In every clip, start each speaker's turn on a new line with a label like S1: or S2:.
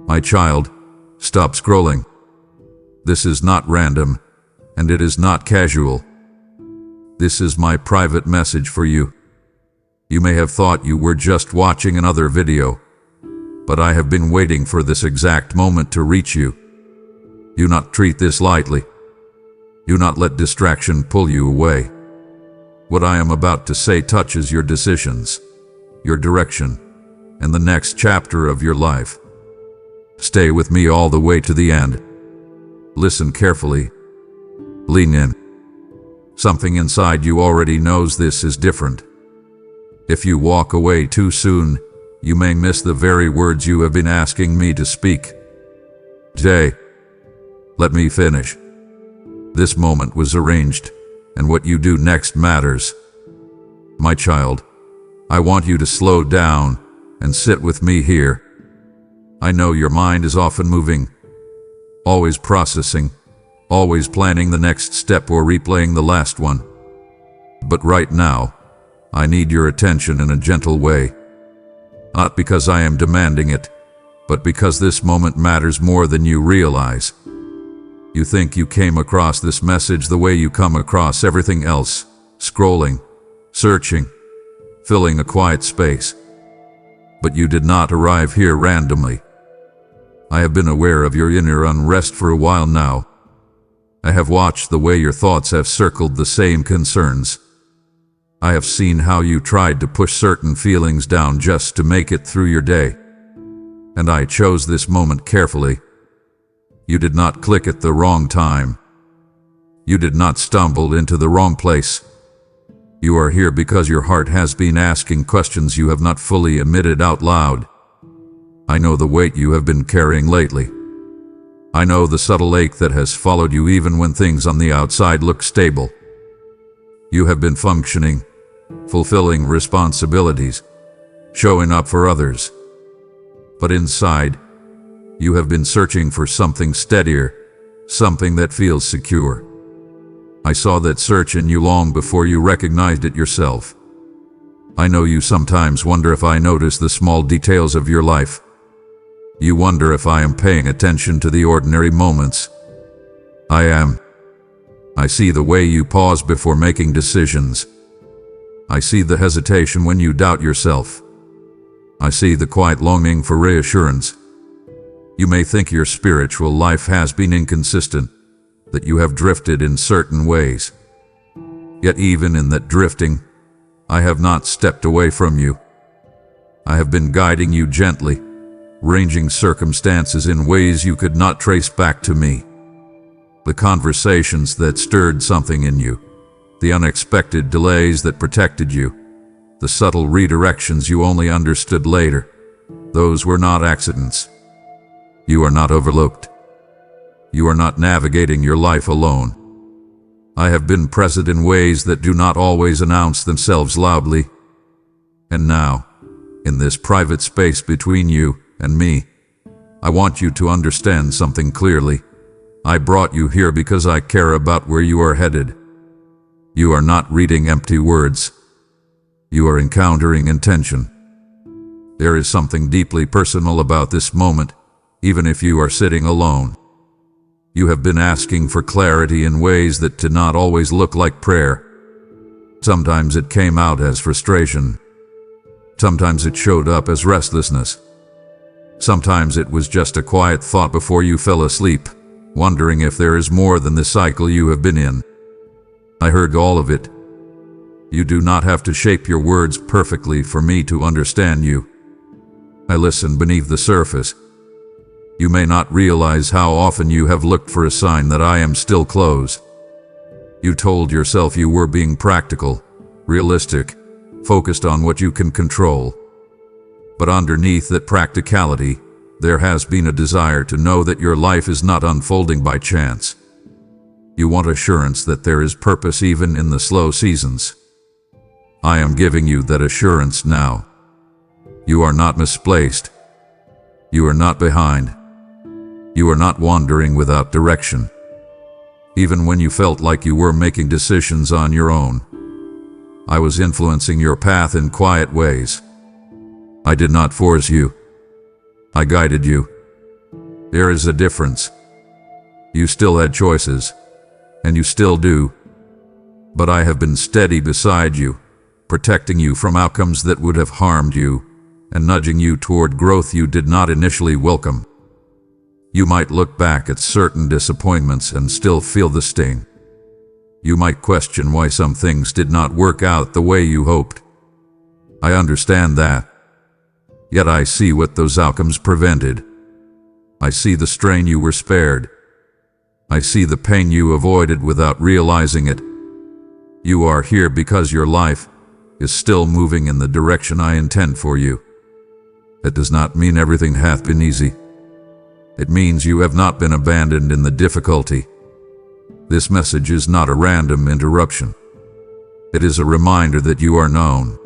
S1: My child, stop scrolling. This is not random, and it is not casual. This is my private message for you. You may have thought you were just watching another video, but I have been waiting for this exact moment to reach you. Do not treat this lightly. Do not let distraction pull you away. What I am about to say touches your decisions, your direction, and the next chapter of your life. Stay with me all the way to the end. Listen carefully. Lean in. Something inside you already knows this is different. If you walk away too soon, you may miss the very words you have been asking me to speak. Jay, let me finish. This moment was arranged, and what you do next matters. My child, I want you to slow down and sit with me here. I know your mind is often moving, always processing, always planning the next step or replaying the last one. But right now, I need your attention in a gentle way. Not because I am demanding it, but because this moment matters more than you realize. You think you came across this message the way you come across everything else, scrolling, searching, filling a quiet space. But you did not arrive here randomly. I have been aware of your inner unrest for a while now. I have watched the way your thoughts have circled the same concerns. I have seen how you tried to push certain feelings down just to make it through your day. And I chose this moment carefully. You did not click at the wrong time. You did not stumble into the wrong place. You are here because your heart has been asking questions you have not fully admitted out loud. I know the weight you have been carrying lately. I know the subtle ache that has followed you even when things on the outside look stable. You have been functioning, fulfilling responsibilities, showing up for others. But inside, you have been searching for something steadier, something that feels secure. I saw that search in you long before you recognized it yourself. I know you sometimes wonder if I notice the small details of your life. You wonder if I am paying attention to the ordinary moments. I am. I see the way you pause before making decisions. I see the hesitation when you doubt yourself. I see the quiet longing for reassurance. You may think your spiritual life has been inconsistent, that you have drifted in certain ways. Yet even in that drifting, I have not stepped away from you. I have been guiding you gently, arranging circumstances in ways you could not trace back to me. The conversations that stirred something in you, the unexpected delays that protected you, the subtle redirections you only understood later, those were not accidents. You are not overlooked. You are not navigating your life alone. I have been present in ways that do not always announce themselves loudly. And now, in this private space between you and me, I want you to understand something clearly. I brought you here because I care about where you are headed. You are not reading empty words. You are encountering intention. There is something deeply personal about this moment, even if you are sitting alone. You have been asking for clarity in ways that did not always look like prayer. Sometimes it came out as frustration. Sometimes it showed up as restlessness. Sometimes it was just a quiet thought before you fell asleep, wondering if there is more than the cycle you have been in. I heard all of it. You do not have to shape your words perfectly for me to understand you. I listen beneath the surface. You may not realize how often you have looked for a sign that I am still close. You told yourself you were being practical, realistic, focused on what you can control. But underneath that practicality, there has been a desire to know that your life is not unfolding by chance. You want assurance that there is purpose even in the slow seasons. I am giving you that assurance now. You are not misplaced. You are not behind. You are not wandering without direction. Even when you felt like you were making decisions on your own, I was influencing your path in quiet ways. I did not force you. I guided you. There is a difference. You still had choices, and you still do. But I have been steady beside you, protecting you from outcomes that would have harmed you, and nudging you toward growth you did not initially welcome. You might look back at certain disappointments and still feel the sting. You might question why some things did not work out the way you hoped. I understand that. Yet I see what those outcomes prevented. I see the strain you were spared. I see the pain you avoided without realizing it. You are here because your life is still moving in the direction I intend for you. That does not mean everything hath been easy. It means you have not been abandoned in the difficulty. This message is not a random interruption. It is a reminder that you are known.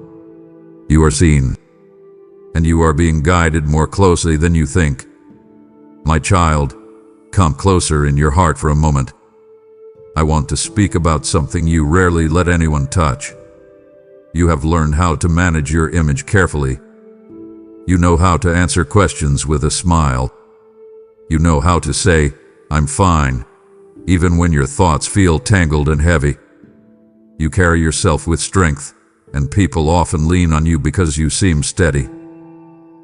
S1: You are seen. And you are being guided more closely than you think. My child, come closer in your heart for a moment. I want to speak about something you rarely let anyone touch. You have learned how to manage your image carefully. You know how to answer questions with a smile. You know how to say, "I'm fine," even when your thoughts feel tangled and heavy. You carry yourself with strength, and people often lean on you because you seem steady.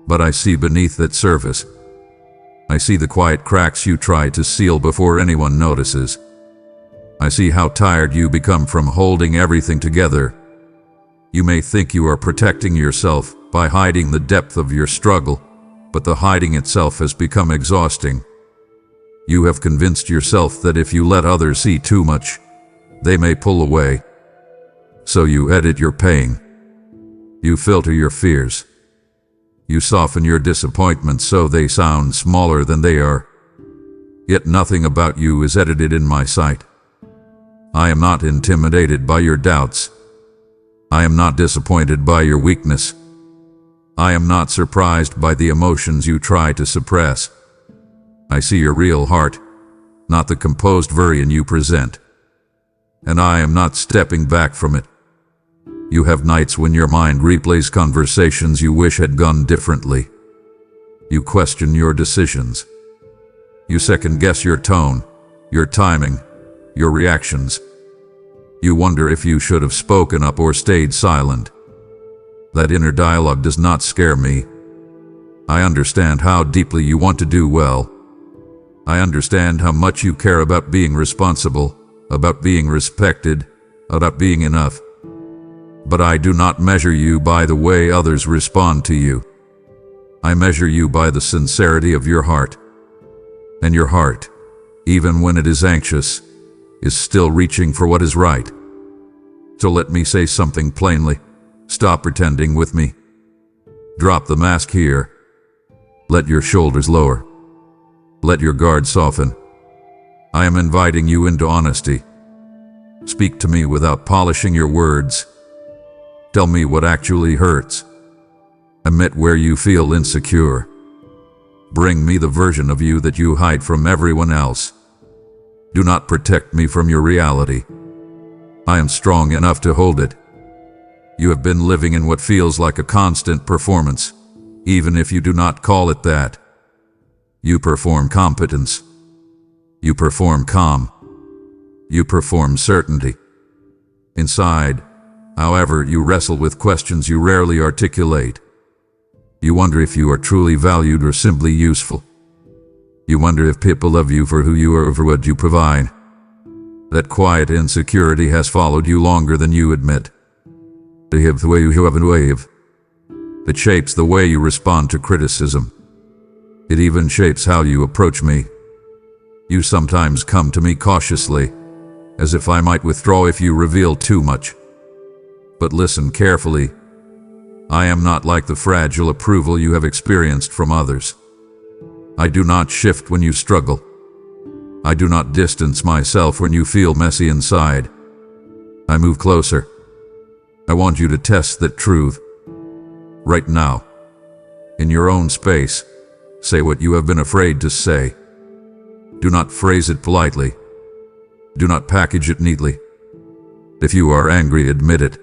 S1: But I see beneath that surface. I see the quiet cracks you try to seal before anyone notices. I see how tired you become from holding everything together. You may think you are protecting yourself by hiding the depth of your struggle, but the hiding itself has become exhausting. You have convinced yourself that if you let others see too much, they may pull away. So you edit your pain. You filter your fears. You soften your disappointments so they sound smaller than they are. Yet nothing about you is edited in my sight. I am not intimidated by your doubts. I am not disappointed by your weakness. I am not surprised by the emotions you try to suppress. I see your real heart, not the composed version you present. And I am not stepping back from it. You have nights when your mind replays conversations you wish had gone differently. You question your decisions. You second-guess your tone, your timing, your reactions. You wonder if you should have spoken up or stayed silent. That inner dialogue does not scare me. I understand how deeply you want to do well. I understand how much you care about being responsible, about being respected, about being enough. But I do not measure you by the way others respond to you. I measure you by the sincerity of your heart. And your heart, even when it is anxious, is still reaching for what is right. So let me say something plainly. Stop pretending with me. Drop the mask here. Let your shoulders lower. Let your guard soften. I am inviting you into honesty. Speak to me without polishing your words. Tell me what actually hurts. Admit where you feel insecure. Bring me the version of you that you hide from everyone else. Do not protect me from your reality. I am strong enough to hold it. You have been living in what feels like a constant performance, even if you do not call it that. You perform competence. You perform calm. You perform certainty. Inside, however, you wrestle with questions you rarely articulate. You wonder if you are truly valued or simply useful. You wonder if people love you for who you are or for what you provide. That quiet insecurity has followed you longer than you admit. To have the way you have a wave. It shapes the way you respond to criticism. It even shapes how you approach me. You sometimes come to me cautiously, as if I might withdraw if you reveal too much. But listen carefully. I am not like the fragile approval you have experienced from others. I do not shift when you struggle. I do not distance myself when you feel messy inside. I move closer. I want you to test that truth. Right now, in your own space, say what you have been afraid to say. Do not phrase it politely. Do not package it neatly. If you are angry, admit it.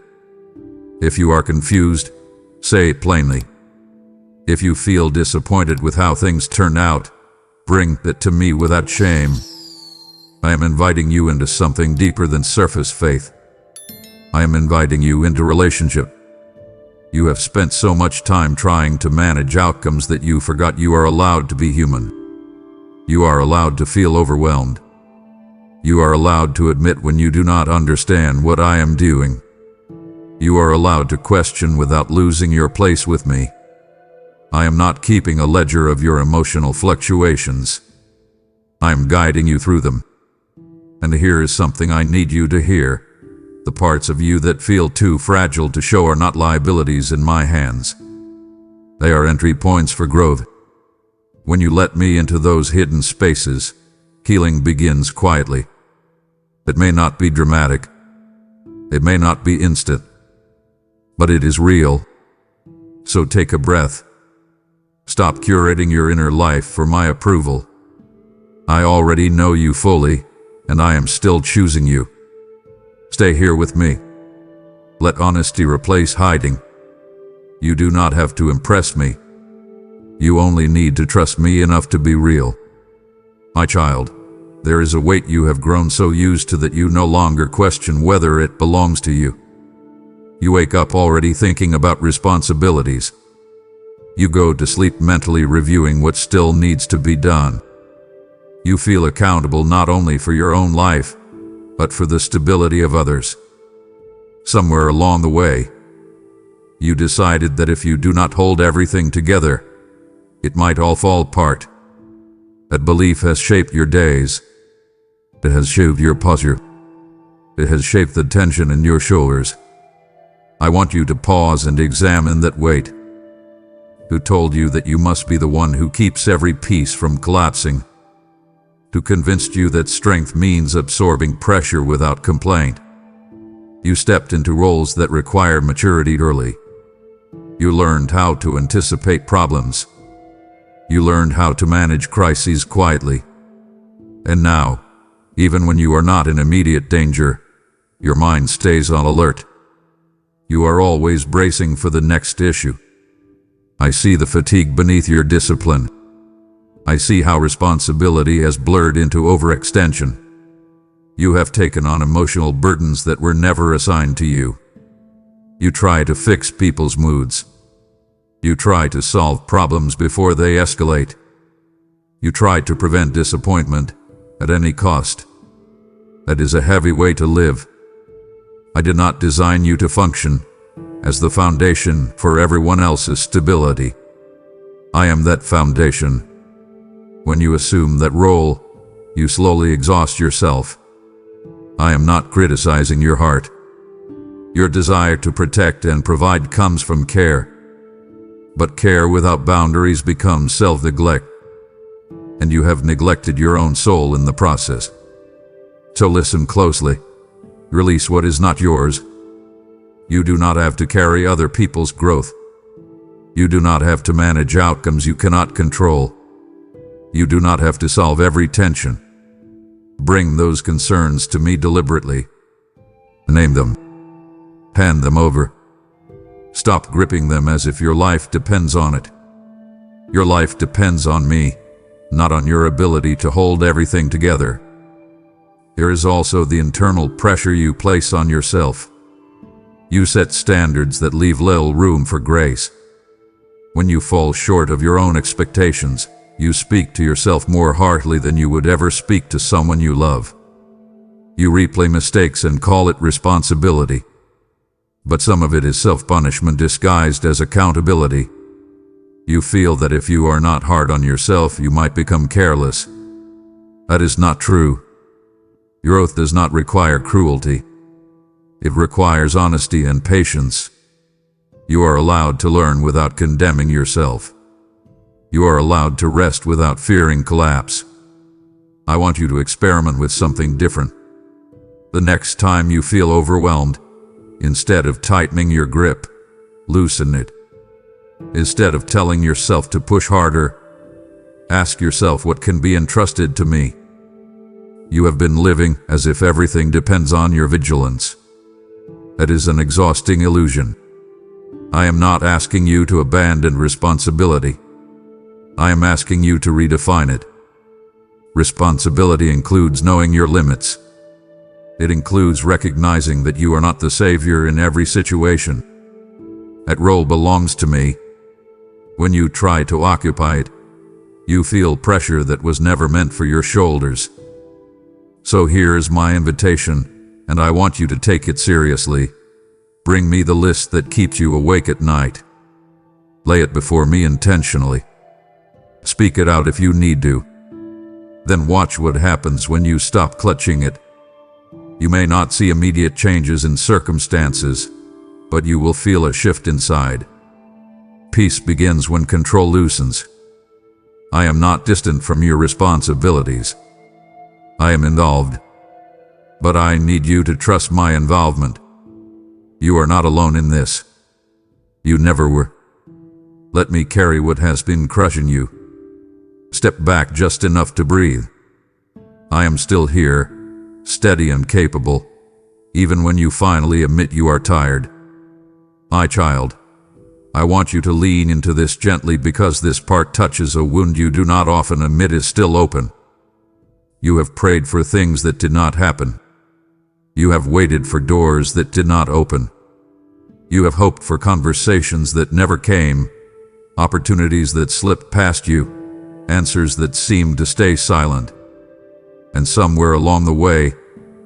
S1: If you are confused, say it plainly. If you feel disappointed with how things turn out, Bring it to me without shame. I am inviting you into something deeper than surface faith. I am inviting you into relationship. You have spent so much time trying to manage outcomes that you forgot you are allowed to be human. You are allowed to feel overwhelmed. You are allowed to admit when you do not understand what I am doing. You are allowed to question without losing your place with me. I am not keeping a ledger of your emotional fluctuations. I am guiding you through them. And here is something I need you to hear. The parts of you that feel too fragile to show are not liabilities in my hands. They are entry points for growth. When you let me into those hidden spaces, healing begins quietly. It may not be dramatic. It may not be instant. But it is real. So take a breath. Stop curating your inner life for my approval. I already know you fully, and I am still choosing you. Stay here with me. Let honesty replace hiding. You do not have to impress me. You only need to trust me enough to be real. My child, there is a weight you have grown so used to that you no longer question whether it belongs to you. You wake up already thinking about responsibilities. You go to sleep mentally reviewing what still needs to be done. You feel accountable not only for your own life, but for the stability of others. Somewhere along the way, you decided that if you do not hold everything together, it might all fall apart. That belief has shaped your days. It has shaped your posture. It has shaped the tension in your shoulders. I want you to pause and examine that weight. Who told you that you must be the one who keeps every piece from collapsing? Who convinced you that strength means absorbing pressure without complaint? You stepped into roles that require maturity early. You learned how to anticipate problems. You learned how to manage crises quietly. And now, even when you are not in immediate danger, your mind stays on alert. You are always bracing for the next issue. I see the fatigue beneath your discipline. I see how responsibility has blurred into overextension. You have taken on emotional burdens that were never assigned to you. You try to fix people's moods. You try to solve problems before they escalate. You try to prevent disappointment at any cost. That is a heavy way to live. I did not design you to function as the foundation for everyone else's stability. I am that foundation. When you assume that role, you slowly exhaust yourself. I am not criticizing your heart. Your desire to protect and provide comes from care. But care without boundaries becomes self-neglect. And you have neglected your own soul in the process. So listen closely. Release what is not yours. You do not have to carry other people's growth. You do not have to manage outcomes you cannot control. You do not have to solve every tension. Bring those concerns to me deliberately. Name them. Hand them over. Stop gripping them as if your life depends on it. Your life depends on me, not on your ability to hold everything together. There is also the internal pressure you place on yourself. You set standards that leave little room for grace. When you fall short of your own expectations, you speak to yourself more harshly than you would ever speak to someone you love. You replay mistakes and call it responsibility. But some of it is self-punishment disguised as accountability. You feel that if you are not hard on yourself, you might become careless. That is not true. Growth does not require cruelty. It requires honesty and patience. You are allowed to learn without condemning yourself. You are allowed to rest without fearing collapse. I want you to experiment with something different. The next time you feel overwhelmed, instead of tightening your grip, loosen it. Instead of telling yourself to push harder, ask yourself what can be entrusted to me. You have been living as if everything depends on your vigilance. That is an exhausting illusion. I am not asking you to abandon responsibility. I am asking you to redefine it. Responsibility includes knowing your limits. It includes recognizing that you are not the savior in every situation. That role belongs to me. When you try to occupy it, you feel pressure that was never meant for your shoulders. So here is my invitation, and I want you to take it seriously. Bring me the list that keeps you awake at night. Lay it before me intentionally. Speak it out if you need to. Then watch what happens when you stop clutching it. You may not see immediate changes in circumstances, but you will feel a shift inside. Peace begins when control loosens. I am not distant from your responsibilities. I am involved, but I need you to trust my involvement. You are not alone in this. You never were. Let me carry what has been crushing you. Step back just enough to breathe. I am still here, steady and capable, even when you finally admit you are tired. My child, I want you to lean into this gently because this part touches a wound you do not often admit is still open. You have prayed for things that did not happen. You have waited for doors that did not open. You have hoped for conversations that never came, opportunities that slipped past you, answers that seemed to stay silent. And somewhere along the way,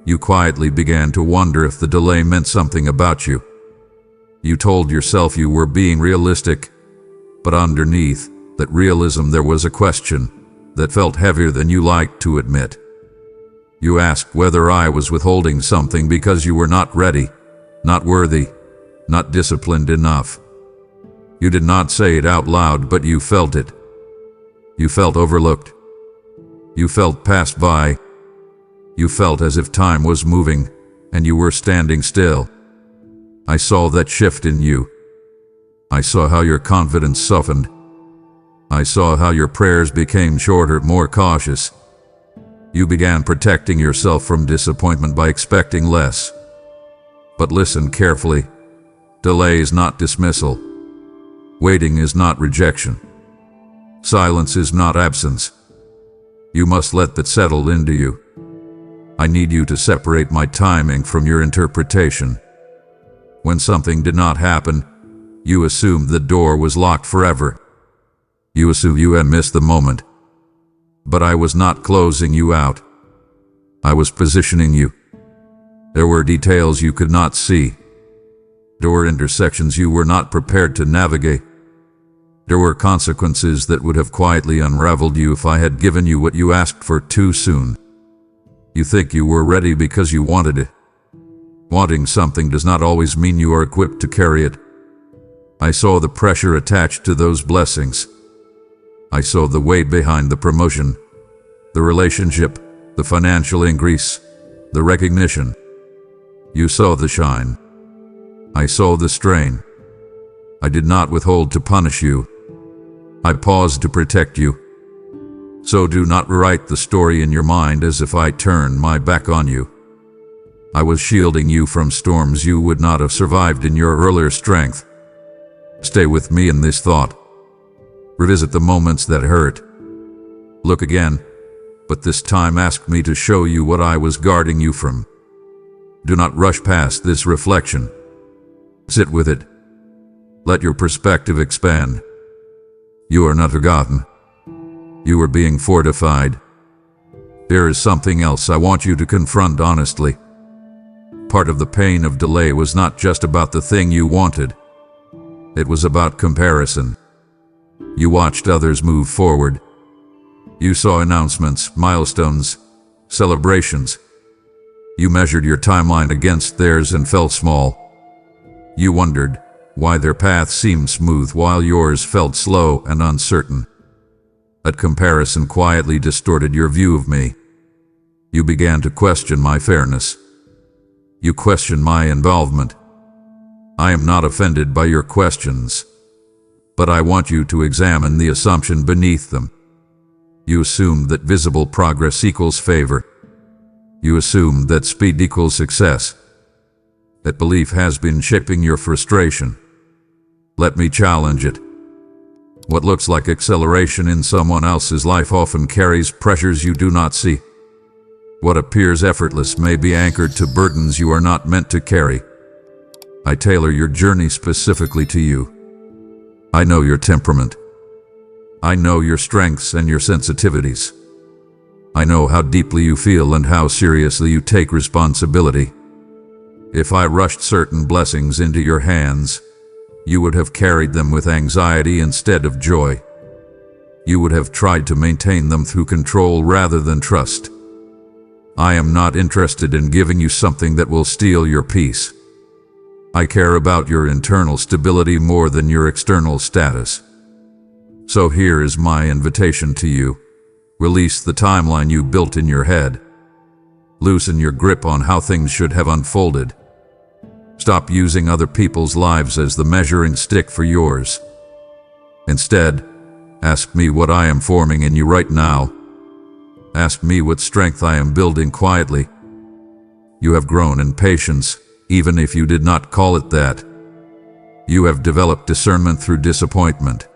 S1: you quietly began to wonder if the delay meant something about you. You told yourself you were being realistic, but underneath that realism there was a question that felt heavier than you liked to admit. You asked whether I was withholding something because you were not ready, not worthy, not disciplined enough. You did not say it out loud, but you felt it. You felt overlooked. You felt passed by. You felt as if time was moving, and you were standing still. I saw that shift in you. I saw how your confidence softened. I saw how your prayers became shorter, more cautious. You began protecting yourself from disappointment by expecting less. But listen carefully. Delay is not dismissal. Waiting is not rejection. Silence is not absence. You must let that settle into you. I need you to separate my timing from your interpretation. When something did not happen, you assumed the door was locked forever. You assumed you had missed the moment. But I was not closing you out. I was positioning you. There were details you could not see. There were intersections you were not prepared to navigate. There were consequences that would have quietly unraveled you if I had given you what you asked for too soon. You think you were ready because you wanted it. Wanting something does not always mean you are equipped to carry it. I saw the pressure attached to those blessings. I saw the weight behind the promotion, the relationship, the financial increase, the recognition. You saw the shine. I saw the strain. I did not withhold to punish you. I paused to protect you. So do not rewrite the story in your mind as if I turned my back on you. I was shielding you from storms you would not have survived in your earlier strength. Stay with me in this thought. Revisit the moments that hurt. Look again, but this time ask me to show you what I was guarding you from. Do not rush past this reflection. Sit with it. Let your perspective expand. You are not forgotten. You are being fortified. There is something else I want you to confront honestly. Part of the pain of delay was not just about the thing you wanted. It was about comparison. You watched others move forward. You saw announcements, milestones, celebrations. You measured your timeline against theirs and felt small. You wondered why their path seemed smooth while yours felt slow and uncertain. That comparison quietly distorted your view of me. You began to question my fairness. You questioned my involvement. I am not offended by your questions, but I want you to examine the assumption beneath them. You assumed that visible progress equals favor. You assumed that speed equals success. That belief has been shaping your frustration. Let me challenge it. What looks like acceleration in someone else's life often carries pressures you do not see. What appears effortless may be anchored to burdens you are not meant to carry. I tailor your journey specifically to you. I know your temperament. I know your strengths and your sensitivities. I know how deeply you feel and how seriously you take responsibility. If I rushed certain blessings into your hands, you would have carried them with anxiety instead of joy. You would have tried to maintain them through control rather than trust. I am not interested in giving you something that will steal your peace. I care about your internal stability more than your external status. So here is my invitation to you. Release the timeline you built in your head. Loosen your grip on how things should have unfolded. Stop using other people's lives as the measuring stick for yours. Instead, ask me what I am forming in you right now. Ask me what strength I am building quietly. You have grown in patience, even if you did not call it that. You have developed discernment through disappointment.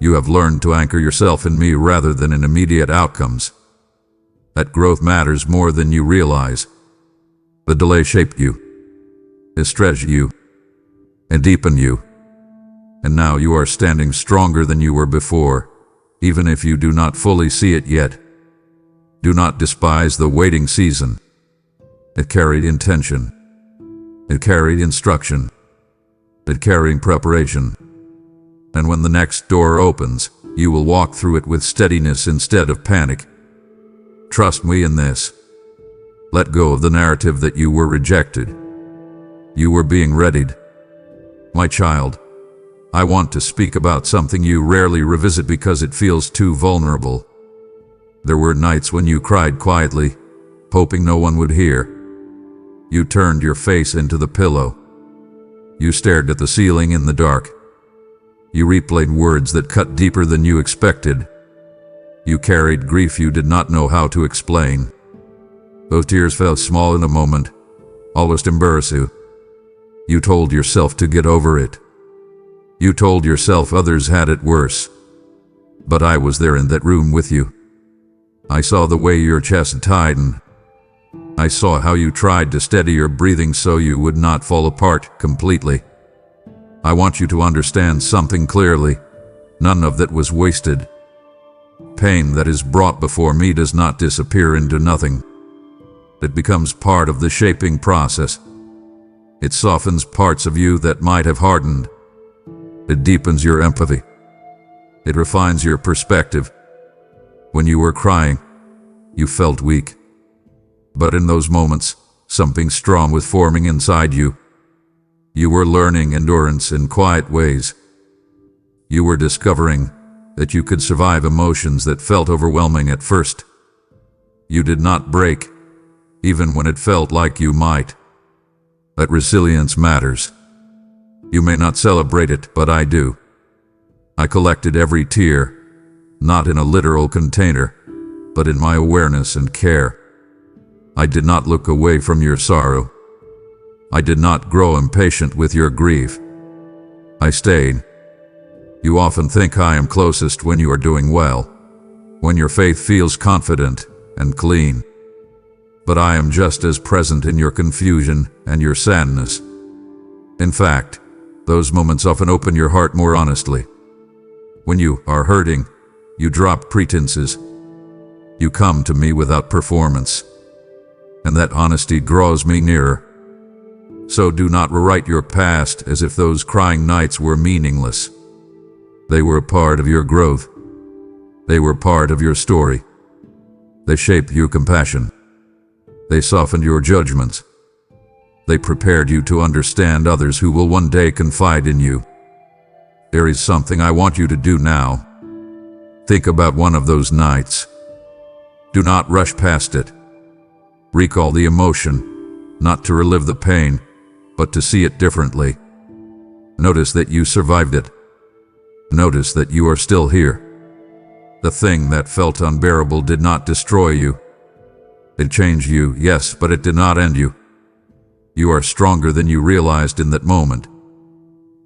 S1: You have learned to anchor yourself in me rather than in immediate outcomes. That growth matters more than you realize. The delay shaped you. It stretched you and deepened you. And now you are standing stronger than you were before, even if you do not fully see it yet. Do not despise the waiting season. It carried intention. It carried instruction. It carried preparation. And when the next door opens, you will walk through it with steadiness instead of panic. Trust me in this. Let go of the narrative that you were rejected. You were being readied. My child, I want to speak about something you rarely revisit because it feels too vulnerable. There were nights when you cried quietly, hoping no one would hear. You turned your face into the pillow. You stared at the ceiling in the dark. You replayed words that cut deeper than you expected. You carried grief you did not know how to explain. Those tears felt small in a moment, almost embarrass you. You told yourself to get over it. You told yourself others had it worse. But I was there in that room with you. I saw the way your chest tightened. I saw how you tried to steady your breathing so you would not fall apart completely. I want you to understand something clearly. None of that was wasted. Pain that is brought before me does not disappear into nothing. It becomes part of the shaping process. It softens parts of you that might have hardened. It deepens your empathy. It refines your perspective. When you were crying, you felt weak. But in those moments, something strong was forming inside you. You were learning endurance in quiet ways. You were discovering that you could survive emotions that felt overwhelming at first. You did not break, even when it felt like you might. That resilience matters. You may not celebrate it, but I do. I collected every tear, not in a literal container, but in my awareness and care. I did not look away from your sorrow. I did not grow impatient with your grief. I stayed. You often think I am closest when you are doing well, when your faith feels confident and clean. But I am just as present in your confusion and your sadness. In fact, those moments often open your heart more honestly. When you are hurting, you drop pretenses. You come to me without performance. And that honesty draws me nearer. So do not rewrite your past as if those crying nights were meaningless. They were a part of your growth. They were part of your story. They shaped your compassion. They softened your judgments. They prepared you to understand others who will one day confide in you. There is something I want you to do now. Think about one of those nights. Do not rush past it. Recall the emotion, not to relive the pain, but to see it differently. Notice that you survived it. Notice that you are still here. The thing that felt unbearable did not destroy you. It changed you, yes, but it did not end you. You are stronger than you realized in that moment.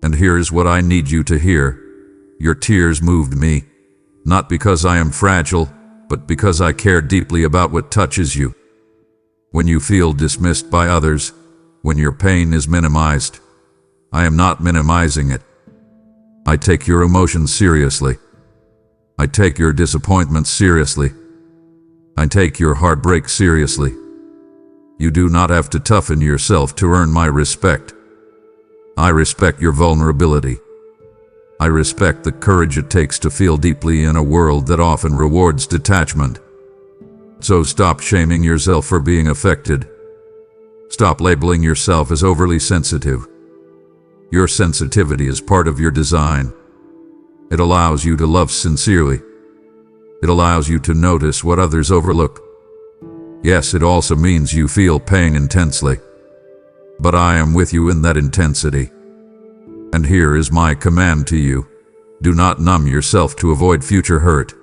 S1: And here is what I need you to hear. your tears moved me, not because I am fragile, but because I care deeply about what touches you. When you feel dismissed by others, when your pain is minimized, I am not minimizing it. I take your emotions seriously. I take your disappointment seriously. I take your heartbreak seriously. You do not have to toughen yourself to earn my respect. I respect your vulnerability. I respect the courage it takes to feel deeply in a world that often rewards detachment. So stop shaming yourself for being affected. Stop labeling yourself as overly sensitive. Your sensitivity is part of your design. It allows you to love sincerely. It allows you to notice what others overlook. Yes, it also means you feel pain intensely. But I am with you in that intensity. And here is my command to you. Do not numb yourself to avoid future hurt.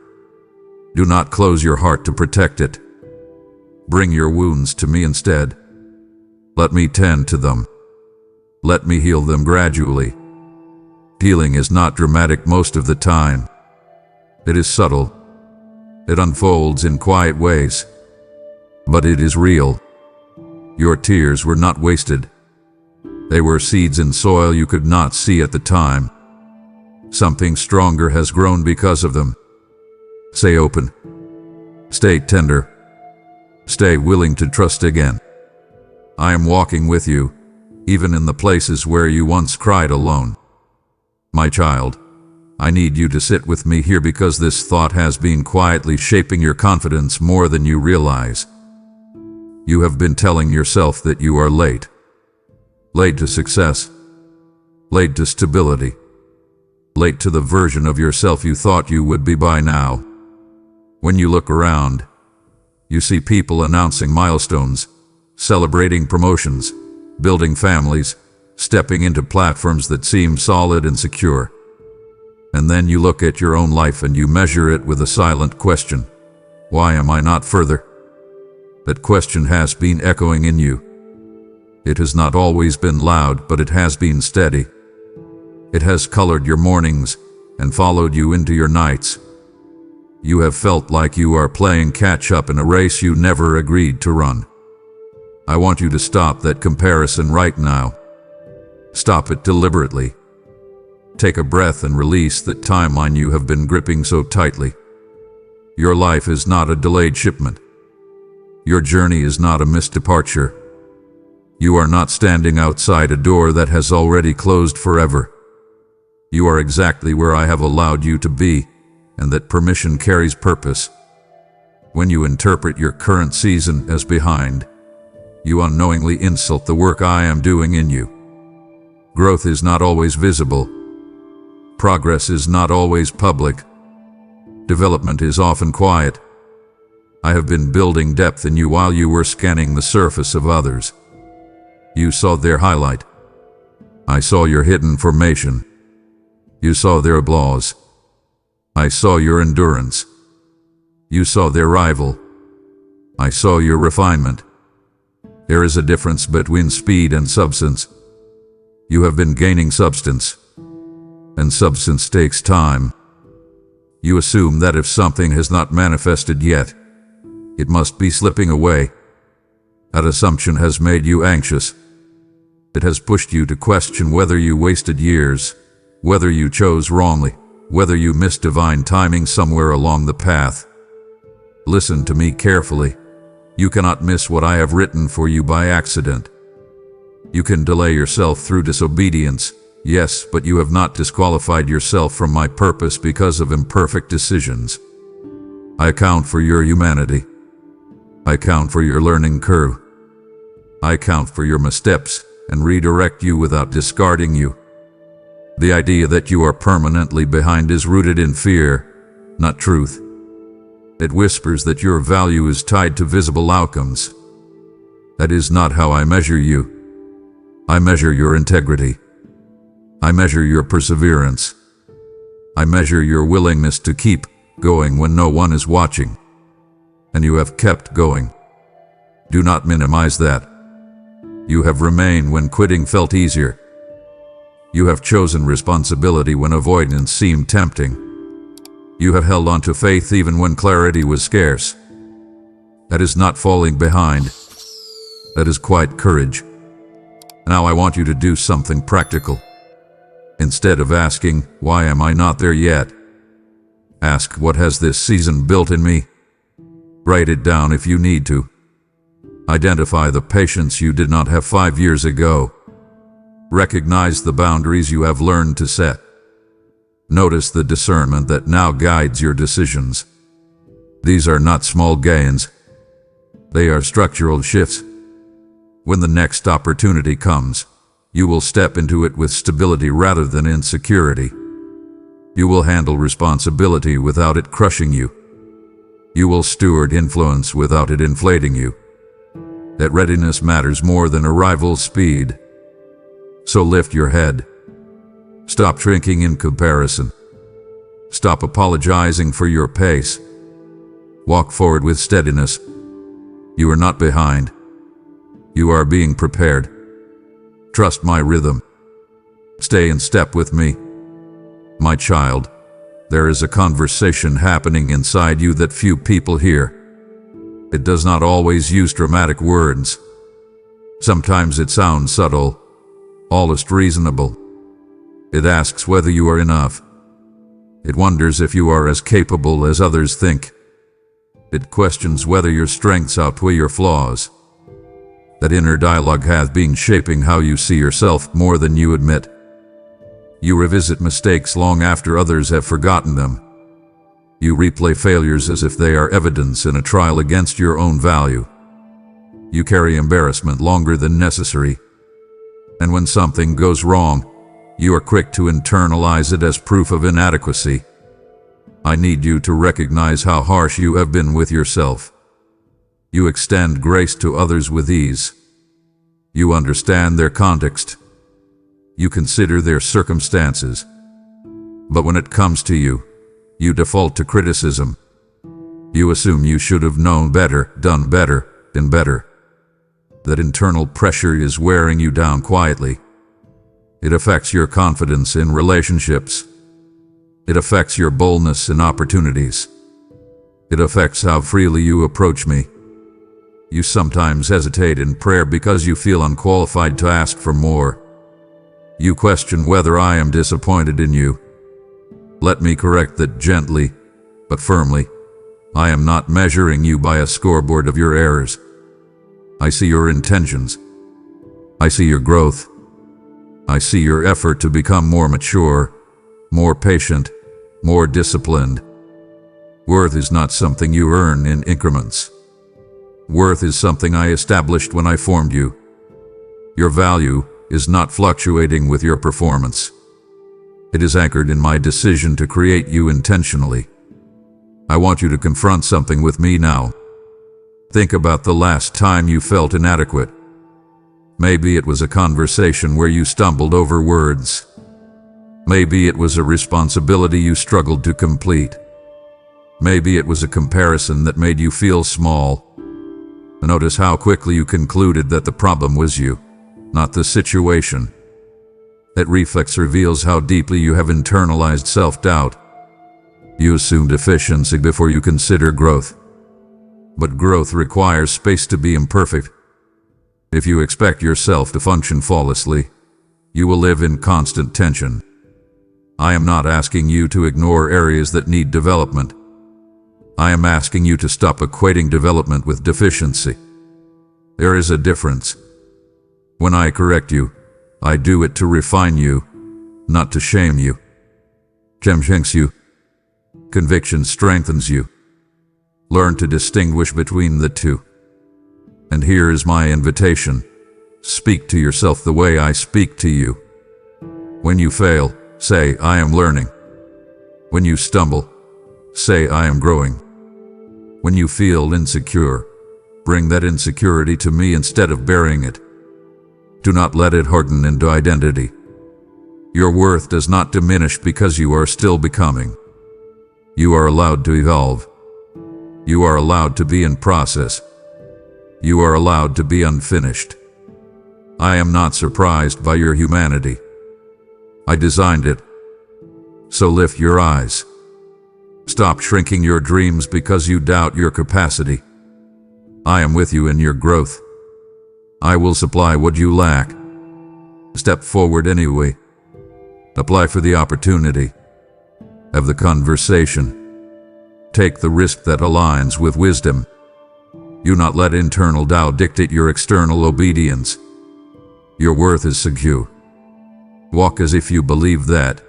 S1: Do not close your heart to protect it. Bring your wounds to me instead. Let me tend to them. Let me heal them gradually. Healing is not dramatic most of the time. It is subtle. It unfolds in quiet ways. But it is real. Your tears were not wasted. They were seeds in soil you could not see at the time. Something stronger has grown because of them. Stay open. Stay tender. Stay willing to trust again. I am walking with you, even in the places where you once cried alone. My child, I need you to sit with me here because this thought has been quietly shaping your confidence more than you realize. You have been telling yourself that you are late. Late to success. Late to stability. Late to the version of yourself you thought you would be by now. When you look around, you see people announcing milestones, celebrating promotions, building families, stepping into platforms that seem solid and secure. And then you look at your own life and you measure it with a silent question. Why am I not further? That question has been echoing in you. It has not always been loud, but it has been steady. It has colored your mornings and followed you into your nights. You have felt like you are playing catch-up in a race you never agreed to run. I want you to stop that comparison right now. Stop it deliberately. Take a breath and release that timeline you have been gripping so tightly. Your life is not a delayed shipment. Your journey is not a missed departure. You are not standing outside a door that has already closed forever. You are exactly where I have allowed you to be, and that permission carries purpose. When you interpret your current season as behind, you unknowingly insult the work I am doing in you. Growth is not always visible. Progress is not always public. Development is often quiet. I have been building depth in you while you were scanning the surface of others. You saw their highlight. I saw your hidden formation. You saw their applause. I saw your endurance. You saw their rival. I saw your refinement. There is a difference between speed and substance. You have been gaining substance, and substance takes time. You assume that if something has not manifested yet, it must be slipping away. That assumption has made you anxious. It has pushed you to question whether you wasted years, whether you chose wrongly, whether you missed divine timing somewhere along the path. Listen to me carefully. You cannot miss what I have written for you by accident. You can delay yourself through disobedience, yes, but you have not disqualified yourself from my purpose because of imperfect decisions. I account for your humanity. I account for your learning curve. I account for your missteps and redirect you without discarding you. The idea that you are permanently behind is rooted in fear, not truth. It whispers that your value is tied to visible outcomes. That is not how I measure you. I measure your integrity. I measure your perseverance. I measure your willingness to keep going when no one is watching. And you have kept going. Do not minimize that. You have remained when quitting felt easier. You have chosen responsibility when avoidance seemed tempting. You have held on to faith even when clarity was scarce. That is not falling behind. That is quiet courage. Now I want you to do something practical. Instead of asking, "Why am I not there yet?" ask, "What has this season built in me?" Write it down if you need to. Identify the patience you did not have 5 years ago. Recognize the boundaries you have learned to set. Notice the discernment that now guides your decisions. These are not small gains. They are structural shifts. When the next opportunity comes, you will step into it with stability rather than insecurity. You will handle responsibility without it crushing you. You will steward influence without it inflating you. That readiness matters more than arrival speed. So lift your head. Stop shrinking in comparison. Stop apologizing for your pace. Walk forward with steadiness. You are not behind. You are being prepared. Trust my rhythm. Stay in step with me. My child, there is a conversation happening inside you that few people hear. It does not always use dramatic words. Sometimes it sounds subtle, almost reasonable. It asks whether you are enough. It wonders if you are as capable as others think. It questions whether your strengths outweigh your flaws. That inner dialogue has been shaping how you see yourself more than you admit. You revisit mistakes long after others have forgotten them. You replay failures as if they are evidence in a trial against your own value. You carry embarrassment longer than necessary. And when something goes wrong, you are quick to internalize it as proof of inadequacy. I need you to recognize how harsh you have been with yourself. You extend grace to others with ease. You understand their context. You consider their circumstances. But when it comes to you, you default to criticism. You assume you should have known better, done better, been better. That internal pressure is wearing you down quietly. It affects your confidence in relationships. It affects your boldness in opportunities. It affects how freely you approach me. You sometimes hesitate in prayer because you feel unqualified to ask for more. You question whether I am disappointed in you. Let me correct that gently, but firmly. I am not measuring you by a scoreboard of your errors. I see your intentions. I see your growth. I see your effort to become more mature, more patient, more disciplined. Worth is not something you earn in increments. Worth is something I established when I formed you. Your value is not fluctuating with your performance. It is anchored in my decision to create you intentionally. I want you to confront something with me now. Think about the last time you felt inadequate. Maybe it was a conversation where you stumbled over words. Maybe it was a responsibility you struggled to complete. Maybe it was a comparison that made you feel small. Notice how quickly you concluded that the problem was you, not the situation. That reflex reveals how deeply you have internalized self-doubt. You assume deficiency before you consider growth. But growth requires space to be imperfect. If you expect yourself to function flawlessly, you will live in constant tension. I am not asking you to ignore areas that need development. I am asking you to stop equating development with deficiency. There is a difference. When I correct you, I do it to refine you, not to shame you. Shame shrinks you. Conviction strengthens you. Learn to distinguish between the two. And here is my invitation. Speak to yourself the way I speak to you. When you fail, say, "I am learning." When you stumble, say, "I am growing." When you feel insecure, bring that insecurity to me instead of burying it. Do not let it harden into identity. Your worth does not diminish because you are still becoming. You are allowed to evolve. You are allowed to be in process. You are allowed to be unfinished. I am not surprised by your humanity. I designed it. So lift your eyes. Stop shrinking your dreams because you doubt your capacity. I am with you in your growth. I will supply what you lack. Step forward anyway. Apply for the opportunity. Have the conversation. Take the risk that aligns with wisdom. Do not let internal doubt dictate your external obedience. Your worth is secure. Walk as if you believe that.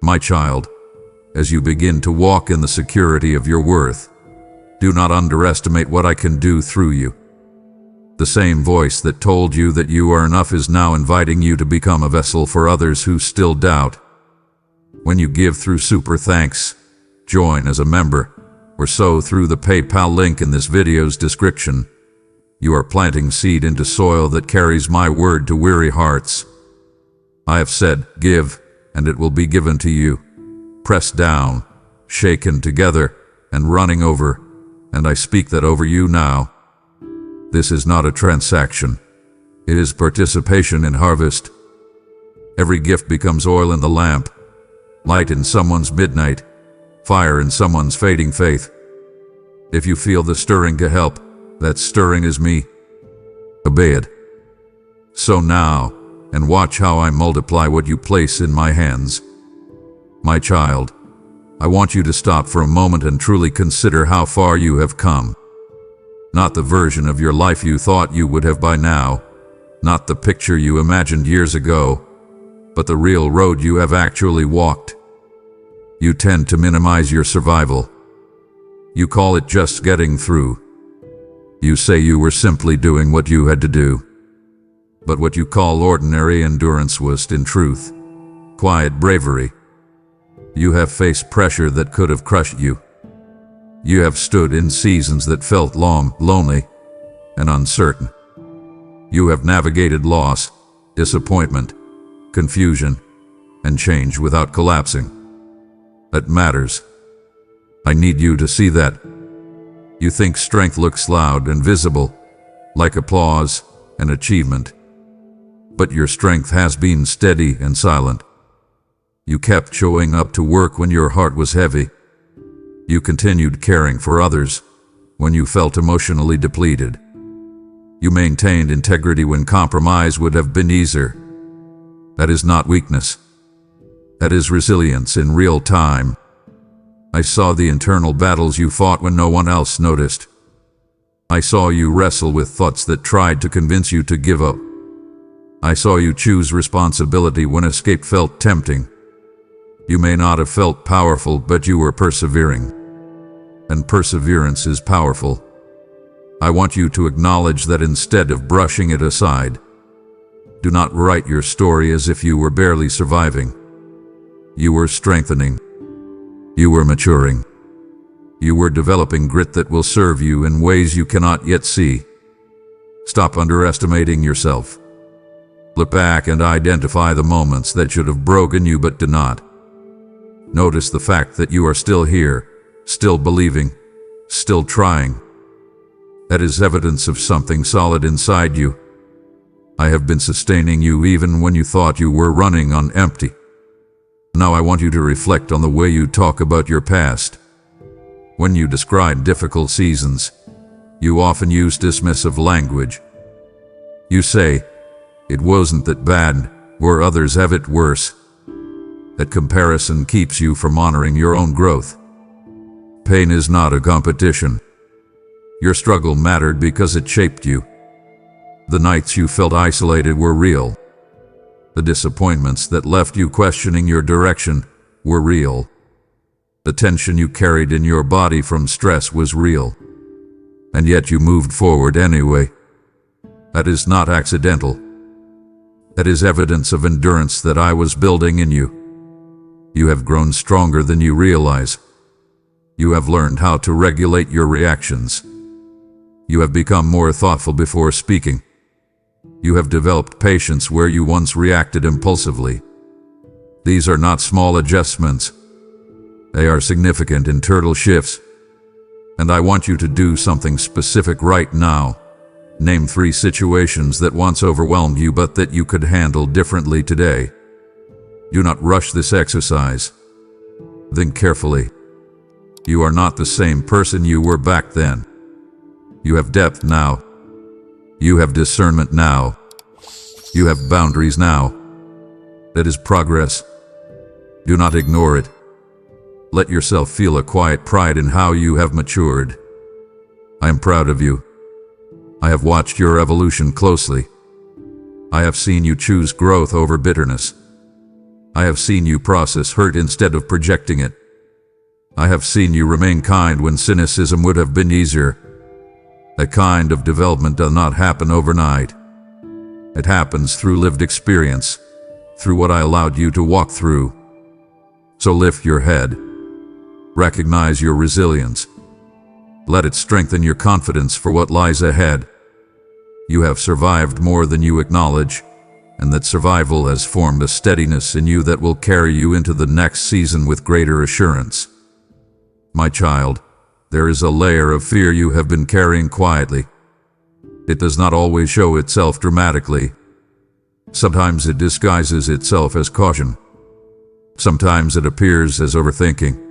S1: My child, as you begin to walk in the security of your worth, do not underestimate what I can do through you. The same voice that told you that you are enough is now inviting you to become a vessel for others who still doubt. When you give through Super Thanks, join as a member, or sow through the PayPal link in this video's description, you are planting seed into soil that carries my word to weary hearts. I have said, give, and it will be given to you. Pressed down, shaken together, and running over, and I speak that over you now. This is not a transaction. It is participation in harvest. Every gift becomes oil in the lamp, light in someone's midnight, fire in someone's fading faith. If you feel the stirring to help, that stirring is me. Obey it. So now, and watch how I multiply what you place in my hands. My child, I want you to stop for a moment and truly consider how far you have come. Not the version of your life you thought you would have by now, not the picture you imagined years ago, but the real road you have actually walked. You tend to minimize your survival. You call it just getting through. You say you were simply doing what you had to do. But what you call ordinary endurance was, in truth, quiet bravery. You have faced pressure that could have crushed you. You have stood in seasons that felt long, lonely, and uncertain. You have navigated loss, disappointment, confusion, and change without collapsing. That matters. I need you to see that. You think strength looks loud and visible, like applause and achievement. But your strength has been steady and silent. You kept showing up to work when your heart was heavy. You continued caring for others when you felt emotionally depleted. You maintained integrity when compromise would have been easier. That is not weakness. That is resilience in real time. I saw the internal battles you fought when no one else noticed. I saw you wrestle with thoughts that tried to convince you to give up. I saw you choose responsibility when escape felt tempting. You may not have felt powerful, but you were persevering. And perseverance is powerful. I want you to acknowledge that instead of brushing it aside. Do not write your story as if you were barely surviving. You were strengthening. You were maturing. You were developing grit that will serve you in ways you cannot yet see. Stop underestimating yourself. Look back and identify the moments that should have broken you but did not. Notice the fact that you are still here, still believing, still trying. That is evidence of something solid inside you. I have been sustaining you even when you thought you were running on empty. Now I want you to reflect on the way you talk about your past. When you describe difficult seasons, you often use dismissive language. You say, "It wasn't that bad, or others have it worse." That comparison keeps you from honoring your own growth. Pain is not a competition. Your struggle mattered because it shaped you. The nights you felt isolated were real. The disappointments that left you questioning your direction were real. The tension you carried in your body from stress was real. And yet you moved forward anyway. That is not accidental. That is evidence of endurance that I was building in you. You have grown stronger than you realize. You have learned how to regulate your reactions. You have become more thoughtful before speaking. You have developed patience where you once reacted impulsively. These are not small adjustments. They are significant internal shifts. And I want you to do something specific right now. Name 3 situations that once overwhelmed you but that you could handle differently today. Do not rush this exercise. Think carefully. You are not the same person you were back then. You have depth now. You have discernment now. You have boundaries now. That is progress. Do not ignore it. Let yourself feel a quiet pride in how you have matured. I am proud of you. I have watched your evolution closely. I have seen you choose growth over bitterness. I have seen you process hurt instead of projecting it. I have seen you remain kind when cynicism would have been easier. That kind of development does not happen overnight. It happens through lived experience, through what I allowed you to walk through. So lift your head. Recognize your resilience. Let it strengthen your confidence for what lies ahead. You have survived more than you acknowledge, and that survival has formed a steadiness in you that will carry you into the next season with greater assurance. My child, there is a layer of fear you have been carrying quietly. It does not always show itself dramatically. Sometimes it disguises itself as caution. Sometimes it appears as overthinking.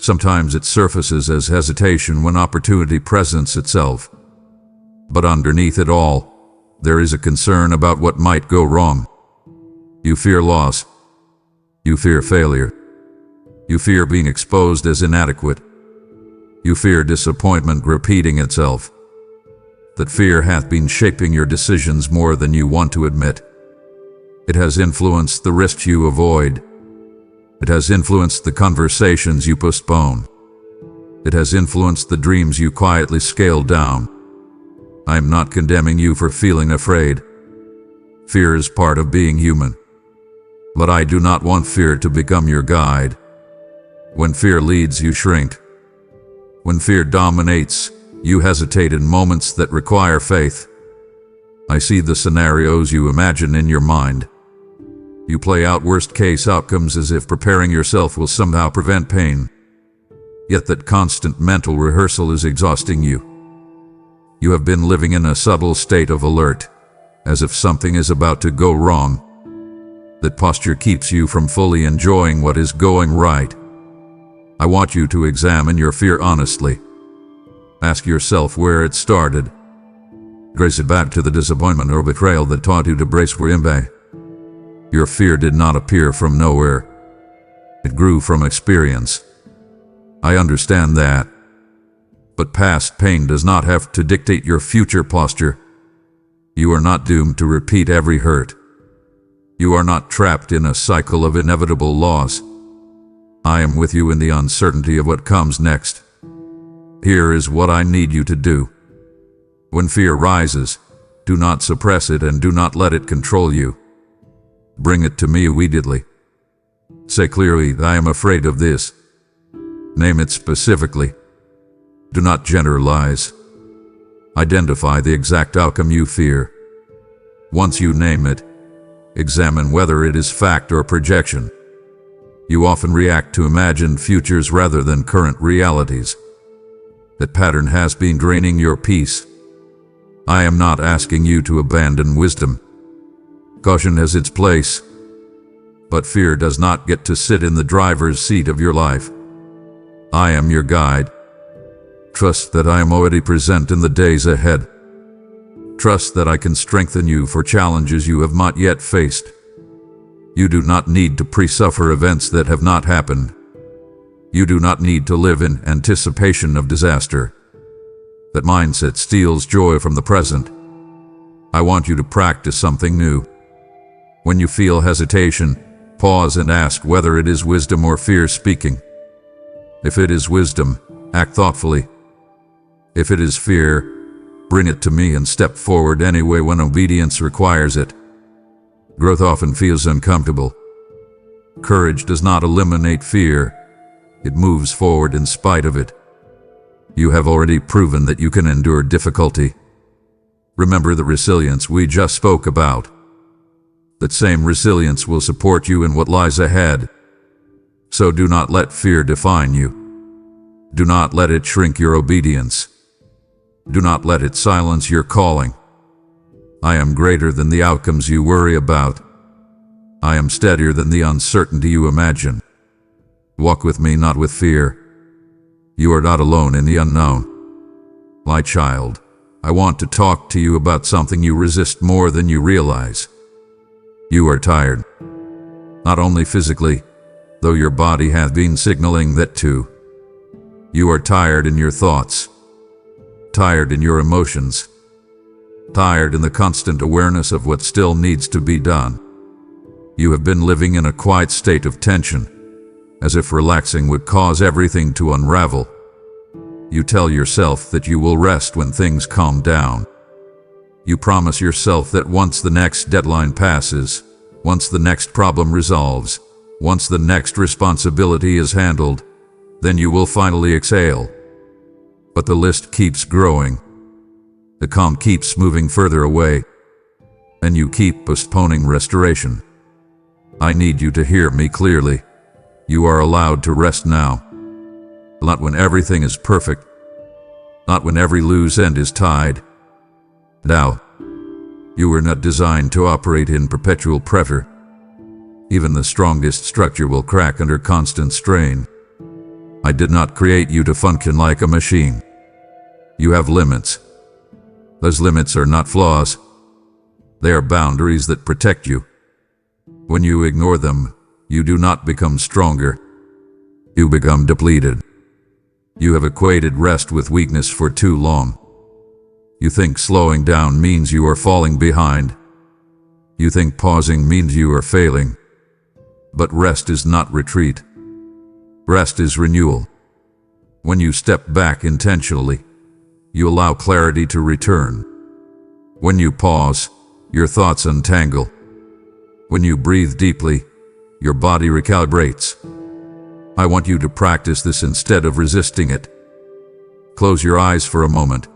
S1: Sometimes it surfaces as hesitation when opportunity presents itself. But underneath it all, there is a concern about what might go wrong. You fear loss. You fear failure. You fear being exposed as inadequate. You fear disappointment repeating itself. That fear hath been shaping your decisions more than you want to admit. It has influenced the risks you avoid. It has influenced the conversations you postpone. It has influenced the dreams you quietly scale down. I am not condemning you for feeling afraid. Fear is part of being human. But I do not want fear to become your guide. When fear leads, you shrink. When fear dominates, you hesitate in moments that require faith. I see the scenarios you imagine in your mind. You play out worst-case outcomes as if preparing yourself will somehow prevent pain. Yet that constant mental rehearsal is exhausting you. You have been living in a subtle state of alert, as if something is about to go wrong. That posture keeps you from fully enjoying what is going right. I want you to examine your fear honestly. Ask yourself where it started. Trace it back to the disappointment or betrayal that taught you to brace for impact. Your fear did not appear from nowhere. It grew from experience. I understand that. But past pain does not have to dictate your future posture. You are not doomed to repeat every hurt. You are not trapped in a cycle of inevitable loss. I am with you in the uncertainty of what comes next. Here is what I need you to do. When fear rises, do not suppress it and do not let it control you. Bring it to me immediately. Say clearly, I am afraid of this. Name it specifically. Do not generalize. Identify the exact outcome you fear. Once you name it, examine whether it is fact or projection. You often react to imagined futures rather than current realities. That pattern has been draining your peace. I am not asking you to abandon wisdom. Caution has its place, but fear does not get to sit in the driver's seat of your life. I am your guide. Trust that I am already present in the days ahead. Trust that I can strengthen you for challenges you have not yet faced. You do not need to pre-suffer events that have not happened. You do not need to live in anticipation of disaster. That mindset steals joy from the present. I want you to practice something new. When you feel hesitation, pause and ask whether it is wisdom or fear speaking. If it is wisdom, act thoughtfully. If it is fear, bring it to me and step forward anyway when obedience requires it. Growth often feels uncomfortable. Courage does not eliminate fear. It moves forward in spite of it. You have already proven that you can endure difficulty. Remember the resilience we just spoke about. That same resilience will support you in what lies ahead. So do not let fear define you. Do not let it shrink your obedience. Do not let it silence your calling. I am greater than the outcomes you worry about. I am steadier than the uncertainty you imagine. Walk with me, not with fear. You are not alone in the unknown. My child, I want to talk to you about something you resist more than you realize. You are tired. Not only physically, though your body has been signaling that too. You are tired in your thoughts, tired in your emotions, tired in the constant awareness of what still needs to be done. You have been living in a quiet state of tension, as if relaxing would cause everything to unravel. You tell yourself that you will rest when things calm down. You promise yourself that once the next deadline passes, once the next problem resolves, once the next responsibility is handled, then you will finally exhale. But the list keeps growing. The calm keeps moving further away, and you keep postponing restoration. I need you to hear me clearly. You are allowed to rest now. Not when everything is perfect. Not when every loose end is tied. Now, you were not designed to operate in perpetual pressure. Even the strongest structure will crack under constant strain. I did not create you to function like a machine. You have limits. Those limits are not flaws. They are boundaries that protect you. When you ignore them, you do not become stronger. You become depleted. You have equated rest with weakness for too long. You think slowing down means you are falling behind. You think pausing means you are failing. But rest is not retreat. Rest is renewal. When you step back intentionally, you allow clarity to return. When you pause, your thoughts untangle. When you breathe deeply, your body recalibrates. I want you to practice this instead of resisting it. Close your eyes for a moment.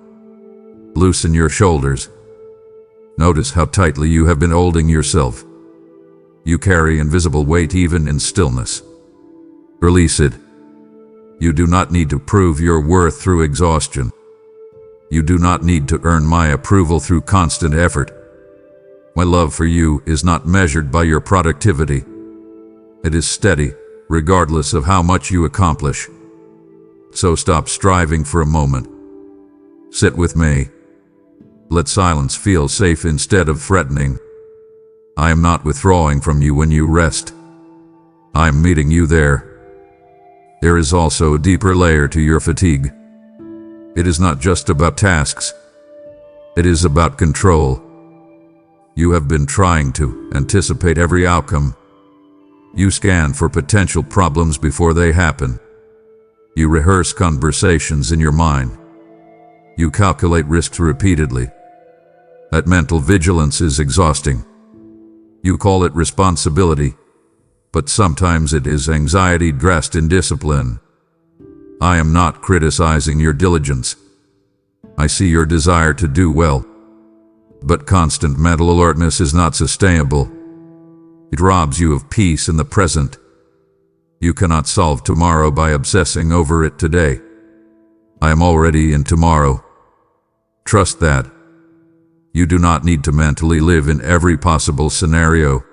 S1: Loosen your shoulders. Notice how tightly you have been holding yourself. You carry invisible weight even in stillness. Release it. You do not need to prove your worth through exhaustion. You do not need to earn my approval through constant effort. My love for you is not measured by your productivity. It is steady, regardless of how much you accomplish. So stop striving for a moment. Sit with me. Let silence feel safe instead of threatening. I am not withdrawing from you when you rest. I am meeting you there. There is also a deeper layer to your fatigue. It is not just about tasks. It is about control. You have been trying to anticipate every outcome. You scan for potential problems before they happen. You rehearse conversations in your mind. You calculate risks repeatedly. That mental vigilance is exhausting. You call it responsibility, but sometimes it is anxiety dressed in discipline. I am not criticizing your diligence. I see your desire to do well. But constant mental alertness is not sustainable. It robs you of peace in the present. You cannot solve tomorrow by obsessing over it today. I am already in tomorrow. Trust that. You do not need to mentally live in every possible scenario.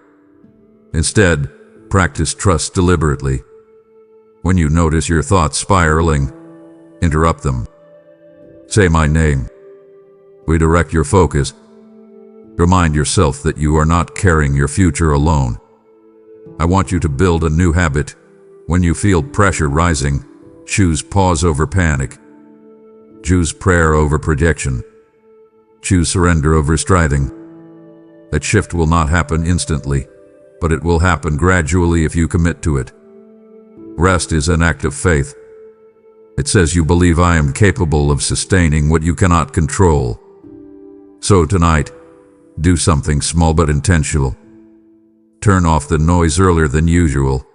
S1: Instead, practice trust deliberately. When you notice your thoughts spiraling, interrupt them. Say my name. Redirect your focus. Remind yourself that you are not carrying your future alone. I want you to build a new habit. When you feel pressure rising, choose pause over panic. Choose prayer over projection. Choose surrender over striving. That shift will not happen instantly, but it will happen gradually if you commit to it. Rest is an act of faith. It says you believe I am capable of sustaining what you cannot control. So tonight, do something small but intentional. Turn off the noise earlier than usual.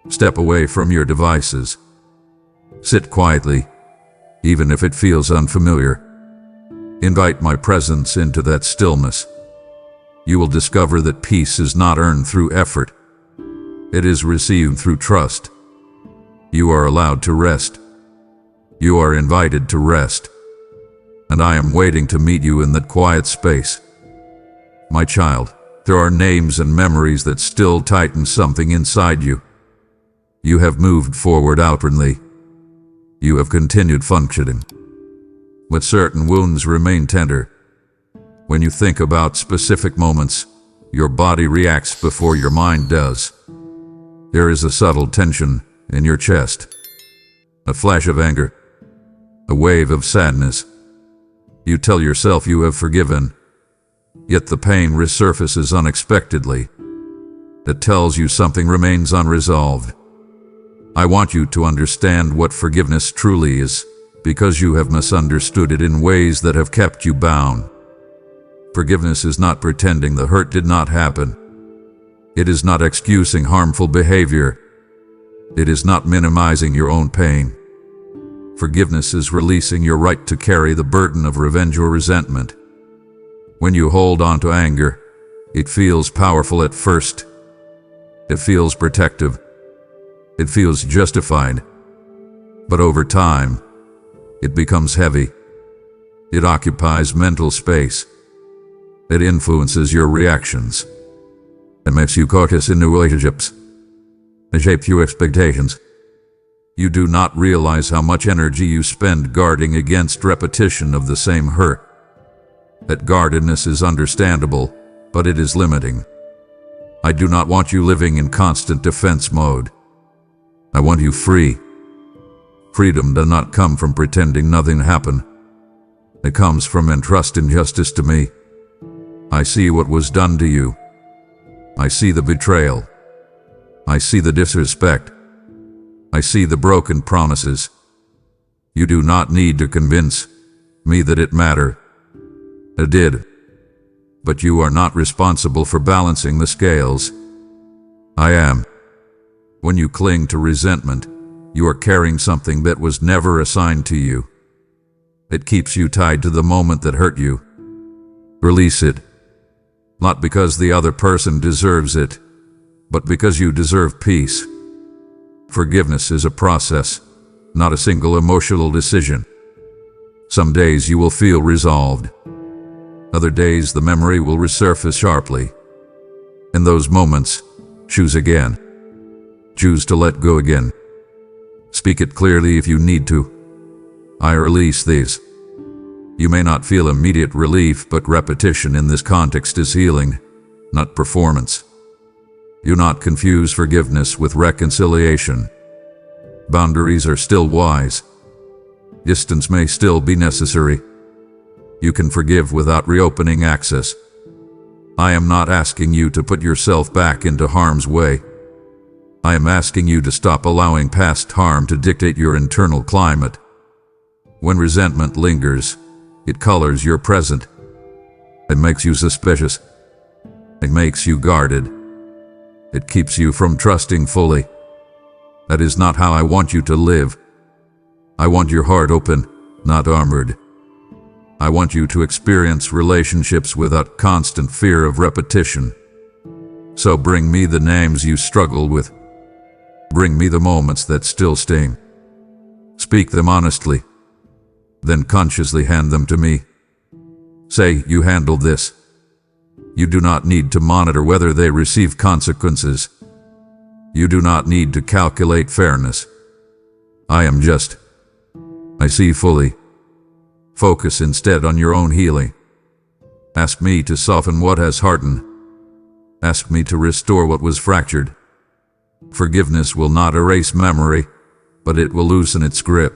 S1: Step away from your devices. Sit quietly, even if it feels unfamiliar. Invite my presence into that stillness. You will discover that peace is not earned through effort. It is received through trust. You are allowed to rest. You are invited to rest. And I am waiting to meet you in that quiet space. My child, there are names and memories that still tighten something inside you. You have moved forward outwardly. You have continued functioning. But certain wounds remain tender. When you think about specific moments, your body reacts before your mind does. There is a subtle tension in your chest, a flash of anger, a wave of sadness. You tell yourself you have forgiven, yet the pain resurfaces unexpectedly. It tells you something remains unresolved. I want you to understand what forgiveness truly is, because you have misunderstood it in ways that have kept you bound. Forgiveness is not pretending the hurt did not happen. It is not excusing harmful behavior. It is not minimizing your own pain. Forgiveness is releasing your right to carry the burden of revenge or resentment. When you hold on to anger, it feels powerful at first. It feels protective. It feels justified. But over time, it becomes heavy. It occupies mental space. It influences your reactions. It makes you cautious in new relationships. It shapes your expectations. You do not realize how much energy you spend guarding against repetition of the same hurt. That guardedness is understandable, but it is limiting. I do not want you living in constant defense mode. I want you free. Freedom does not come from pretending nothing happened. It comes from entrusting justice to me. I see what was done to you. I see the betrayal. I see the disrespect. I see the broken promises. You do not need to convince me that it mattered. It did. But you are not responsible for balancing the scales. I am. When you cling to resentment, you are carrying something that was never assigned to you. It keeps you tied to the moment that hurt you. Release it. Not because the other person deserves it, but because you deserve peace. Forgiveness is a process, not a single emotional decision. Some days you will feel resolved. Other days the memory will resurface sharply. In those moments, choose again. Choose to let go again. Speak it clearly if you need to. I release these. You may not feel immediate relief, but repetition in this context is healing, not performance. Do not confuse forgiveness with reconciliation. Boundaries are still wise. Distance may still be necessary. You can forgive without reopening access. I am not asking you to put yourself back into harm's way. I am asking you to stop allowing past harm to dictate your internal climate. When resentment lingers, it colors your present. It makes you suspicious. It makes you guarded. It keeps you from trusting fully. That is not how I want you to live. I want your heart open, not armored. I want you to experience relationships without constant fear of repetition. So bring me the names you struggle with. Bring me the moments that still sting. Speak them honestly. Then consciously hand them to me. Say, you handled this. You do not need to monitor whether they receive consequences. You do not need to calculate fairness. I am just. I see fully. Focus instead on your own healing. Ask me to soften what has hardened. Ask me to restore what was fractured. Forgiveness will not erase memory, but it will loosen its grip.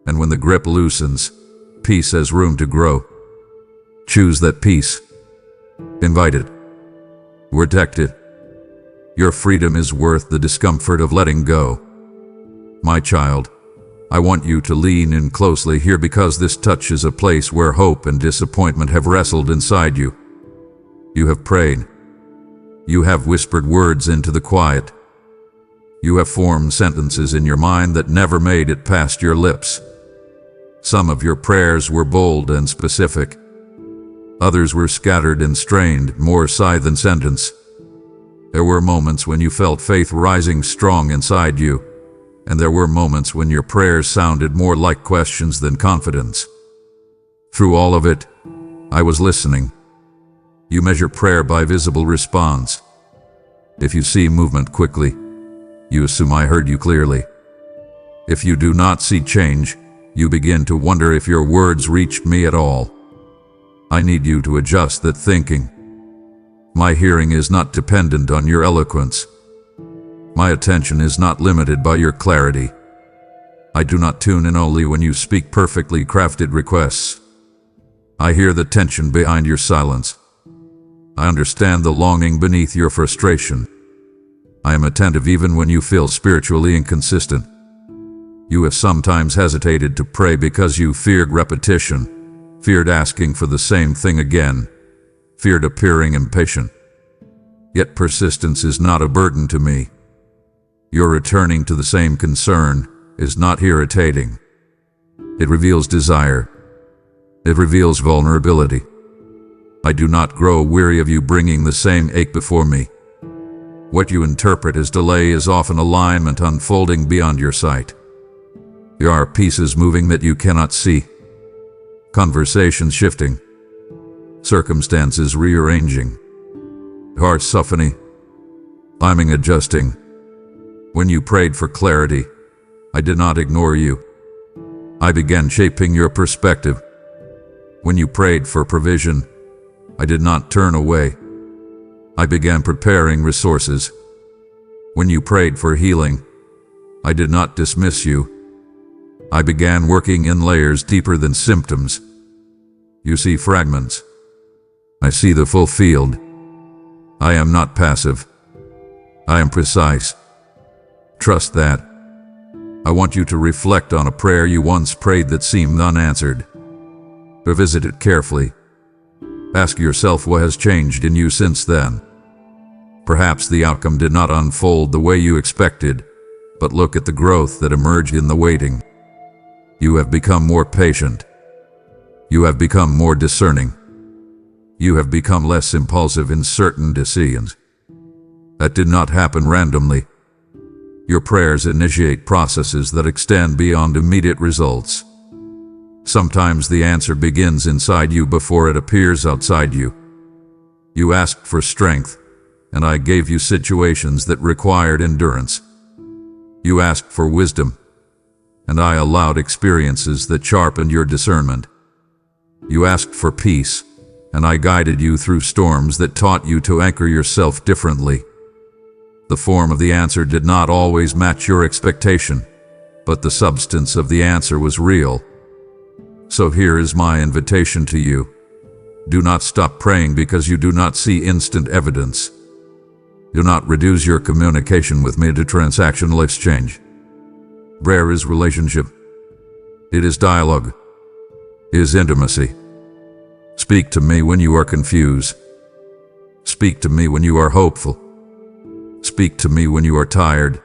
S1: And when the grip loosens, peace has room to grow. Choose that peace. Invite it. Protect it. Your freedom is worth the discomfort of letting go. My child, I want you to lean in closely here because this touches a place where hope and disappointment have wrestled inside you. You have prayed. You have whispered words into the quiet. You have formed sentences in your mind that never made it past your lips. Some of your prayers were bold and specific. Others were scattered and strained, more sigh than sentence. There were moments when you felt faith rising strong inside you, and there were moments when your prayers sounded more like questions than confidence. Through all of it, I was listening. You measure prayer by visible response. If you see movement quickly, you assume I heard you clearly. If you do not see change, you begin to wonder if your words reached me at all. I need you to adjust that thinking. My hearing is not dependent on your eloquence. My attention is not limited by your clarity. I do not tune in only when you speak perfectly crafted requests. I hear the tension behind your silence. I understand the longing beneath your frustration. I am attentive even when you feel spiritually inconsistent. You have sometimes hesitated to pray because you feared repetition, feared asking for the same thing again, feared appearing impatient. Yet persistence is not a burden to me. Your returning to the same concern is not irritating. It reveals desire. It reveals vulnerability. I do not grow weary of you bringing the same ache before me. What you interpret as delay is often alignment unfolding beyond your sight. There are pieces moving that you cannot see. Conversations shifting. Circumstances rearranging. Hearts softening. Timing adjusting. When you prayed for clarity, I did not ignore you. I began shaping your perspective. When you prayed for provision, I did not turn away. I began preparing resources. When you prayed for healing, I did not dismiss you. I began working in layers deeper than symptoms. You see fragments. I see the full field. I am not passive. I am precise. Trust that. I want you to reflect on a prayer you once prayed that seemed unanswered. Revisit it carefully. Ask yourself what has changed in you since then. Perhaps the outcome did not unfold the way you expected, but look at the growth that emerged in the waiting. You have become more patient. You have become more discerning. You have become less impulsive in certain decisions. That did not happen randomly. Your prayers initiate processes that extend beyond immediate results. Sometimes the answer begins inside you before it appears outside you. You asked for strength, and I gave you situations that required endurance. You asked for wisdom, and I allowed experiences that sharpened your discernment. You asked for peace, and I guided you through storms that taught you to anchor yourself differently. The form of the answer did not always match your expectation, but the substance of the answer was real. So here is my invitation to you. Do not stop praying because you do not see instant evidence. Do not reduce your communication with me to transactional exchange. Prayer is relationship. It is dialogue. It is intimacy. Speak to me when you are confused. Speak to me when you are hopeful. Speak to me when you are tired.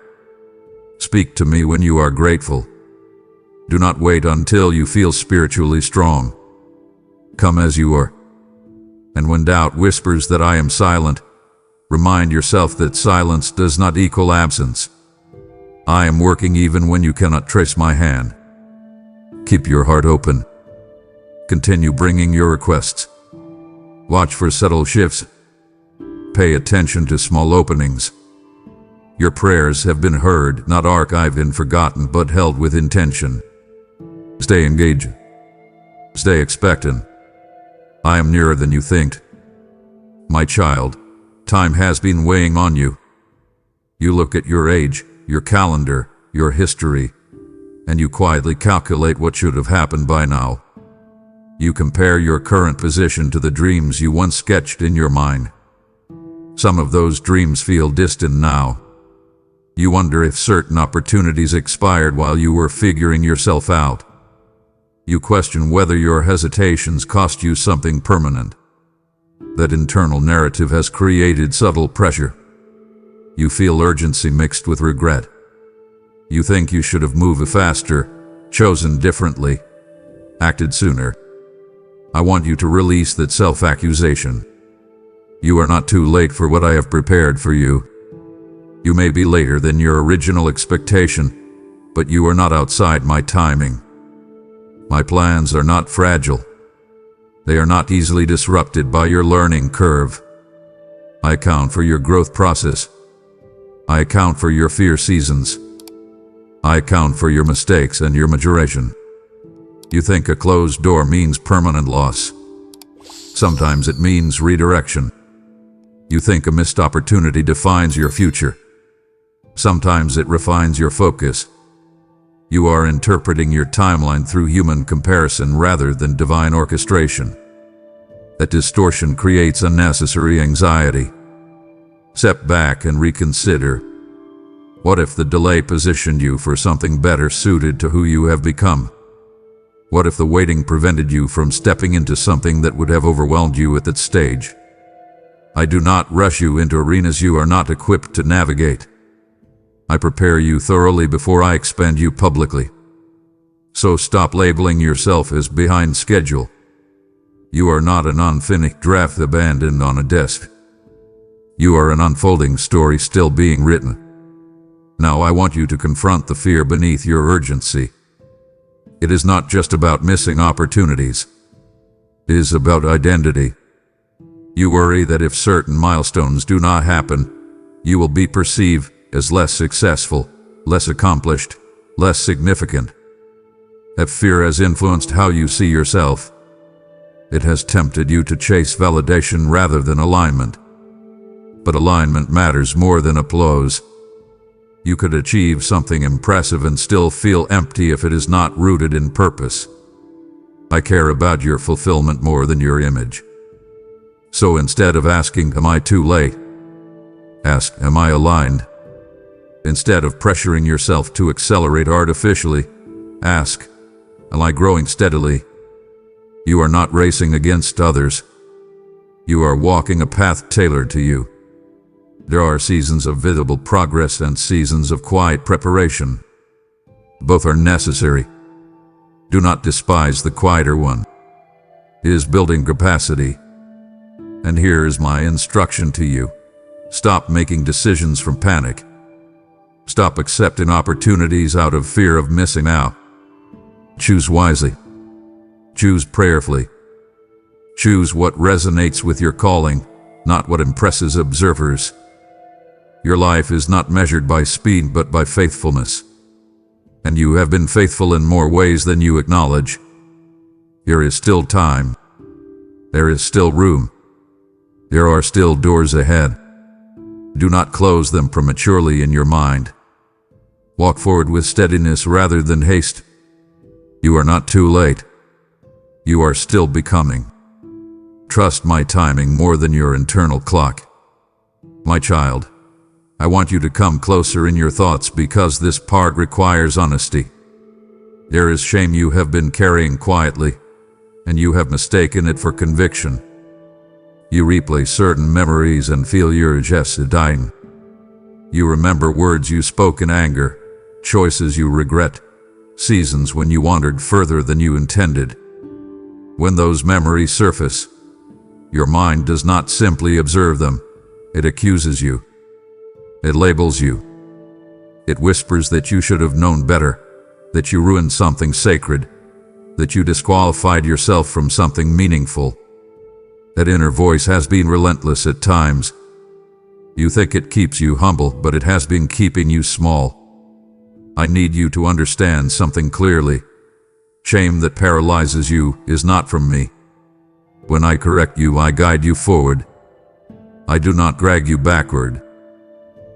S1: Speak to me when you are grateful. Do not wait until you feel spiritually strong. Come as you are. And when doubt whispers that I am silent, remind yourself that silence does not equal absence. I am working even when you cannot trace my hand. Keep your heart open. Continue bringing your requests. Watch for subtle shifts. Pay attention to small openings. Your prayers have been heard, not archived and forgotten, but held with intention. Stay engaged. Stay expectant. I am nearer than you think. My child, time has been weighing on you. You look at your age, your calendar, your history, and you quietly calculate what should have happened by now. You compare your current position to the dreams you once sketched in your mind. Some of those dreams feel distant now. You wonder if certain opportunities expired while you were figuring yourself out. You question whether your hesitations cost you something permanent. That internal narrative has created subtle pressure. You feel urgency mixed with regret. You think you should have moved faster, chosen differently, acted sooner. I want you to release that self-accusation. You are not too late for what I have prepared for you. You may be later than your original expectation, but you are not outside my timing. My plans are not fragile. They are not easily disrupted by your learning curve. I account for your growth process. I account for your fear seasons. I account for your mistakes and your maturation. You think a closed door means permanent loss. Sometimes it means redirection. You think a missed opportunity defines your future. Sometimes it refines your focus. You are interpreting your timeline through human comparison rather than divine orchestration. That distortion creates unnecessary anxiety. Step back and reconsider. What if the delay positioned you for something better suited to who you have become? What if the waiting prevented you from stepping into something that would have overwhelmed you at that stage? I do not rush you into arenas you are not equipped to navigate. I prepare you thoroughly before I expend you publicly. So stop labeling yourself as behind schedule. You are not an unfinished draft abandoned on a desk. You are an unfolding story still being written. Now I want you to confront the fear beneath your urgency. It is not just about missing opportunities. It is about identity. You worry that if certain milestones do not happen, you will be perceived as less successful, less accomplished, less significant. That fear has influenced how you see yourself. It has tempted you to chase validation rather than alignment. But alignment matters more than applause. You could achieve something impressive and still feel empty if it is not rooted in purpose. I care about your fulfillment more than your image. So instead of asking, "Am I too late?" ask, "Am I aligned?" Instead of pressuring yourself to accelerate artificially, ask, "Am I growing steadily?" You are not racing against others. You are walking a path tailored to you. There are seasons of visible progress and seasons of quiet preparation. Both are necessary. Do not despise the quieter one. It is building capacity. And here is my instruction to you. Stop making decisions from panic. Stop accepting opportunities out of fear of missing out. Choose wisely. Choose prayerfully. Choose what resonates with your calling, not what impresses observers. Your life is not measured by speed but by faithfulness. And you have been faithful in more ways than you acknowledge. There is still time. There is still room. There are still doors ahead. Do not close them prematurely in your mind. Walk forward with steadiness rather than haste. You are not too late. You are still becoming. Trust my timing more than your internal clock. My child, I want you to come closer in your thoughts because this part requires honesty. There is shame you have been carrying quietly, and you have mistaken it for conviction. You replay certain memories and feel your chest dying. You remember words you spoke in anger, choices you regret, seasons when you wandered further than you intended. When those memories surface, your mind does not simply observe them, it accuses you. It labels you. It whispers that you should have known better, that you ruined something sacred, that you disqualified yourself from something meaningful. That inner voice has been relentless at times. You think it keeps you humble, but it has been keeping you small. I need you to understand something clearly. Shame that paralyzes you is not from me. When I correct you, I guide you forward. I do not drag you backward.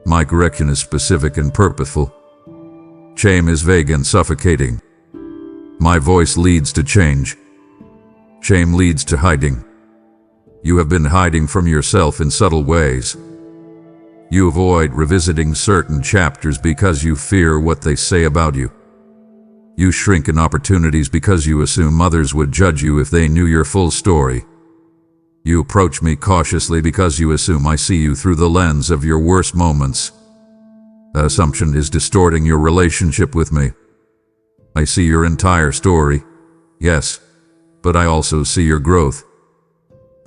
S1: My correction is specific and purposeful. Shame is vague and suffocating. My voice leads to change. Shame leads to hiding. You have been hiding from yourself in subtle ways. You avoid revisiting certain chapters because you fear what they say about you. You shrink in opportunities because you assume others would judge you if they knew your full story. You approach me cautiously because you assume I see you through the lens of your worst moments. That assumption is distorting your relationship with me. I see your entire story, yes, but I also see your growth.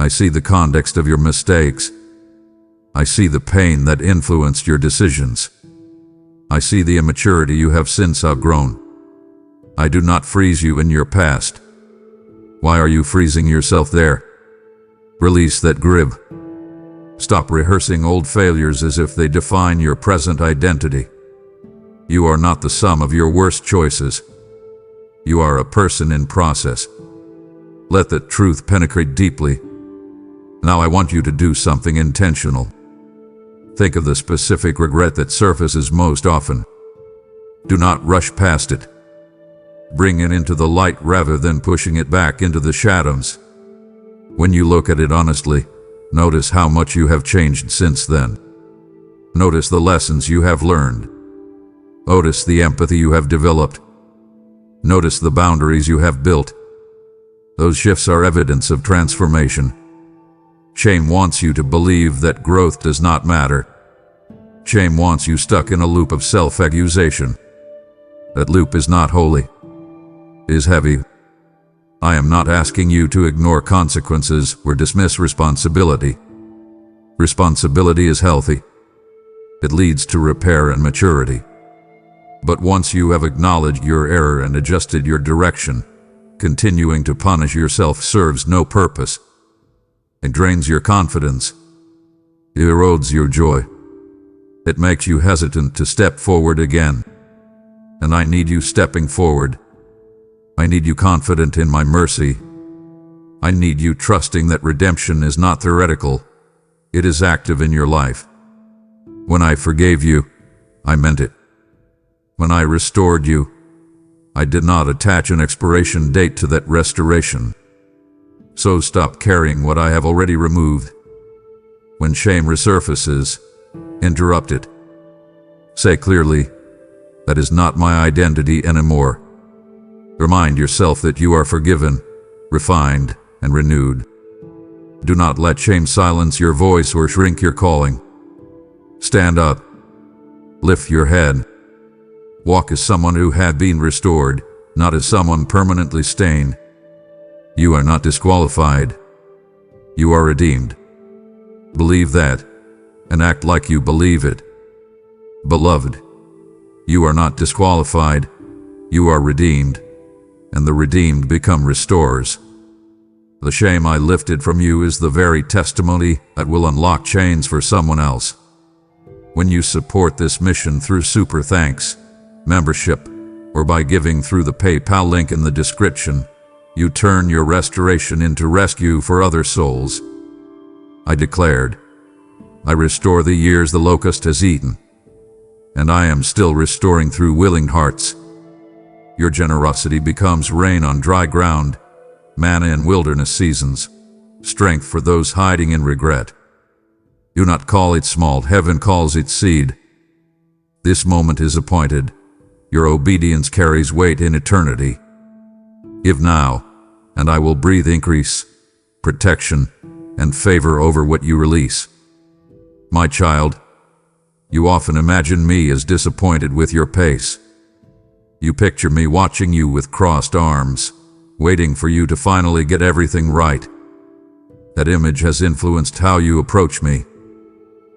S1: I see the context of your mistakes. I see the pain that influenced your decisions. I see the immaturity you have since outgrown. I do not freeze you in your past. Why are you freezing yourself there? Release that grip. Stop rehearsing old failures as if they define your present identity. You are not the sum of your worst choices. You are a person in process. Let that truth penetrate deeply. Now I want you to do something intentional. Think of the specific regret that surfaces most often. Do not rush past it. Bring it into the light rather than pushing it back into the shadows. When you look at it honestly, notice how much you have changed since then. Notice the lessons you have learned. Notice the empathy you have developed. Notice the boundaries you have built. Those shifts are evidence of transformation. Shame wants you to believe that growth does not matter. Shame wants you stuck in a loop of self-accusation. That loop is not holy. It is heavy. I am not asking you to ignore consequences or dismiss responsibility. Responsibility is healthy. It leads to repair and maturity. But once you have acknowledged your error and adjusted your direction, continuing to punish yourself serves no purpose. It drains your confidence. It erodes your joy. It makes you hesitant to step forward again. And I need you stepping forward. I need you confident in my mercy. I need you trusting that redemption is not theoretical. It is active in your life. When I forgave you, I meant it. When I restored you, I did not attach an expiration date to that restoration. So stop carrying what I have already removed. When shame resurfaces, interrupt it. Say clearly, that is not my identity anymore. Remind yourself that you are forgiven, refined, and renewed. Do not let shame silence your voice or shrink your calling. Stand up. Lift your head. Walk as someone who had been restored, not as someone permanently stained. You are not disqualified. You are redeemed. Believe that, and act like you believe it. Beloved, you are not disqualified. You are redeemed, and the redeemed become restorers. The shame I lifted from you is the very testimony that will unlock chains for someone else. When you support this mission through super thanks, membership, or by giving through the PayPal link in the description, you turn your restoration into rescue for other souls. I declared, I restore the years the locust has eaten, and I am still restoring through willing hearts. Your generosity becomes rain on dry ground, manna in wilderness seasons, strength for those hiding in regret. Do not call it small, heaven calls it seed. This moment is appointed. Your obedience carries weight in eternity. Give now, and I will breathe increase, protection, and favor over what you release. My child, you often imagine me as disappointed with your pace. You picture me watching you with crossed arms, waiting for you to finally get everything right. That image has influenced how you approach me.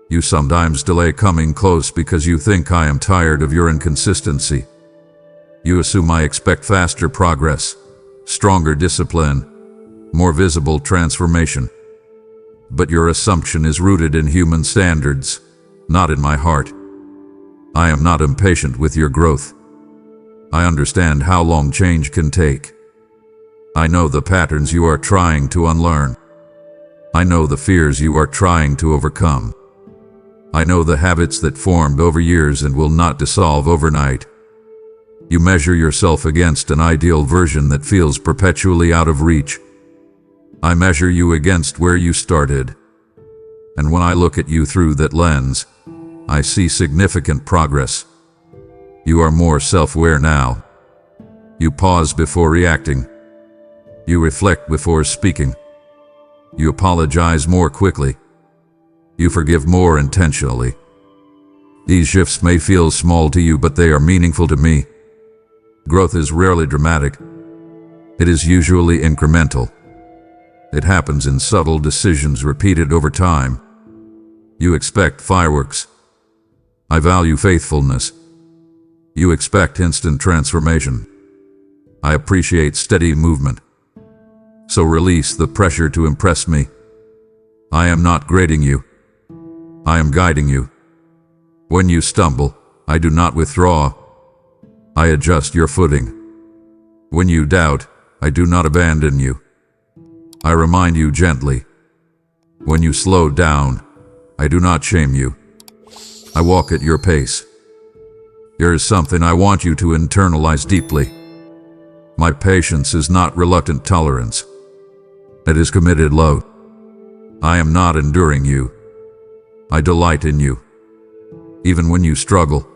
S1: You sometimes delay coming close because you think I am tired of your inconsistency. You assume I expect faster progress, stronger discipline, more visible transformation. But your assumption is rooted in human standards, not in my heart. I am not impatient with your growth. I understand how long change can take. I know the patterns you are trying to unlearn. I know the fears you are trying to overcome. I know the habits that formed over years and will not dissolve overnight. You measure yourself against an ideal version that feels perpetually out of reach. I measure you against where you started. And when I look at you through that lens, I see significant progress. You are more self-aware now. You pause before reacting. You reflect before speaking. You apologize more quickly. You forgive more intentionally. These shifts may feel small to you, but they are meaningful to me. Growth is rarely dramatic. It is usually incremental. It happens in subtle decisions repeated over time. You expect fireworks. I value faithfulness. You expect instant transformation. I appreciate steady movement. So release the pressure to impress me. I am not grading you. I am guiding you. When you stumble, I do not withdraw. I adjust your footing. When you doubt, I do not abandon you. I remind you gently. When you slow down, I do not shame you. I walk at your pace. Here is something I want you to internalize deeply. My patience is not reluctant tolerance. It is committed love. I am not enduring you. I delight in you. Even when you struggle,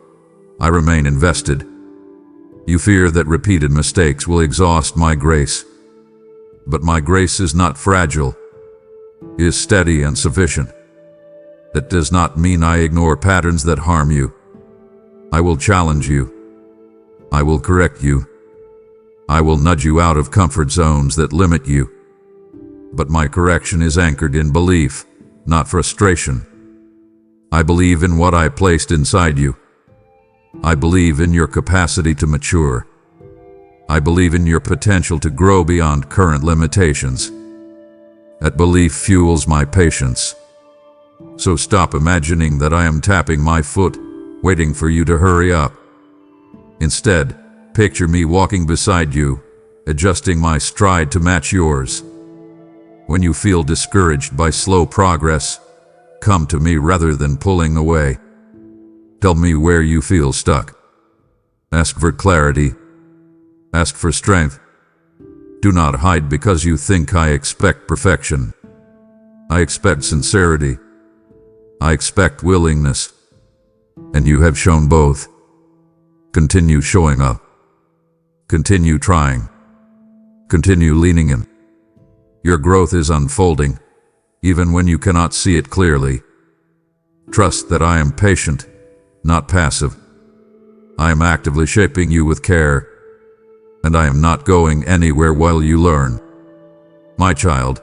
S1: I remain invested. You fear that repeated mistakes will exhaust my grace. But my grace is not fragile. It is steady and sufficient. That does not mean I ignore patterns that harm you. I will challenge you. I will correct you. I will nudge you out of comfort zones that limit you. But my correction is anchored in belief, not frustration. I believe in what I placed inside you. I believe in your capacity to mature. I believe in your potential to grow beyond current limitations. That belief fuels my patience. So stop imagining that I am tapping my foot, waiting for you to hurry up. Instead, picture me walking beside you, adjusting my stride to match yours. When you feel discouraged by slow progress, come to me rather than pulling away. Tell me where you feel stuck. Ask for clarity. Ask for strength. Do not hide because you think I expect perfection. I expect sincerity. I expect willingness. And you have shown both. Continue showing up. Continue trying. Continue leaning in. Your growth is unfolding, even when you cannot see it clearly. Trust that I am patient, not passive. I am actively shaping you with care, and I am not going anywhere while you learn. My child,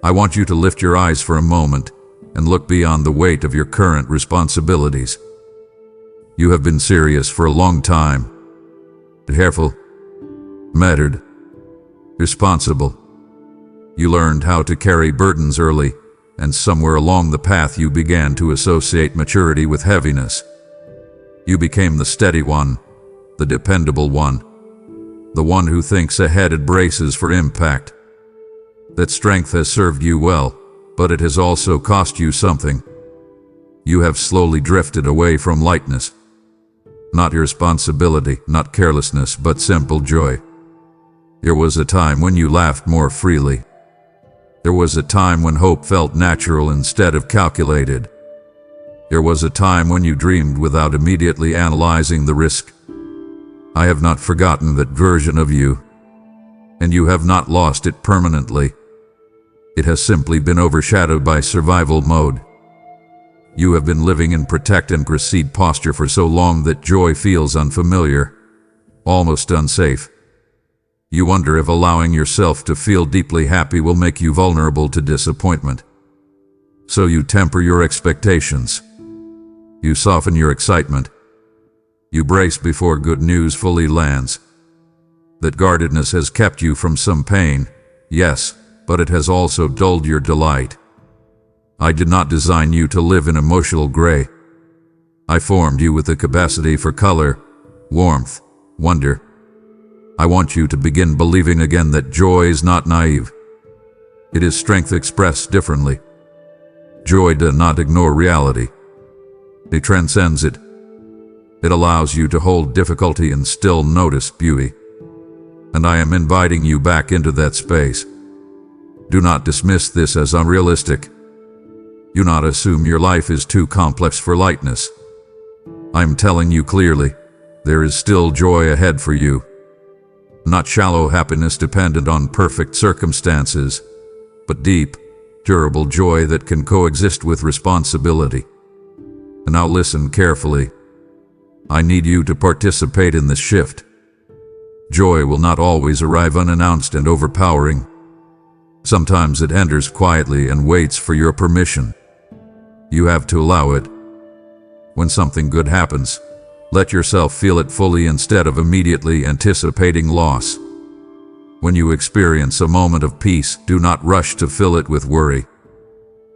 S1: I want you to lift your eyes for a moment and look beyond the weight of your current responsibilities. You have been serious for a long time. Careful, mattered, responsible. You learned how to carry burdens early, and somewhere along the path you began to associate maturity with heaviness. You became the steady one, the dependable one, the one who thinks ahead and braces for impact. That strength has served you well, but it has also cost you something. You have slowly drifted away from lightness. Not irresponsibility, not carelessness, but simple joy. There was a time when you laughed more freely. There was a time when hope felt natural instead of calculated. There was a time when you dreamed without immediately analyzing the risk. I have not forgotten that version of you, and you have not lost it permanently. It has simply been overshadowed by survival mode. You have been living in protect and proceed posture for so long that joy feels unfamiliar, almost unsafe. You wonder if allowing yourself to feel deeply happy will make you vulnerable to disappointment. So you temper your expectations. You soften your excitement. You brace before good news fully lands. That guardedness has kept you from some pain, yes, but it has also dulled your delight. I did not design you to live in emotional gray. I formed you with the capacity for color, warmth, wonder. I want you to begin believing again that joy is not naive. It is strength expressed differently. Joy does not ignore reality. It transcends it. It allows you to hold difficulty and still notice beauty. And I am inviting you back into that space. Do not dismiss this as unrealistic. Do not assume your life is too complex for lightness. I am telling you clearly, there is still joy ahead for you. Not shallow happiness dependent on perfect circumstances, but deep, durable joy that can coexist with responsibility. And now listen carefully. I need you to participate in this shift. Joy will not always arrive unannounced and overpowering. Sometimes it enters quietly and waits for your permission. You have to allow it. When something good happens, let yourself feel it fully instead of immediately anticipating loss. When you experience a moment of peace, do not rush to fill it with worry.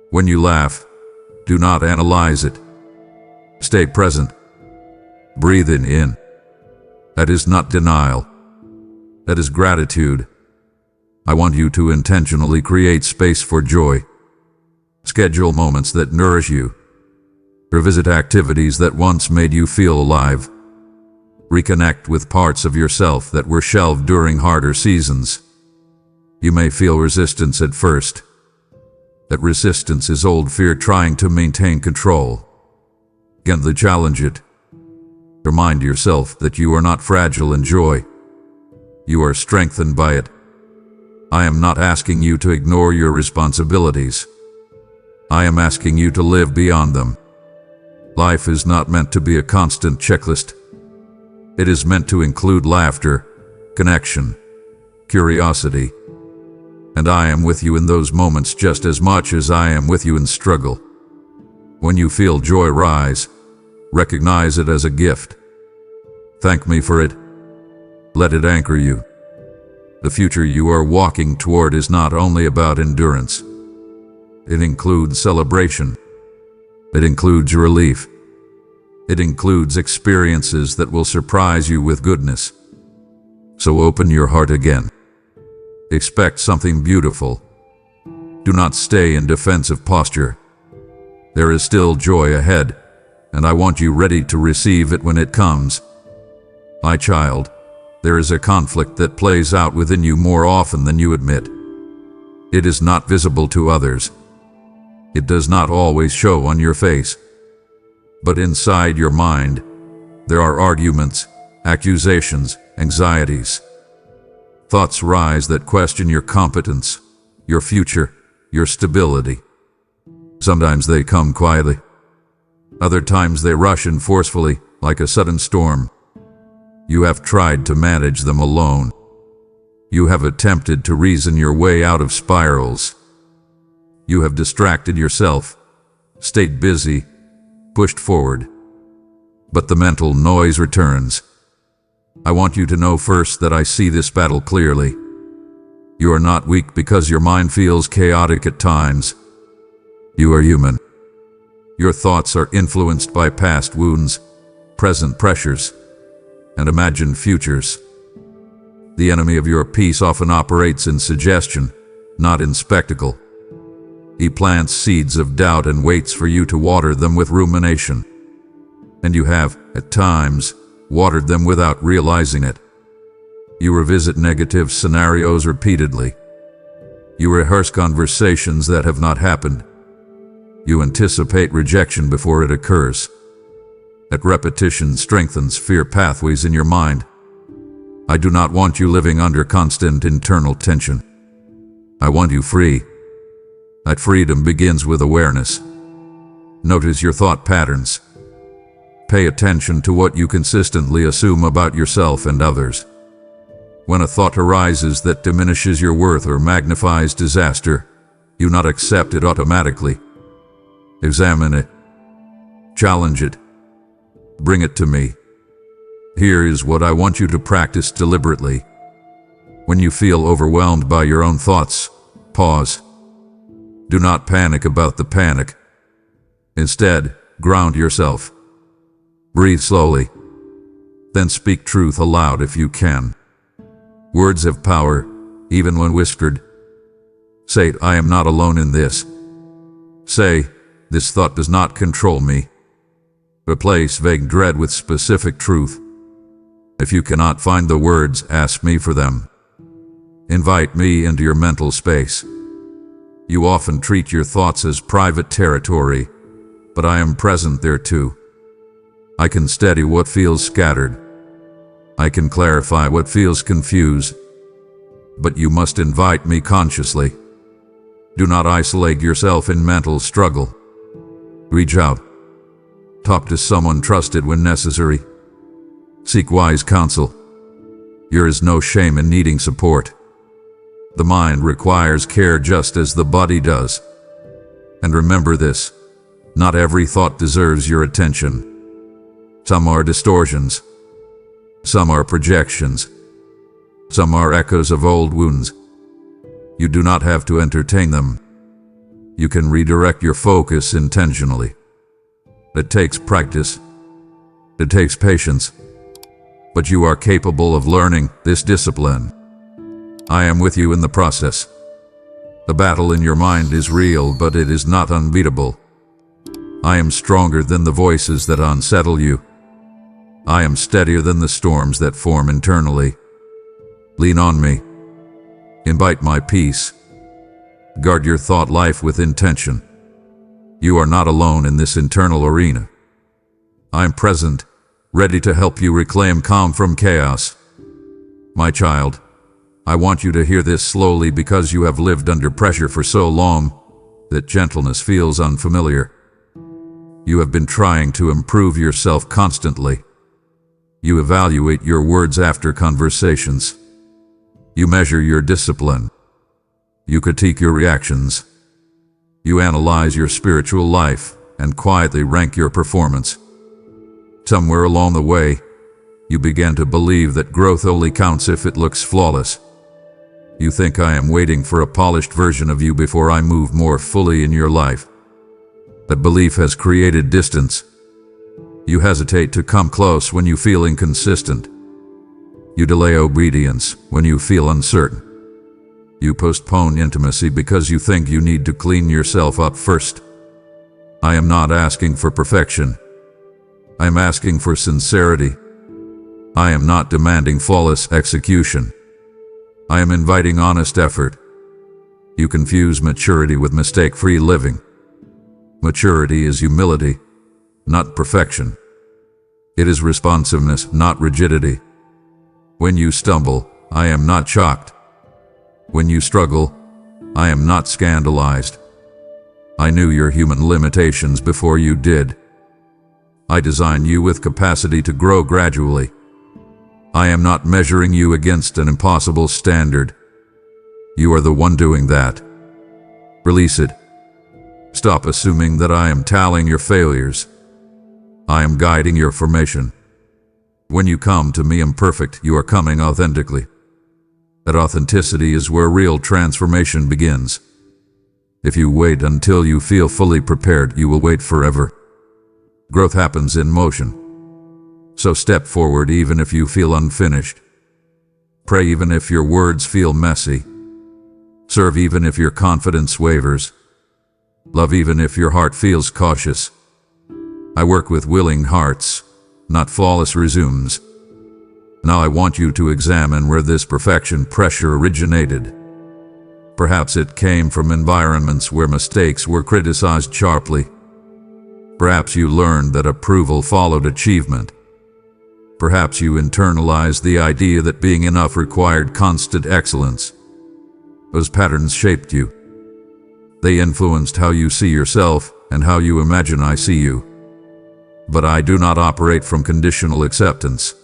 S1: When you laugh, do not analyze it. Stay present. Breathe in. That is not denial. That is gratitude. I want you to intentionally create space for joy. Schedule moments that nourish you. Revisit activities that once made you feel alive. Reconnect with parts of yourself that were shelved during harder seasons. You may feel resistance at first. That resistance is old fear trying to maintain control. Gently challenge it. Remind yourself that you are not fragile in joy. You are strengthened by it. I am not asking you to ignore your responsibilities. I am asking you to live beyond them. Life is not meant to be a constant checklist. It is meant to include laughter, connection, curiosity. And I am with you in those moments just as much as I am with you in struggle. When you feel joy rise, recognize it as a gift. Thank me for it. Let it anchor you. The future you are walking toward is not only about endurance. It includes celebration. It includes relief. It includes experiences that will surprise you with goodness. So open your heart again. Expect something beautiful. Do not stay in defensive posture. There is still joy ahead, and I want you ready to receive it when it comes. My child, there is a conflict that plays out within you more often than you admit. It is not visible to others. It does not always show on your face. But inside your mind, there are arguments, accusations, anxieties. Thoughts rise that question your competence, your future, your stability. Sometimes they come quietly. Other times they rush in forcefully, like a sudden storm. You have tried to manage them alone. You have attempted to reason your way out of spirals. You have distracted yourself, stayed busy, pushed forward. But the mental noise returns. I want you to know first that I see this battle clearly. You are not weak because your mind feels chaotic at times. You are human. Your thoughts are influenced by past wounds, present pressures, and imagined futures. The enemy of your peace often operates in suggestion, not in spectacle. He plants seeds of doubt and waits for you to water them with rumination. And you have, at times, watered them without realizing it. You revisit negative scenarios repeatedly. You rehearse conversations that have not happened. You anticipate rejection before it occurs. That repetition strengthens fear pathways in your mind. I do not want you living under constant internal tension. I want you free. That freedom begins with awareness. Notice your thought patterns. Pay attention to what you consistently assume about yourself and others. When a thought arises that diminishes your worth or magnifies disaster, you not accept it automatically. Examine it. Challenge it. Bring it to me. Here is what I want you to practice deliberately. When you feel overwhelmed by your own thoughts, pause. Do not panic about the panic. Instead, ground yourself. Breathe slowly. Then speak truth aloud if you can. Words have power, even when whispered. Say, I am not alone in this. Say, this thought does not control me. Replace vague dread with specific truth. If you cannot find the words, ask me for them. Invite me into your mental space. You often treat your thoughts as private territory, but I am present there too. I can steady what feels scattered. I can clarify what feels confused. But you must invite me consciously. Do not isolate yourself in mental struggle. Reach out. Talk to someone trusted when necessary. Seek wise counsel. There is no shame in needing support. The mind requires care just as the body does. And remember this, not every thought deserves your attention. Some are distortions. Some are projections. Some are echoes of old wounds. You do not have to entertain them. You can redirect your focus intentionally. It takes practice. It takes patience. But you are capable of learning this discipline. I am with you in the process. The battle in your mind is real, but it is not unbeatable. I am stronger than the voices that unsettle you. I am steadier than the storms that form internally. Lean on me. Invite my peace. Guard your thought life with intention. You are not alone in this internal arena. I am present, ready to help you reclaim calm from chaos. My child, I want you to hear this slowly because you have lived under pressure for so long that gentleness feels unfamiliar. You have been trying to improve yourself constantly. You evaluate your words after conversations. You measure your discipline. You critique your reactions. You analyze your spiritual life and quietly rank your performance. Somewhere along the way, you began to believe that growth only counts if it looks flawless. You think I am waiting for a polished version of you before I move more fully in your life. That belief has created distance. You hesitate to come close when you feel inconsistent. You delay obedience when you feel uncertain. You postpone intimacy because you think you need to clean yourself up first. I am not asking for perfection. I am asking for sincerity. I am not demanding flawless execution. I am inviting honest effort. You confuse maturity with mistake-free living. Maturity is humility, not perfection. It is responsiveness, not rigidity. When you stumble, I am not shocked. When you struggle, I am not scandalized. I knew your human limitations before you did. I designed you with capacity to grow gradually. I am not measuring you against an impossible standard. You are the one doing that. Release it. Stop assuming that I am tallying your failures. I am guiding your formation. When you come to me imperfect, you are coming authentically. That authenticity is where real transformation begins. If you wait until you feel fully prepared, you will wait forever. Growth happens in motion. So step forward even if you feel unfinished. Pray even if your words feel messy. Serve even if your confidence wavers. Love even if your heart feels cautious. I work with willing hearts, not flawless resumes. Now I want you to examine where this perfection pressure originated. Perhaps it came from environments where mistakes were criticized sharply. Perhaps you learned that approval followed achievement. Perhaps you internalized the idea that being enough required constant excellence. Those patterns shaped you. They influenced how you see yourself and how you imagine I see you. But I do not operate from conditional acceptance.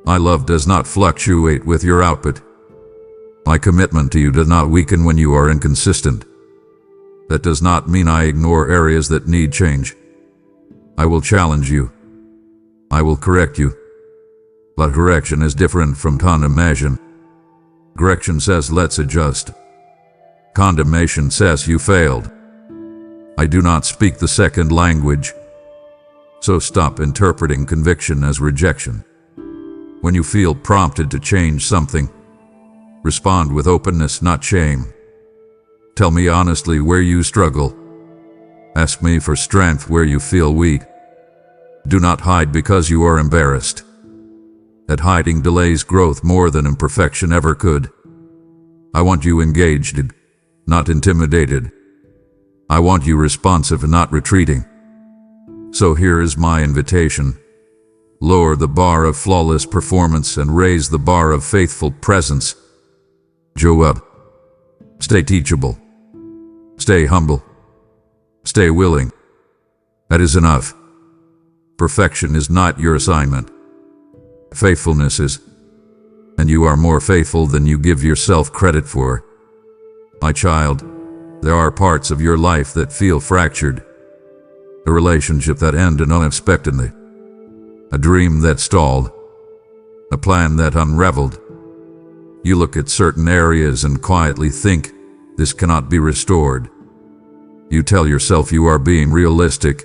S1: My love does not fluctuate with your output. My commitment to you does not weaken when you are inconsistent. That does not mean I ignore areas that need change. I will challenge you. I will correct you. But correction is different from condemnation. Correction says let's adjust. Condemnation says you failed. I do not speak the second language. So stop interpreting conviction as rejection. When you feel prompted to change something, respond with openness, not shame. Tell me honestly where you struggle. Ask me for strength where you feel weak. Do not hide because you are embarrassed. That hiding delays growth more than imperfection ever could. I want you engaged, not intimidated. I want you responsive and not retreating. So here is my invitation. Lower the bar of flawless performance and raise the bar of faithful presence. Show up. Stay teachable. Stay humble. Stay willing. That is enough. Perfection is not your assignment. Faithfulness is. And you are more faithful than you give yourself credit for. My child, there are parts of your life that feel fractured. A relationship that ended unexpectedly. A dream that stalled. A plan that unraveled. You look at certain areas and quietly think, this cannot be restored. You tell yourself you are being realistic.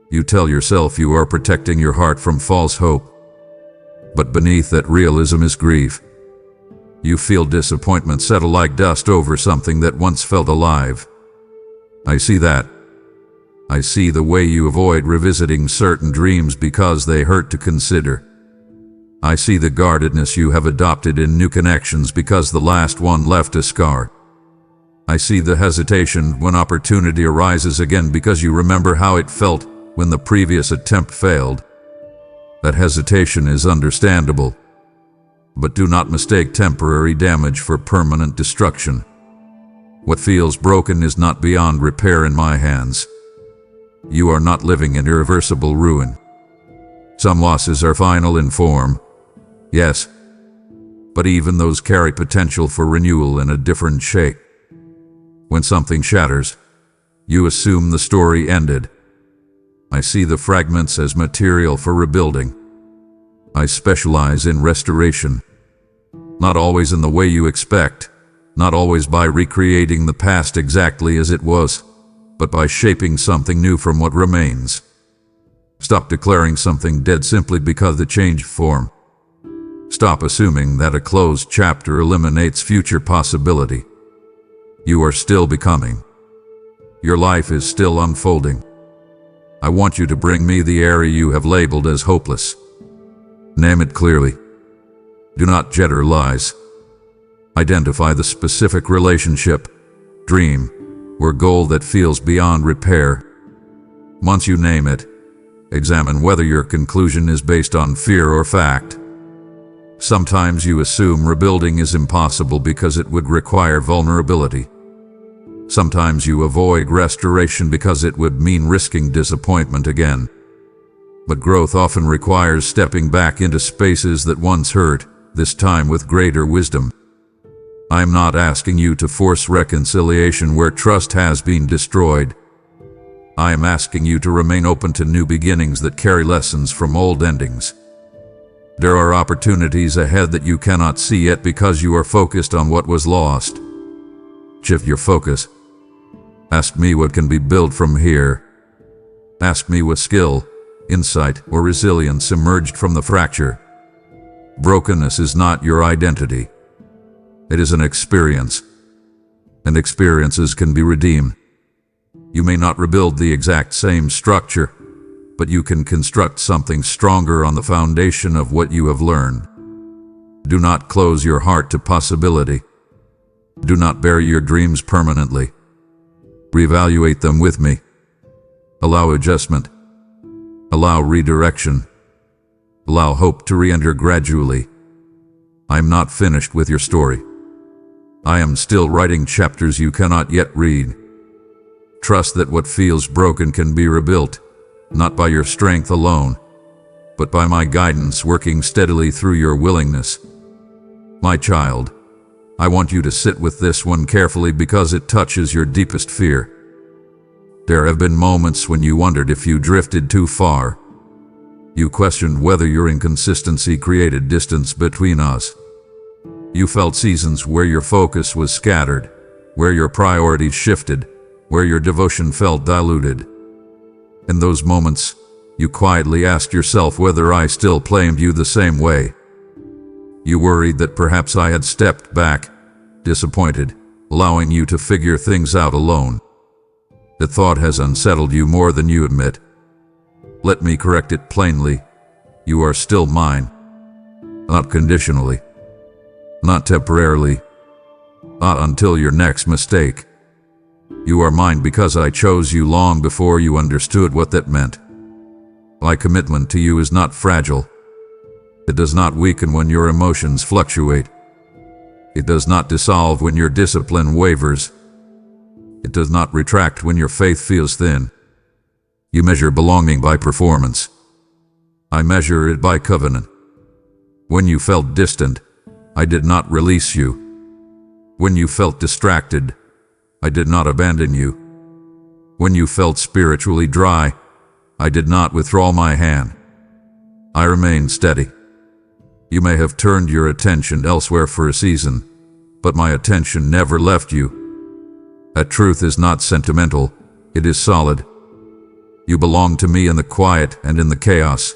S1: You tell yourself you are protecting your heart from false hope. But beneath that realism is grief. You feel disappointment settle like dust over something that once felt alive. I see that. I see the way you avoid revisiting certain dreams because they hurt to consider. I see the guardedness you have adopted in new connections because the last one left a scar. I see the hesitation when opportunity arises again because you remember how it felt when the previous attempt failed. That hesitation is understandable. But do not mistake temporary damage for permanent destruction. What feels broken is not beyond repair in my hands. You are not living in irreversible ruin. Some losses are final in form, yes, but even those carry potential for renewal in a different shape. When something shatters, you assume the story ended. I see the fragments as material for rebuilding. I specialize in restoration. Not always in the way you expect, not always by recreating the past exactly as it was, but by shaping something new from what remains. Stop declaring something dead simply because it changed form. Stop assuming that a closed chapter eliminates future possibility. You are still becoming. Your life is still unfolding. I want you to bring me the area you have labeled as hopeless. Name it clearly. Do not jetter lies. Identify the specific relationship, dream, or goal that feels beyond repair. Once you name it, examine whether your conclusion is based on fear or fact. Sometimes you assume rebuilding is impossible because it would require vulnerability. Sometimes you avoid restoration because it would mean risking disappointment again. But growth often requires stepping back into spaces that once hurt, this time with greater wisdom. I am not asking you to force reconciliation where trust has been destroyed. I am asking you to remain open to new beginnings that carry lessons from old endings. There are opportunities ahead that you cannot see yet because you are focused on what was lost. Shift your focus. Ask me what can be built from here. Ask me what skill, insight, or resilience emerged from the fracture. Brokenness is not your identity. It is an experience, and experiences can be redeemed. You may not rebuild the exact same structure, but you can construct something stronger on the foundation of what you have learned. Do not close your heart to possibility. Do not bury your dreams permanently. Reevaluate them with me. Allow adjustment. Allow redirection. Allow hope to re-enter gradually. I am not finished with your story. I am still writing chapters you cannot yet read. Trust that what feels broken can be rebuilt, not by your strength alone, but by my guidance working steadily through your willingness. My child, I want you to sit with this one carefully because it touches your deepest fear. There have been moments when you wondered if you drifted too far. You questioned whether your inconsistency created distance between us. You felt seasons where your focus was scattered, where your priorities shifted, where your devotion felt diluted. In those moments, you quietly asked yourself whether I still claimed you the same way. You worried that perhaps I had stepped back, disappointed, allowing you to figure things out alone. The thought has unsettled you more than you admit. Let me correct it plainly. You are still mine. Not conditionally. Not temporarily. Not until your next mistake. You are mine because I chose you long before you understood what that meant. My commitment to you is not fragile. It does not weaken when your emotions fluctuate. It does not dissolve when your discipline wavers. It does not retract when your faith feels thin. You measure belonging by performance. I measure it by covenant. When you felt distant, I did not release you. When you felt distracted, I did not abandon you. When you felt spiritually dry, I did not withdraw my hand. I remained steady. You may have turned your attention elsewhere for a season, but my attention never left you. That truth is not sentimental, it is solid. You belong to me in the quiet and in the chaos.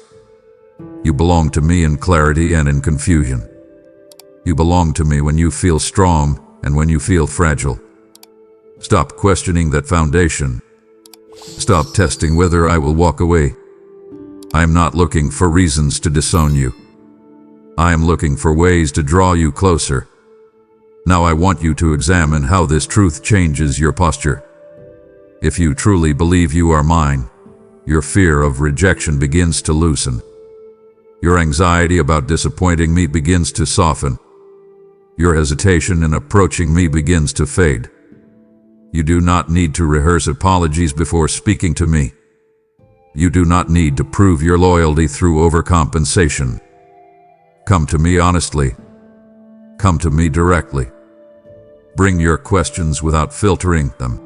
S1: You belong to me in clarity and in confusion. You belong to me when you feel strong and when you feel fragile. Stop questioning that foundation. Stop testing whether I will walk away. I am not looking for reasons to disown you. I am looking for ways to draw you closer. Now I want you to examine how this truth changes your posture. If you truly believe you are mine, your fear of rejection begins to loosen. Your anxiety about disappointing me begins to soften. Your hesitation in approaching me begins to fade. You do not need to rehearse apologies before speaking to me. You do not need to prove your loyalty through overcompensation. Come to me honestly. Come to me directly. Bring your questions without filtering them.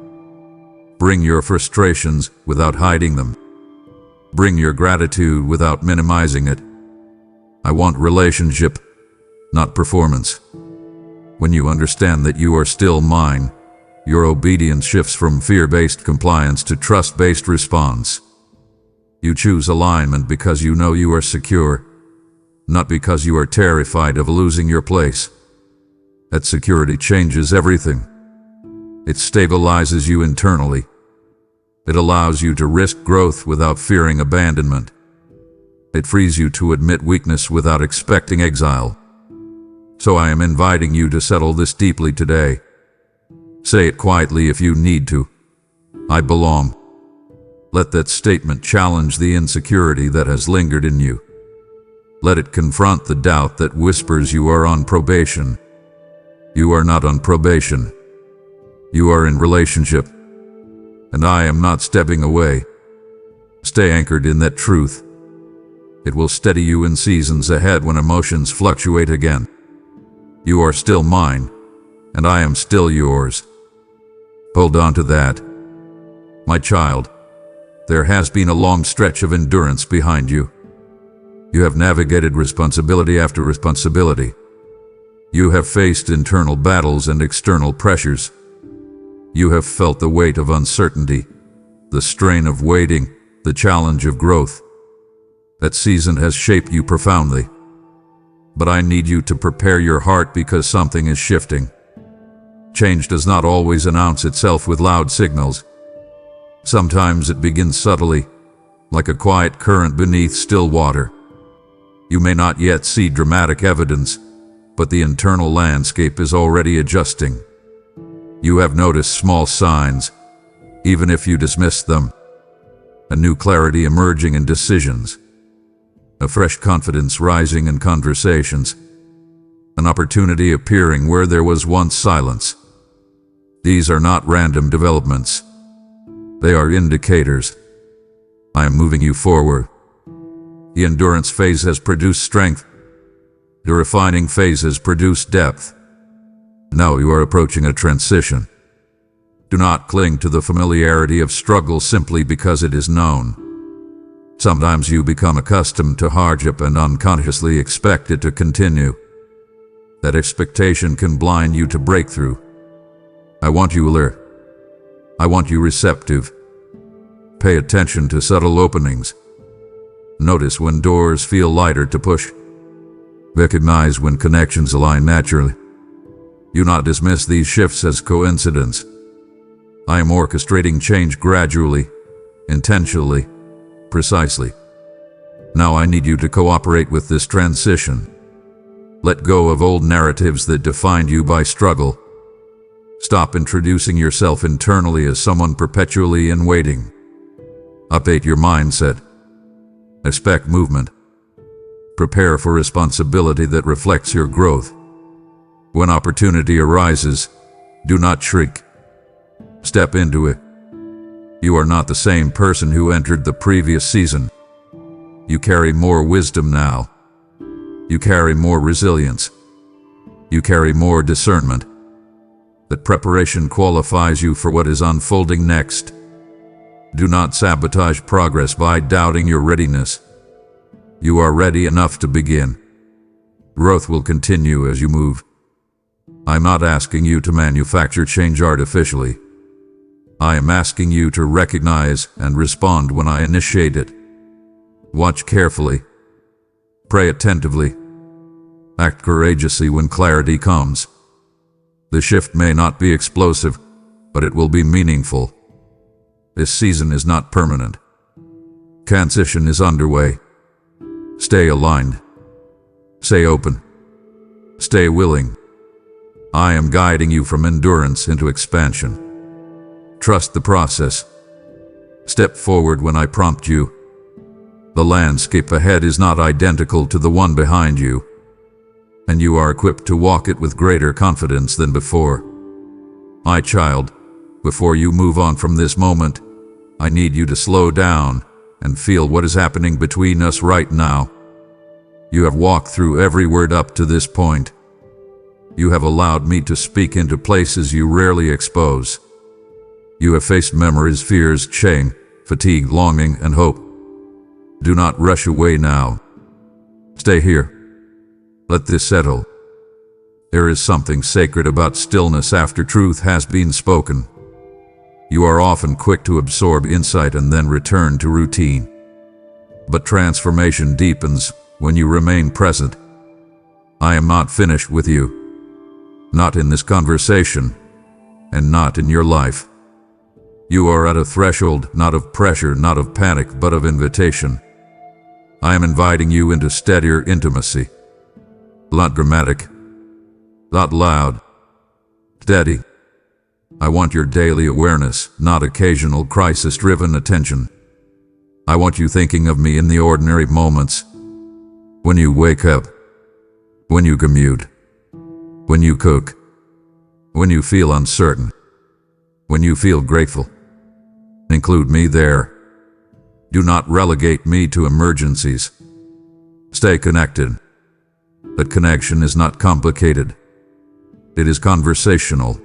S1: Bring your frustrations without hiding them. Bring your gratitude without minimizing it. I want relationship, not performance. When you understand that you are still mine, your obedience shifts from fear-based compliance to trust-based response. You choose alignment because you know you are secure, not because you are terrified of losing your place. That security changes everything. It stabilizes you internally. It allows you to risk growth without fearing abandonment. It frees you to admit weakness without expecting exile. So I am inviting you to settle this deeply today. Say it quietly if you need to. I belong. Let that statement challenge the insecurity that has lingered in you. Let it confront the doubt that whispers you are on probation. You are not on probation. You are in relationship. And I am not stepping away. Stay anchored in that truth. It will steady you in seasons ahead when emotions fluctuate again. You are still mine, and I am still yours. Hold on to that. My child, there has been a long stretch of endurance behind you. You have navigated responsibility after responsibility. You have faced internal battles and external pressures. You have felt the weight of uncertainty, the strain of waiting, the challenge of growth. That season has shaped you profoundly. But I need you to prepare your heart because something is shifting. Change does not always announce itself with loud signals. Sometimes it begins subtly, like a quiet current beneath still water. You may not yet see dramatic evidence, but the internal landscape is already adjusting. You have noticed small signs, even if you dismiss them. A new clarity emerging in decisions. A fresh confidence rising in conversations. An opportunity appearing where there was once silence. These are not random developments. They are indicators. I am moving you forward. The endurance phase has produced strength. The refining phase has produced depth. Now you are approaching a transition. Do not cling to the familiarity of struggle simply because it is known. Sometimes you become accustomed to hardship and unconsciously expect it to continue. That expectation can blind you to breakthrough. I want you alert. I want you receptive. Pay attention to subtle openings. Notice when doors feel lighter to push. Recognize when connections align naturally. Do not dismiss these shifts as coincidence. I am orchestrating change gradually, intentionally, precisely. Now I need you to cooperate with this transition. Let go of old narratives that defined you by struggle. Stop introducing yourself internally as someone perpetually in waiting. Update your mindset. Expect movement. Prepare for responsibility that reflects your growth. When opportunity arises, do not shrink. Step into it. You are not the same person who entered the previous season. You carry more wisdom now. You carry more resilience. You carry more discernment. That preparation qualifies you for what is unfolding next. Do not sabotage progress by doubting your readiness. You are ready enough to begin. Growth will continue as you move. I'm not asking you to manufacture change artificially. I am asking you to recognize and respond when I initiate it. Watch carefully. Pray attentively. Act courageously when clarity comes. The shift may not be explosive, but it will be meaningful. This season is not permanent. Transition is underway. Stay aligned. Stay open. Stay willing. I am guiding you from endurance into expansion. Trust the process. Step forward when I prompt you. The landscape ahead is not identical to the one behind you, and you are equipped to walk it with greater confidence than before. My child, before you move on from this moment, I need you to slow down and feel what is happening between us right now. You have walked through every word up to this point. You have allowed me to speak into places you rarely expose. You have faced memories, fears, shame, fatigue, longing, and hope. Do not rush away now. Stay here. Let this settle. There is something sacred about stillness after truth has been spoken. You are often quick to absorb insight and then return to routine. But transformation deepens when you remain present. I am not finished with you. Not in this conversation, and not in your life. You are at a threshold, not of pressure, not of panic, but of invitation. I am inviting you into steadier intimacy. Not dramatic, not loud, steady. I want your daily awareness, not occasional crisis-driven attention. I want you thinking of me in the ordinary moments. When you wake up, when you commute, when you cook, when you feel uncertain, when you feel grateful. Include me there. Do not relegate me to emergencies. Stay connected. That connection is not complicated. It is conversational.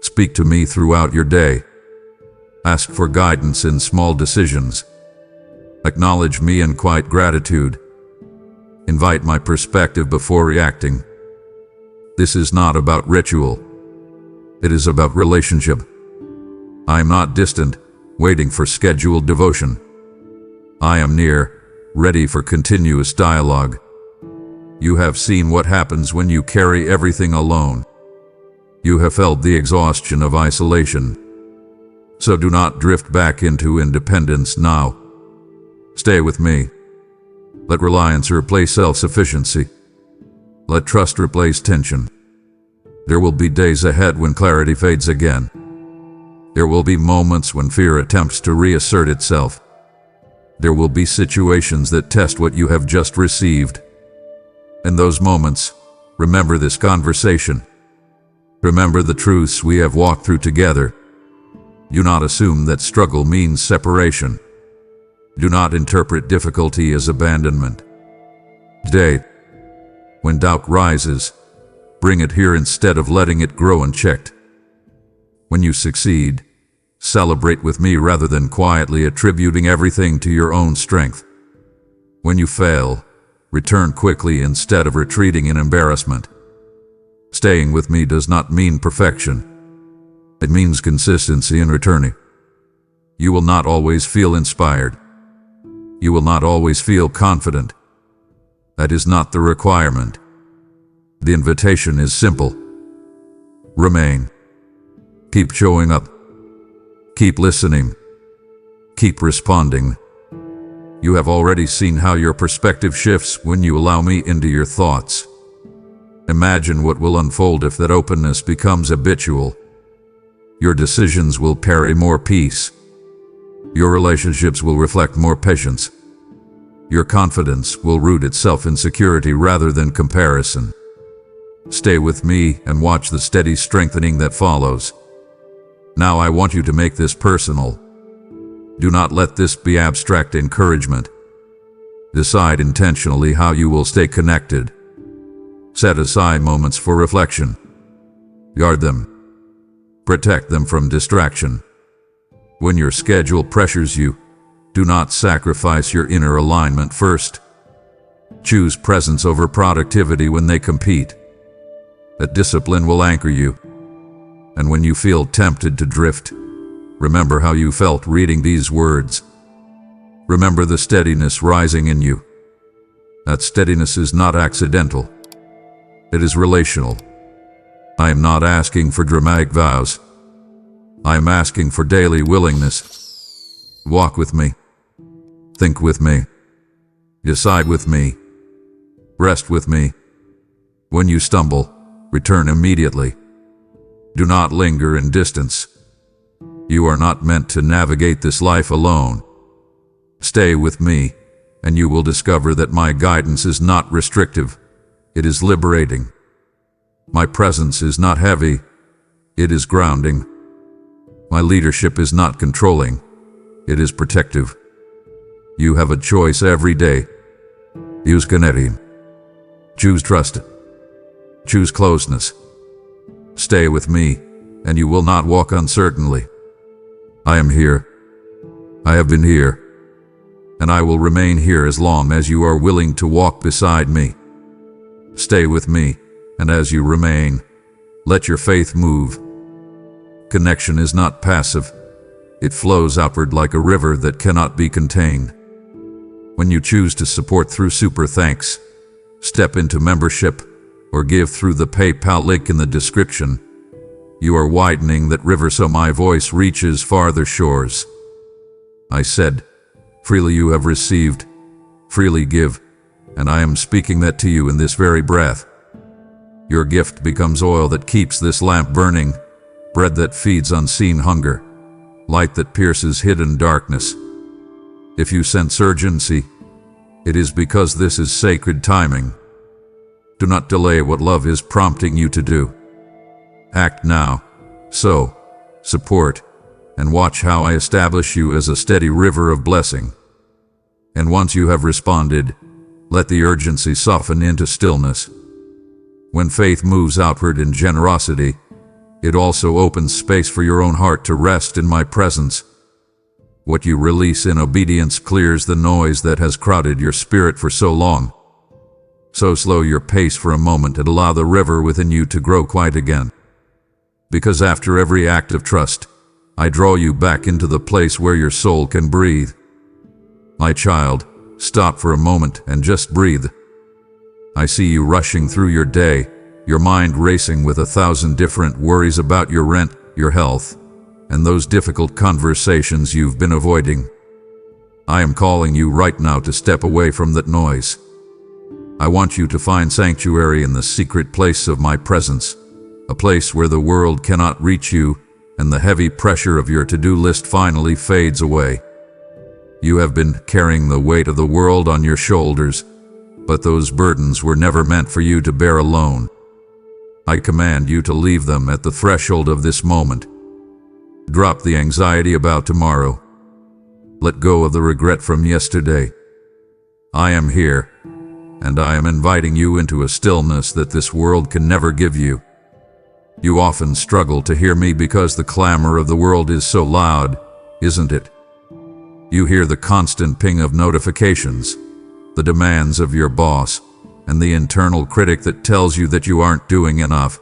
S1: Speak to me throughout your day. Ask for guidance in small decisions. Acknowledge me in quiet gratitude. Invite my perspective before reacting. This is not about ritual. It is about relationship. I am not distant, waiting for scheduled devotion. I am near, ready for continuous dialogue. You have seen what happens when you carry everything alone. You have felt the exhaustion of isolation. So do not drift back into independence now. Stay with me. Let reliance replace self-sufficiency. Let trust replace tension. There will be days ahead when clarity fades again. There will be moments when fear attempts to reassert itself. There will be situations that test what you have just received. In those moments, remember this conversation. Remember the truths we have walked through together. Do not assume that struggle means separation. Do not interpret difficulty as abandonment. Today, when doubt rises, bring it here instead of letting it grow unchecked. When you succeed, celebrate with me rather than quietly attributing everything to your own strength. When you fail, return quickly instead of retreating in embarrassment. Staying with me does not mean perfection. It means consistency in returning. You will not always feel inspired. You will not always feel confident. That is not the requirement. The invitation is simple. Remain. Keep showing up. Keep listening. Keep responding. You have already seen how your perspective shifts when you allow me into your thoughts. Imagine what will unfold if that openness becomes habitual. Your decisions will carry more peace. Your relationships will reflect more patience. Your confidence will root itself in security rather than comparison. Stay with me and watch the steady strengthening that follows. Now I want you to make this personal. Do not let this be abstract encouragement. Decide intentionally how you will stay connected. Set aside moments for reflection. Guard them. Protect them from distraction. When your schedule pressures you, do not sacrifice your inner alignment first. Choose presence over productivity when they compete. That discipline will anchor you. And when you feel tempted to drift, remember how you felt reading these words. Remember the steadiness rising in you. That steadiness is not accidental. It is relational. I am not asking for dramatic vows. I am asking for daily willingness. Walk with me. Think with me. Decide with me. Rest with me. When you stumble, return immediately. Do not linger in distance. You are not meant to navigate this life alone. Stay with me, and you will discover that my guidance is not restrictive. It is liberating. My presence is not heavy. It is grounding. My leadership is not controlling. It is protective. You have a choice every day. Use connection. Choose trust. Choose closeness. Stay with me, and you will not walk uncertainly. I am here. I have been here. And I will remain here as long as you are willing to walk beside me. Stay with me, and as you remain, let your faith move. Connection is not passive. It flows outward like a river that cannot be contained. When you choose to support through super thanks, step into membership, or give through the PayPal link in the description, you are widening that river so my voice reaches farther shores. I said, freely you have received, freely give, and I am speaking that to you in this very breath. Your gift becomes oil that keeps this lamp burning, bread that feeds unseen hunger, light that pierces hidden darkness. If you sense urgency, it is because this is sacred timing. Do not delay what love is prompting you to do. Act now, sow, support, and watch how I establish you as a steady river of blessing. And once you have responded, let the urgency soften into stillness. When faith moves outward in generosity, it also opens space for your own heart to rest in my presence. What you release in obedience clears the noise that has crowded your spirit for so long. So slow your pace for a moment and allow the river within you to grow quiet again. Because after every act of trust, I draw you back into the place where your soul can breathe. My child, stop for a moment and just breathe. I see you rushing through your day, your mind racing with 1,000 different worries about your rent, your health, and those difficult conversations you've been avoiding. I am calling you right now to step away from that noise. I want you to find sanctuary in the secret place of my presence, a place where the world cannot reach you and the heavy pressure of your to-do list finally fades away. You have been carrying the weight of the world on your shoulders, but those burdens were never meant for you to bear alone. I command you to leave them at the threshold of this moment. Drop the anxiety about tomorrow. Let go of the regret from yesterday. I am here, and I am inviting you into a stillness that this world can never give you. You often struggle to hear me because the clamor of the world is so loud, isn't it? You hear the constant ping of notifications, the demands of your boss, and the internal critic that tells you that you aren't doing enough.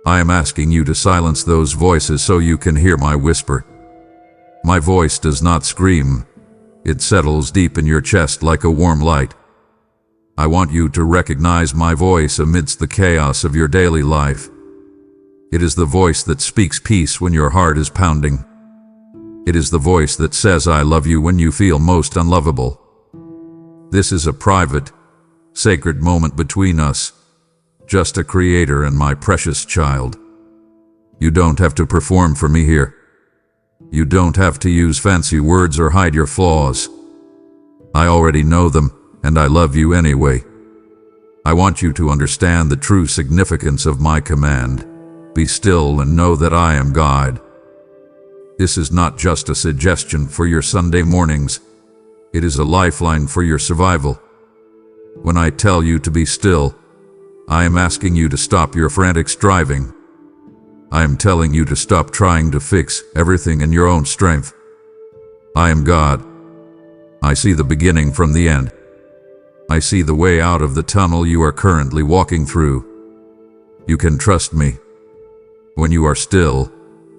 S1: I am asking you to silence those voices so you can hear my whisper. My voice does not scream. It settles deep in your chest like a warm light. I want you to recognize my voice amidst the chaos of your daily life. It is the voice that speaks peace when your heart is pounding. It is the voice that says I love you when you feel most unlovable. This is a private, sacred moment between us, just a creator and my precious child. You don't have to perform for me here. You don't have to use fancy words or hide your flaws. I already know them, and I love you anyway. I want you to understand the true significance of my command. Be still and know that I am God. This is not just a suggestion for your Sunday mornings. It is a lifeline for your survival. When I tell you to be still, I am asking you to stop your frantic striving. I am telling you to stop trying to fix everything in your own strength. I am God. I see the beginning from the end. I see the way out of the tunnel you are currently walking through. You can trust me. When you are still,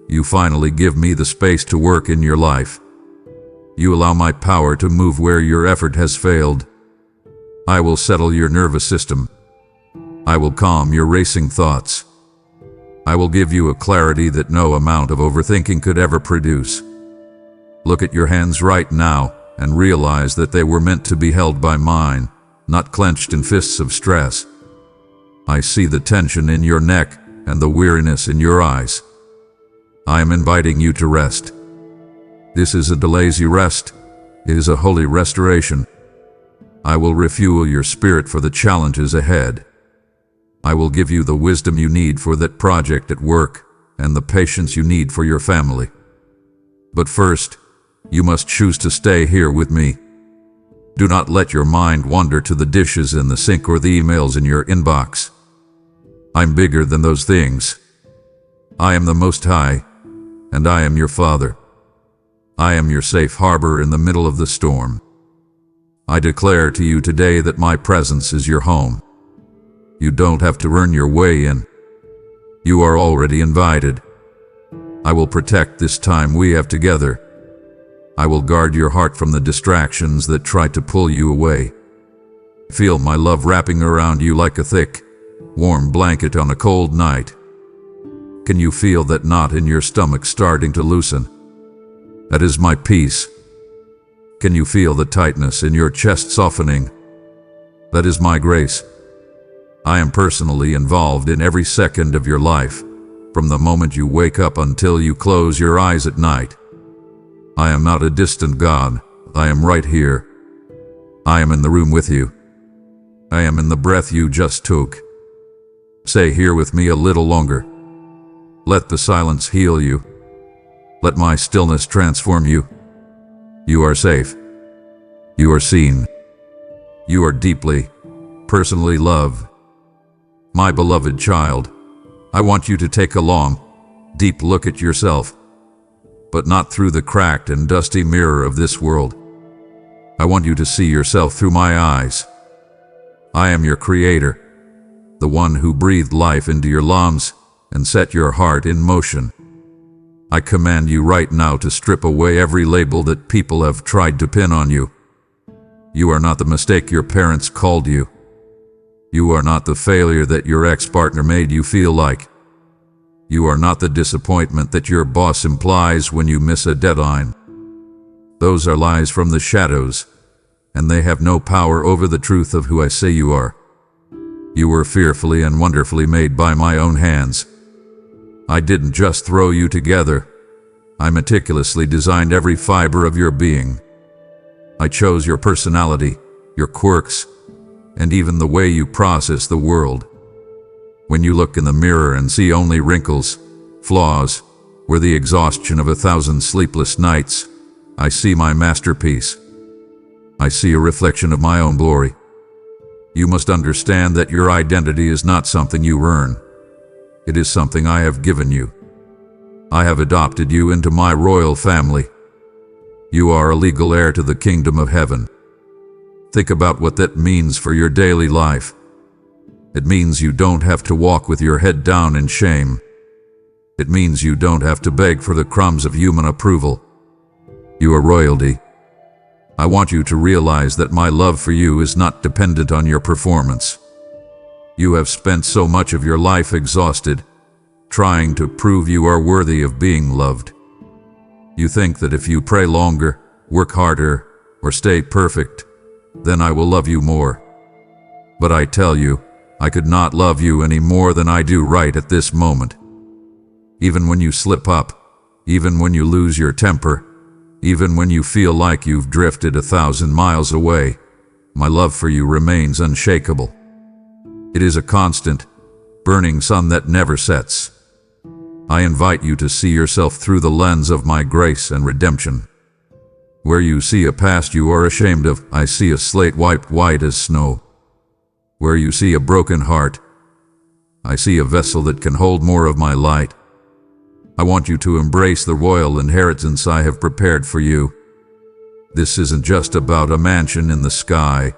S1: you finally give me the space to work in your life. You allow my power to move where your effort has failed. I will settle your nervous system. I will calm your racing thoughts. I will give you a clarity that no amount of overthinking could ever produce. Look at your hands right now and realize that they were meant to be held by mine, not clenched in fists of stress. I see the tension in your neck and the weariness in your eyes. I am inviting you to rest. This is a lazy rest. It is a holy restoration. I will refuel your spirit for the challenges ahead. I will give you the wisdom you need for that project at work and the patience you need for your family. But first, you must choose to stay here with me. Do not let your mind wander to the dishes in the sink or the emails in your inbox. I'm bigger than those things. I am the Most High, and I am your Father. I am your safe harbor in the middle of the storm. I declare to you today that my presence is your home. You don't have to earn your way in. You are already invited. I will protect this time we have together. I will guard your heart from the distractions that try to pull you away. Feel my love wrapping around you like a thick, warm blanket on a cold night. Can you feel that knot in your stomach starting to loosen? That is my peace. Can you feel the tightness in your chest softening? That is my grace. I am personally involved in every second of your life, from the moment you wake up until you close your eyes at night. I am not a distant God. I am right here. I am in the room with you. I am in the breath you just took. Stay here with me a little longer. Let the silence heal you. Let my stillness transform you. You are safe. You are seen. You are deeply, personally loved. My beloved child, I want you to take a long, deep look at yourself, but not through the cracked and dusty mirror of this world. I want you to see yourself through my eyes. I am your creator, the one who breathed life into your lungs and set your heart in motion. I command you right now to strip away every label that people have tried to pin on you. You are not the mistake your parents called you. You are not the failure that your ex-partner made you feel like. You are not the disappointment that your boss implies when you miss a deadline. Those are lies from the shadows, and they have no power over the truth of who I say you are. You were fearfully and wonderfully made by my own hands. I didn't just throw you together. I meticulously designed every fiber of your being. I chose your personality, your quirks, and even the way you process the world. When you look in the mirror and see only wrinkles, flaws, or the exhaustion of 1,000 sleepless nights, I see my masterpiece. I see a reflection of my own glory. You must understand that your identity is not something you earn. It is something I have given you. I have adopted you into my royal family. You are a legal heir to the kingdom of heaven. Think about what that means for your daily life. It means you don't have to walk with your head down in shame. It means you don't have to beg for the crumbs of human approval. You are royalty. I want you to realize that my love for you is not dependent on your performance. You have spent so much of your life exhausted, trying to prove you are worthy of being loved. You think that if you pray longer, work harder, or stay perfect, then I will love you more. But I tell you, I could not love you any more than I do right at this moment. Even when you slip up, even when you lose your temper, even when you feel like you've drifted 1,000 miles away, my love for you remains unshakable. It is a constant, burning sun that never sets. I invite you to see yourself through the lens of my grace and redemption. Where you see a past you are ashamed of, I see a slate wiped white as snow. Where you see a broken heart, I see a vessel that can hold more of my light. I want you to embrace the royal inheritance I have prepared for you. This isn't just about a mansion in the sky.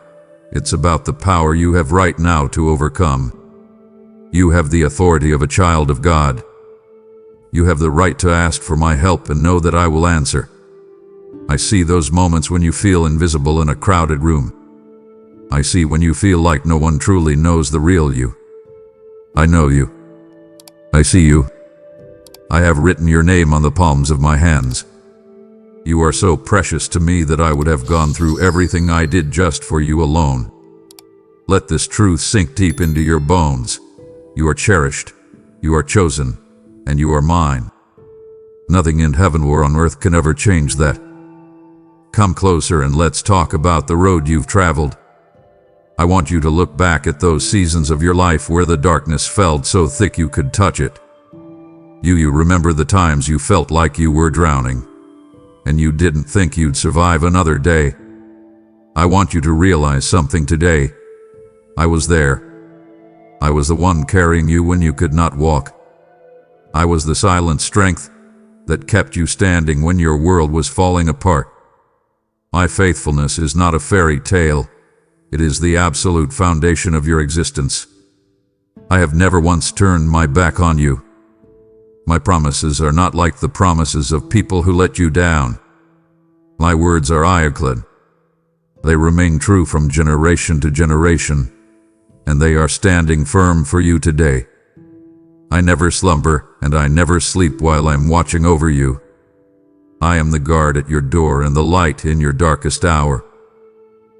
S1: It's about the power you have right now to overcome. You have the authority of a child of God. You have the right to ask for my help and know that I will answer. I see those moments when you feel invisible in a crowded room. I see when you feel like no one truly knows the real you. I know you. I see you. I have written your name on the palms of my hands. You are so precious to me that I would have gone through everything I did just for you alone. Let this truth sink deep into your bones. You are cherished, you are chosen, and you are mine. Nothing in heaven or on earth can ever change that. Come closer and let's talk about the road you've traveled. I want you to look back at those seasons of your life where the darkness felt so thick you could touch it. You remember the times you felt like you were drowning, and you didn't think you'd survive another day. I want you to realize something today. I was there. I was the one carrying you when you could not walk. I was the silent strength that kept you standing when your world was falling apart. My faithfulness is not a fairy tale. It is the absolute foundation of your existence. I have never once turned my back on you. My promises are not like the promises of people who let you down. My words are ironclad. They remain true from generation to generation, and they are standing firm for you today. I never slumber, and I never sleep while I'm watching over you. I am the guard at your door and the light in your darkest hour.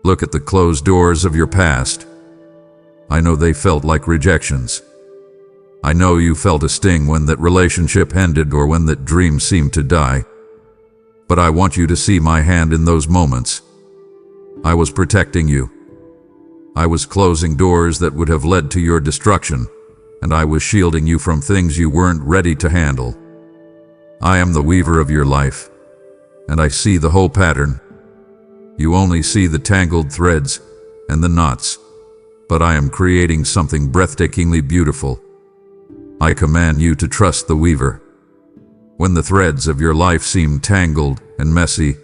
S1: Look at the closed doors of your past. I know they felt like rejections. I know you felt a sting when that relationship ended or when that dream seemed to die. But I want you to see my hand in those moments. I was protecting you. I was closing doors that would have led to your destruction, and I was shielding you from things you weren't ready to handle. I am the weaver of your life, and I see the whole pattern. You only see the tangled threads and the knots, but I am creating something breathtakingly beautiful. I command you to trust the weaver. When the threads of your life seem tangled and messy,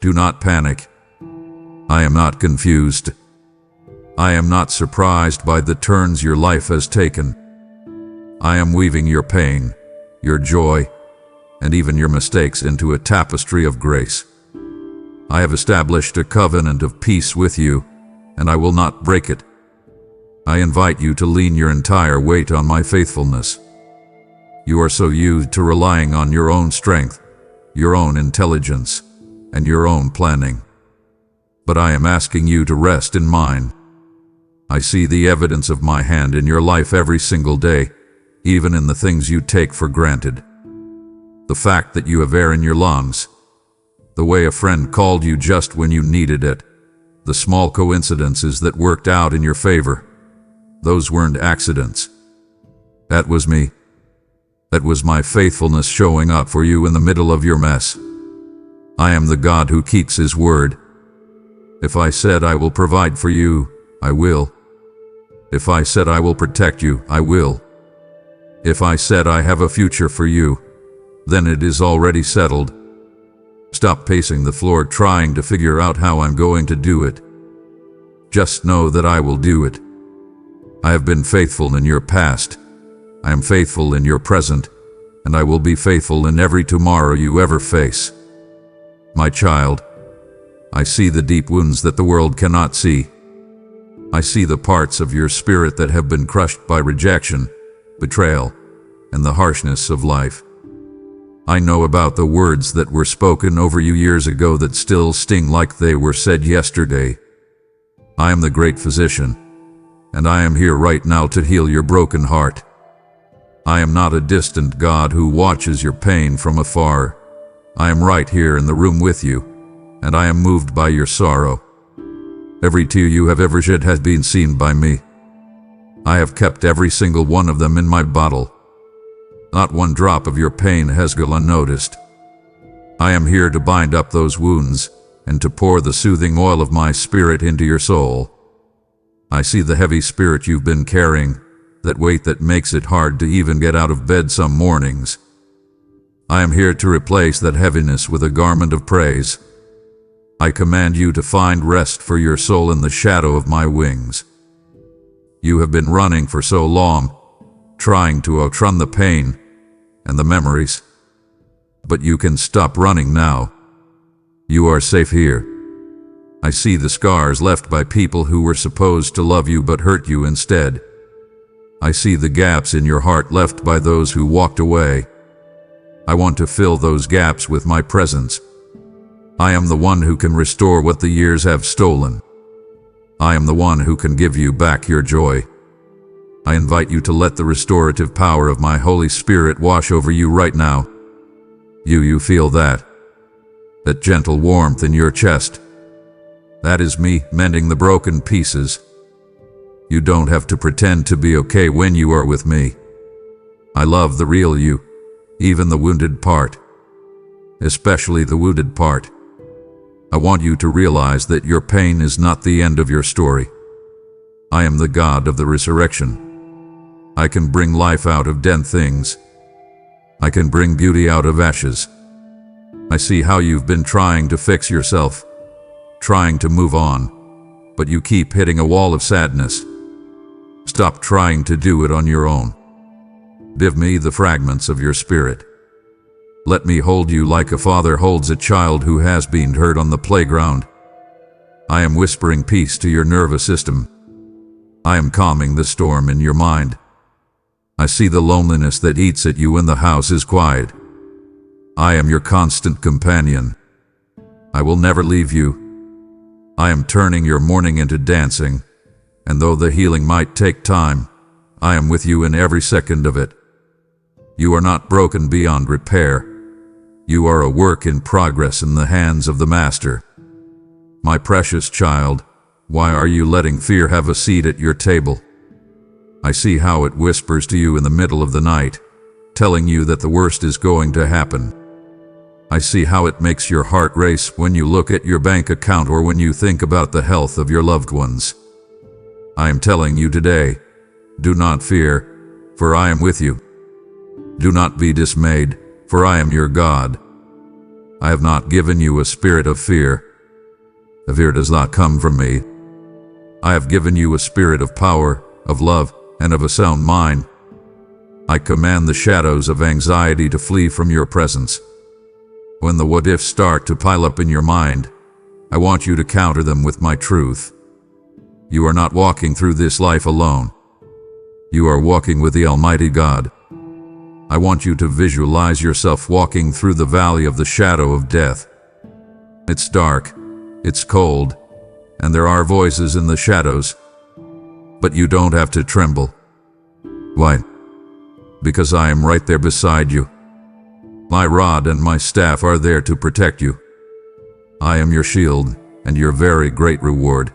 S1: do not panic. I am not confused. I am not surprised by the turns your life has taken. I am weaving your pain, your joy, and even your mistakes into a tapestry of grace. I have established a covenant of peace with you, and I will not break it. I invite you to lean your entire weight on my faithfulness. You are so used to relying on your own strength, your own intelligence, and your own planning. But I am asking you to rest in mine. I see the evidence of my hand in your life every single day, even in the things you take for granted. The fact that you have air in your lungs, the way a friend called you just when you needed it, the small coincidences that worked out in your favor. Those weren't accidents. That was me. That was my faithfulness showing up for you in the middle of your mess. I am the God who keeps his word. If I said I will provide for you, I will. If I said I will protect you, I will. If I said I have a future for you, then it is already settled. Stop pacing the floor trying to figure out how I'm going to do it. Just know that I will do it. I have been faithful in your past. I am faithful in your present, and I will be faithful in every tomorrow you ever face. My child, I see the deep wounds that the world cannot see. I see the parts of your spirit that have been crushed by rejection, betrayal, and the harshness of life. I know about the words that were spoken over you years ago that still sting like they were said yesterday. I am the great physician, and I am here right now to heal your broken heart. I am not a distant God who watches your pain from afar. I am right here in the room with you, and I am moved by your sorrow. Every tear you have ever shed has been seen by me. I have kept every single one of them in my bottle. Not one drop of your pain has gone unnoticed. I am here to bind up those wounds and to pour the soothing oil of my spirit into your soul. I see the heavy spirit you've been carrying, that weight that makes it hard to even get out of bed some mornings. I am here to replace that heaviness with a garment of praise. I command you to find rest for your soul in the shadow of my wings. You have been running for so long, trying to outrun the pain and the memories. But you can stop running now. You are safe here. I see the scars left by people who were supposed to love you but hurt you instead. I see the gaps in your heart left by those who walked away. I want to fill those gaps with my presence. I am the one who can restore what the years have stolen. I am the one who can give you back your joy. I invite you to let the restorative power of my Holy Spirit wash over you right now. You feel that gentle warmth in your chest. That is me mending the broken pieces. You don't have to pretend to be okay when you are with me. I love the real you, even the wounded part. Especially the wounded part. I want you to realize that your pain is not the end of your story. I am the God of the resurrection. I can bring life out of dead things. I can bring beauty out of ashes. I see how you've been trying to fix yourself, trying to move on, but you keep hitting a wall of sadness. Stop trying to do it on your own. Give me the fragments of your spirit. Let me hold you like a father holds a child who has been hurt on the playground. I am whispering peace to your nervous system. I am calming the storm in your mind. I see the loneliness that eats at you when the house is quiet. I am your constant companion. I will never leave you. I am turning your mourning into dancing, and though the healing might take time, I am with you in every second of it. You are not broken beyond repair. You are a work in progress in the hands of the Master. My precious child, why are you letting fear have a seat at your table? I see how it whispers to you in the middle of the night, telling you that the worst is going to happen. I see how it makes your heart race when you look at your bank account or when you think about the health of your loved ones. I am telling you today, do not fear, for I am with you. Do not be dismayed, for I am your God. I have not given you a spirit of fear. The fear does not come from me. I have given you a spirit of power, of love, and of a sound mind. I command the shadows of anxiety to flee from your presence. When the what-ifs start to pile up in your mind, I want you to counter them with my truth. You are not walking through this life alone. You are walking with the Almighty God. I want you to visualize yourself walking through the valley of the shadow of death. It's dark, it's cold, and there are voices in the shadows. But you don't have to tremble. Why? Because I am right there beside you. My rod and my staff are there to protect you. I am your shield and your very great reward.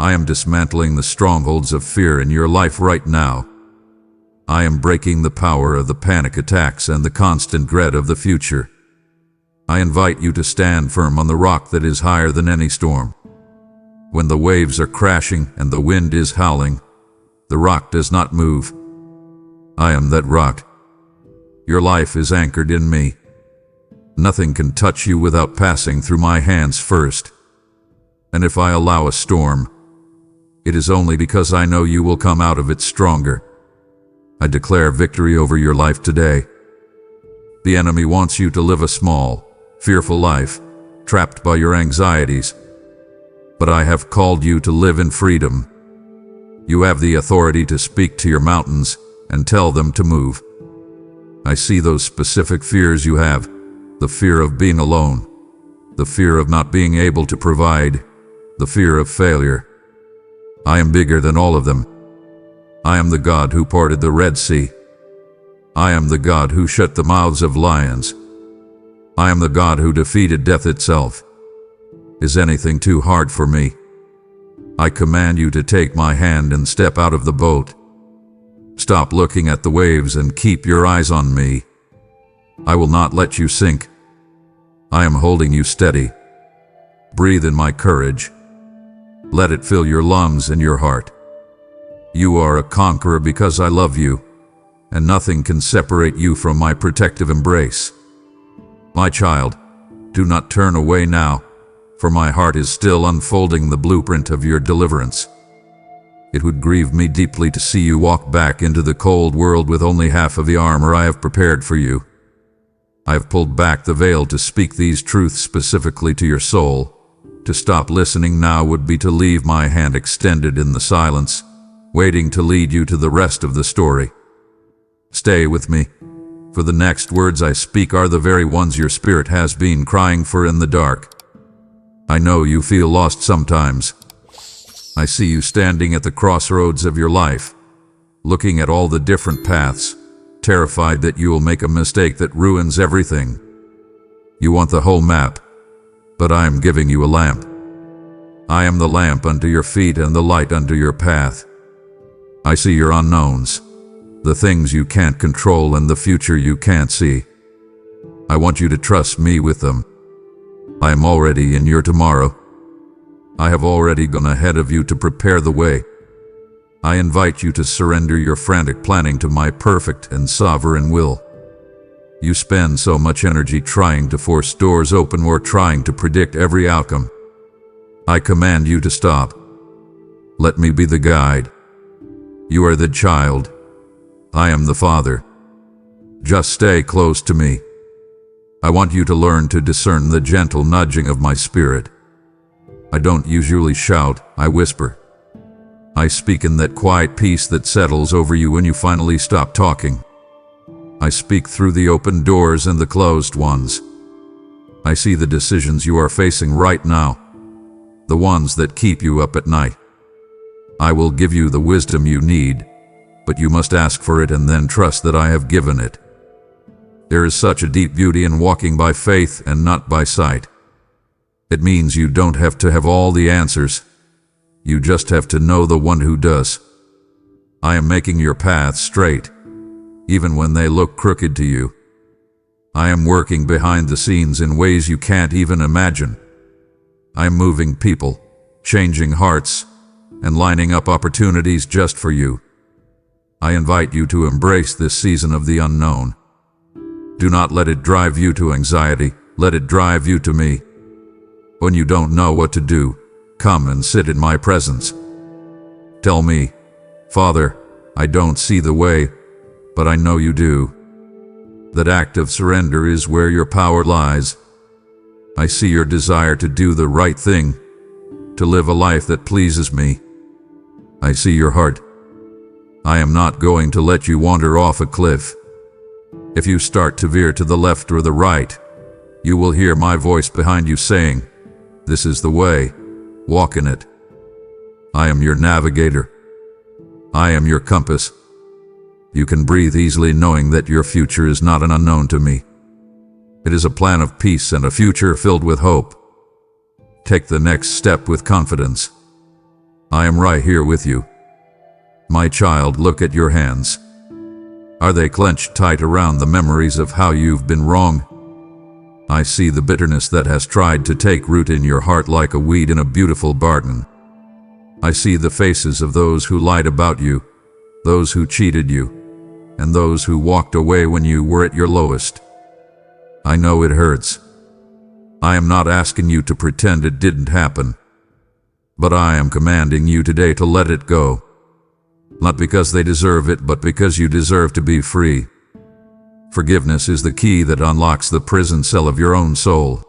S1: I am dismantling the strongholds of fear in your life right now. I am breaking the power of the panic attacks and the constant dread of the future. I invite you to stand firm on the rock that is higher than any storm. When the waves are crashing and the wind is howling, the rock does not move. I am that rock. Your life is anchored in me. Nothing can touch you without passing through my hands first. And if I allow a storm, it is only because I know you will come out of it stronger. I declare victory over your life today. The enemy wants you to live a small, fearful life, trapped by your anxieties. But I have called you to live in freedom. You have the authority to speak to your mountains and tell them to move. I see those specific fears you have, the fear of being alone, the fear of not being able to provide, the fear of failure. I am bigger than all of them. I am the God who parted the Red Sea. I am the God who shut the mouths of lions. I am the God who defeated death itself. Is anything too hard for me? I command you to take my hand and step out of the boat. Stop looking at the waves and keep your eyes on me. I will not let you sink. I am holding you steady. Breathe in my courage. Let it fill your lungs and your heart. You are a conqueror because I love you, and nothing can separate you from my protective embrace. My child, do not turn away now, for my heart is still unfolding the blueprint of your deliverance. It would grieve me deeply to see you walk back into the cold world with only half of the armor I have prepared for you. I have pulled back the veil to speak these truths specifically to your soul. To stop listening now would be to leave my hand extended in the silence, waiting to lead you to the rest of the story. Stay with me, for the next words I speak are the very ones your spirit has been crying for in the dark. I know you feel lost sometimes. I see you standing at the crossroads of your life, looking at all the different paths, terrified that you will make a mistake that ruins everything. You want the whole map, but I am giving you a lamp. I am the lamp under your feet and the light under your path. I see your unknowns, the things you can't control and the future you can't see. I want you to trust me with them. I am already in your tomorrow. I have already gone ahead of you to prepare the way. I invite you to surrender your frantic planning to my perfect and sovereign will. You spend so much energy trying to force doors open or trying to predict every outcome. I command you to stop. Let me be the guide. You are the child. I am the father. Just stay close to me. I want you to learn to discern the gentle nudging of my spirit. I don't usually shout, I whisper. I speak in that quiet peace that settles over you when you finally stop talking. I speak through the open doors and the closed ones. I see the decisions you are facing right now, the ones that keep you up at night. I will give you the wisdom you need, but you must ask for it and then trust that I have given it. There is such a deep beauty in walking by faith and not by sight. It means you don't have to have all the answers. You just have to know the one who does. I am making your path straight, even when they look crooked to you. I am working behind the scenes in ways you can't even imagine. I am moving people, changing hearts, and lining up opportunities just for you. I invite you to embrace this season of the unknown. Do not let it drive you to anxiety. Let it drive you to me. When you don't know what to do, come and sit in my presence. Tell me, Father, I don't see the way, but I know you do. That act of surrender is where your power lies. I see your desire to do the right thing, to live a life that pleases me. I see your heart. I am not going to let you wander off a cliff. If you start to veer to the left or the right, you will hear my voice behind you saying, "This is the way. Walk in it." I am your navigator. I am your compass. You can breathe easily knowing that your future is not an unknown to me. It is a plan of peace and a future filled with hope. Take the next step with confidence. I am right here with you. My child, look at your hands. Are they clenched tight around the memories of how you've been wrong? I see the bitterness that has tried to take root in your heart like a weed in a beautiful garden. I see the faces of those who lied about you, those who cheated you, and those who walked away when you were at your lowest. I know it hurts. I am not asking you to pretend it didn't happen, but I am commanding you today to let it go. Not because they deserve it, but because you deserve to be free. Forgiveness is the key that unlocks the prison cell of your own soul.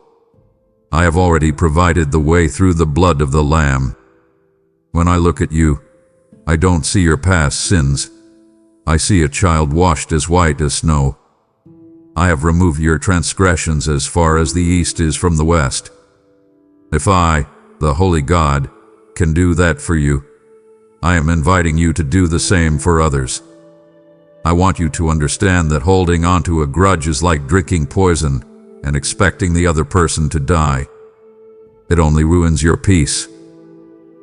S1: I have already provided the way through the blood of the Lamb. When I look at you, I don't see your past sins. I see a child washed as white as snow. I have removed your transgressions as far as the east is from the west. If I, the Holy God, can do that for you, I am inviting you to do the same for others. I want you to understand that holding on to a grudge is like drinking poison and expecting the other person to die. It only ruins your peace.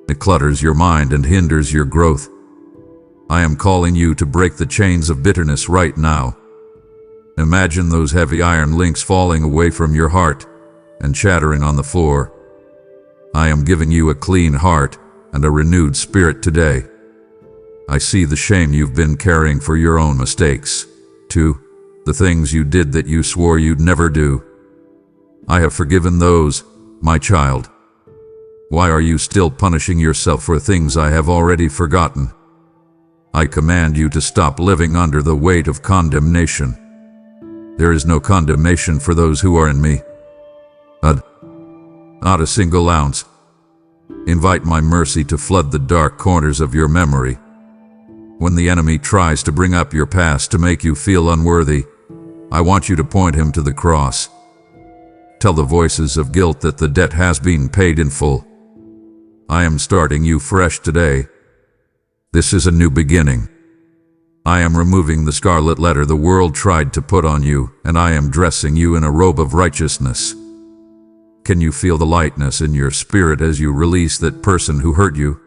S1: It clutters your mind and hinders your growth. I am calling you to break the chains of bitterness right now. Imagine those heavy iron links falling away from your heart and shattering on the floor. I am giving you a clean heart and a renewed spirit today. I see the shame you've been carrying for your own mistakes, too, the things you did that you swore you'd never do. I have forgiven those, my child. Why are you still punishing yourself for things I have already forgotten? I command you to stop living under the weight of condemnation. There is no condemnation for those who are in me. Not a single ounce. Invite my mercy to flood the dark corners of your memory. When the enemy tries to bring up your past to make you feel unworthy, I want you to point him to the cross. Tell the voices of guilt that the debt has been paid in full. I am starting you fresh today. This is a new beginning. I am removing the scarlet letter the world tried to put on you, and I am dressing you in a robe of righteousness. Can you feel the lightness in your spirit as you release that person who hurt you?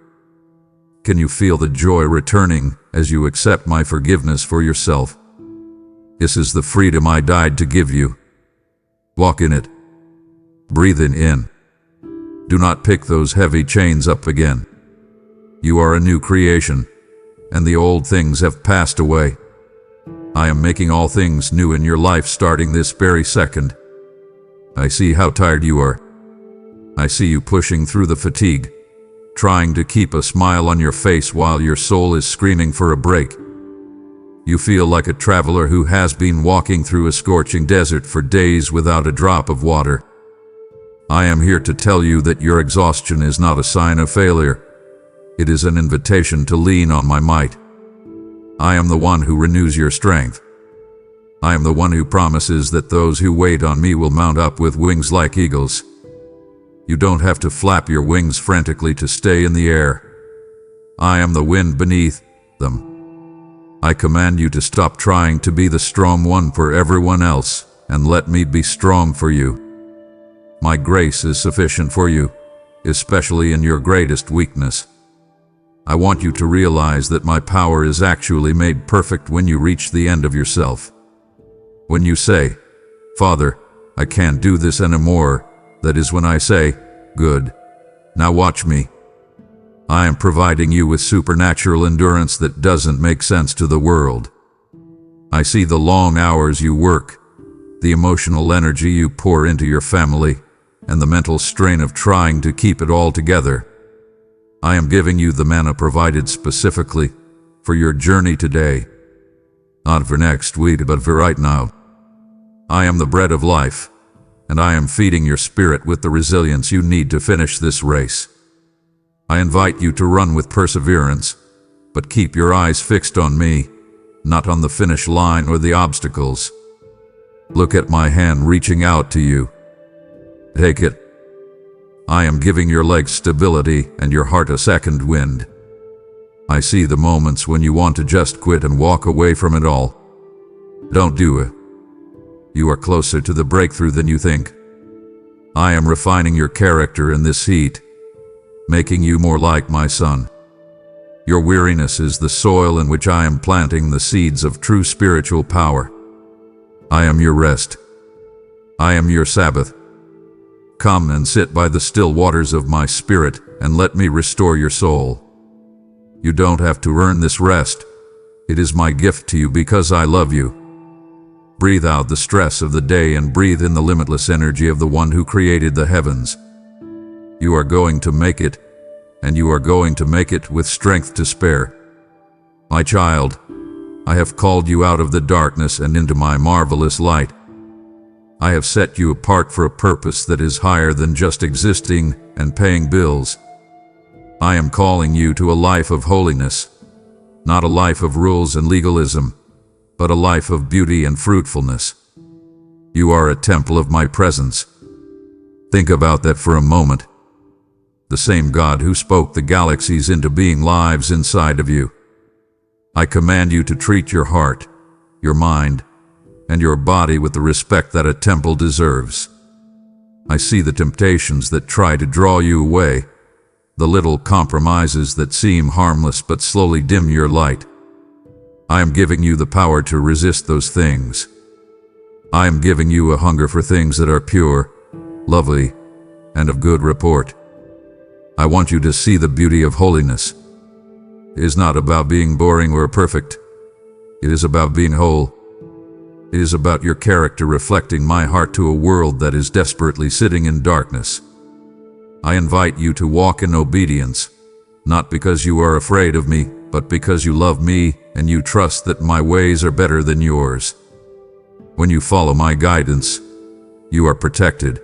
S1: Can you feel the joy returning as you accept my forgiveness for yourself? This is the freedom I died to give you. Walk in it. Breathe it in. Do not pick those heavy chains up again. You are a new creation, and the old things have passed away. I am making all things new in your life starting this very second. I see how tired you are. I see you pushing through the fatigue, trying to keep a smile on your face while your soul is screaming for a break. You feel like a traveler who has been walking through a scorching desert for days without a drop of water. I am here to tell you that your exhaustion is not a sign of failure. It is an invitation to lean on my might. I am the one who renews your strength. I am the one who promises that those who wait on me will mount up with wings like eagles. You don't have to flap your wings frantically to stay in the air. I am the wind beneath them. I command you to stop trying to be the strong one for everyone else, and let me be strong for you. My grace is sufficient for you, especially in your greatest weakness. I want you to realize that my power is actually made perfect when you reach the end of yourself. When you say, "Father, I can't do this anymore," that is when I say, "Good. Now watch me." I am providing you with supernatural endurance that doesn't make sense to the world. I see the long hours you work, the emotional energy you pour into your family, and the mental strain of trying to keep it all together. I am giving you the manna provided specifically for your journey today. Not for next week, but for right now. I am the bread of life, and I am feeding your spirit with the resilience you need to finish this race. I invite you to run with perseverance, but keep your eyes fixed on me, not on the finish line or the obstacles. Look at my hand reaching out to you. Take it. I am giving your legs stability and your heart a second wind. I see the moments when you want to just quit and walk away from it all. Don't do it. You are closer to the breakthrough than you think. I am refining your character in this heat, making you more like my son. Your weariness is the soil in which I am planting the seeds of true spiritual power. I am your rest. I am your Sabbath. Come and sit by the still waters of my spirit and let me restore your soul. You don't have to earn this rest. It is my gift to you because I love you. Breathe out the stress of the day and breathe in the limitless energy of the one who created the heavens. You are going to make it, and you are going to make it with strength to spare. My child, I have called you out of the darkness and into my marvelous light. I have set you apart for a purpose that is higher than just existing and paying bills. I am calling you to a life of holiness, not a life of rules and legalism, but a life of beauty and fruitfulness. You are a temple of my presence. Think about that for a moment. The same God who spoke the galaxies into being lives inside of you. I command you to treat your heart, your mind, and your body with the respect that a temple deserves. I see the temptations that try to draw you away, the little compromises that seem harmless but slowly dim your light. I am giving you the power to resist those things. I am giving you a hunger for things that are pure, lovely, and of good report. I want you to see the beauty of holiness. It is not about being boring or perfect. It is about being whole. It is about your character reflecting my heart to a world that is desperately sitting in darkness. I invite you to walk in obedience, not because you are afraid of me, but because you love me and you trust that my ways are better than yours. When you follow my guidance, you are protected.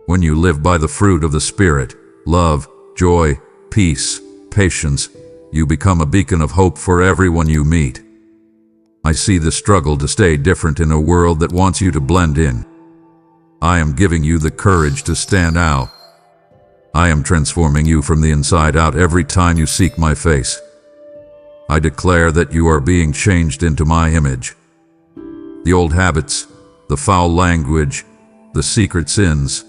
S1: When you live by the fruit of the Spirit, love, joy, peace, patience, you become a beacon of hope for everyone you meet. I see the struggle to stay different in a world that wants you to blend in. I am giving you the courage to stand out. I am transforming you from the inside out every time you seek my face. I declare that you are being changed into my image. The old habits, the foul language, the secret sins,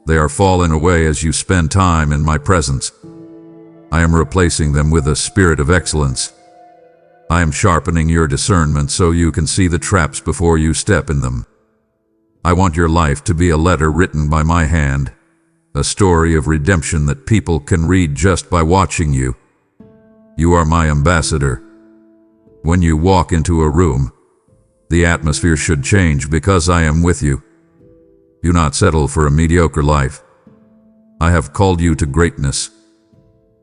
S1: they are falling away as you spend time in my presence. I am replacing them with a spirit of excellence. I am sharpening your discernment so you can see the traps before you step in them. I want your life to be a letter written by my hand, a story of redemption that people can read just by watching you. You are my ambassador. When you walk into a room, the atmosphere should change because I am with you. Do not settle for a mediocre life. I have called you to greatness.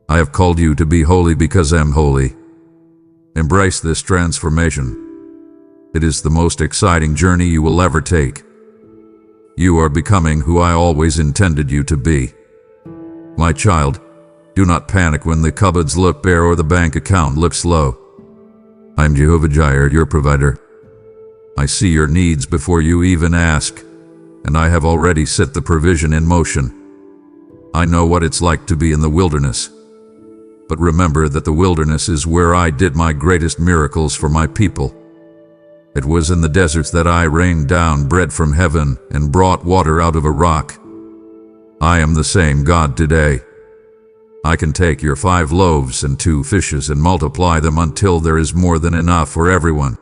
S1: I have called you to be holy because I am holy. Embrace this transformation. It is the most exciting journey you will ever take. You are becoming who I always intended you to be. My child, do not panic when the cupboards look bare or the bank account looks low. I am Jehovah Jireh, your provider. I see your needs before you even ask, and I have already set the provision in motion. I know what it's like to be in the wilderness. But remember that the wilderness is where I did my greatest miracles for my people. It was in the deserts that I rained down bread from heaven and brought water out of a rock. I am the same God today. I can take your 5 loaves and 2 fishes and multiply them until there is more than enough for everyone.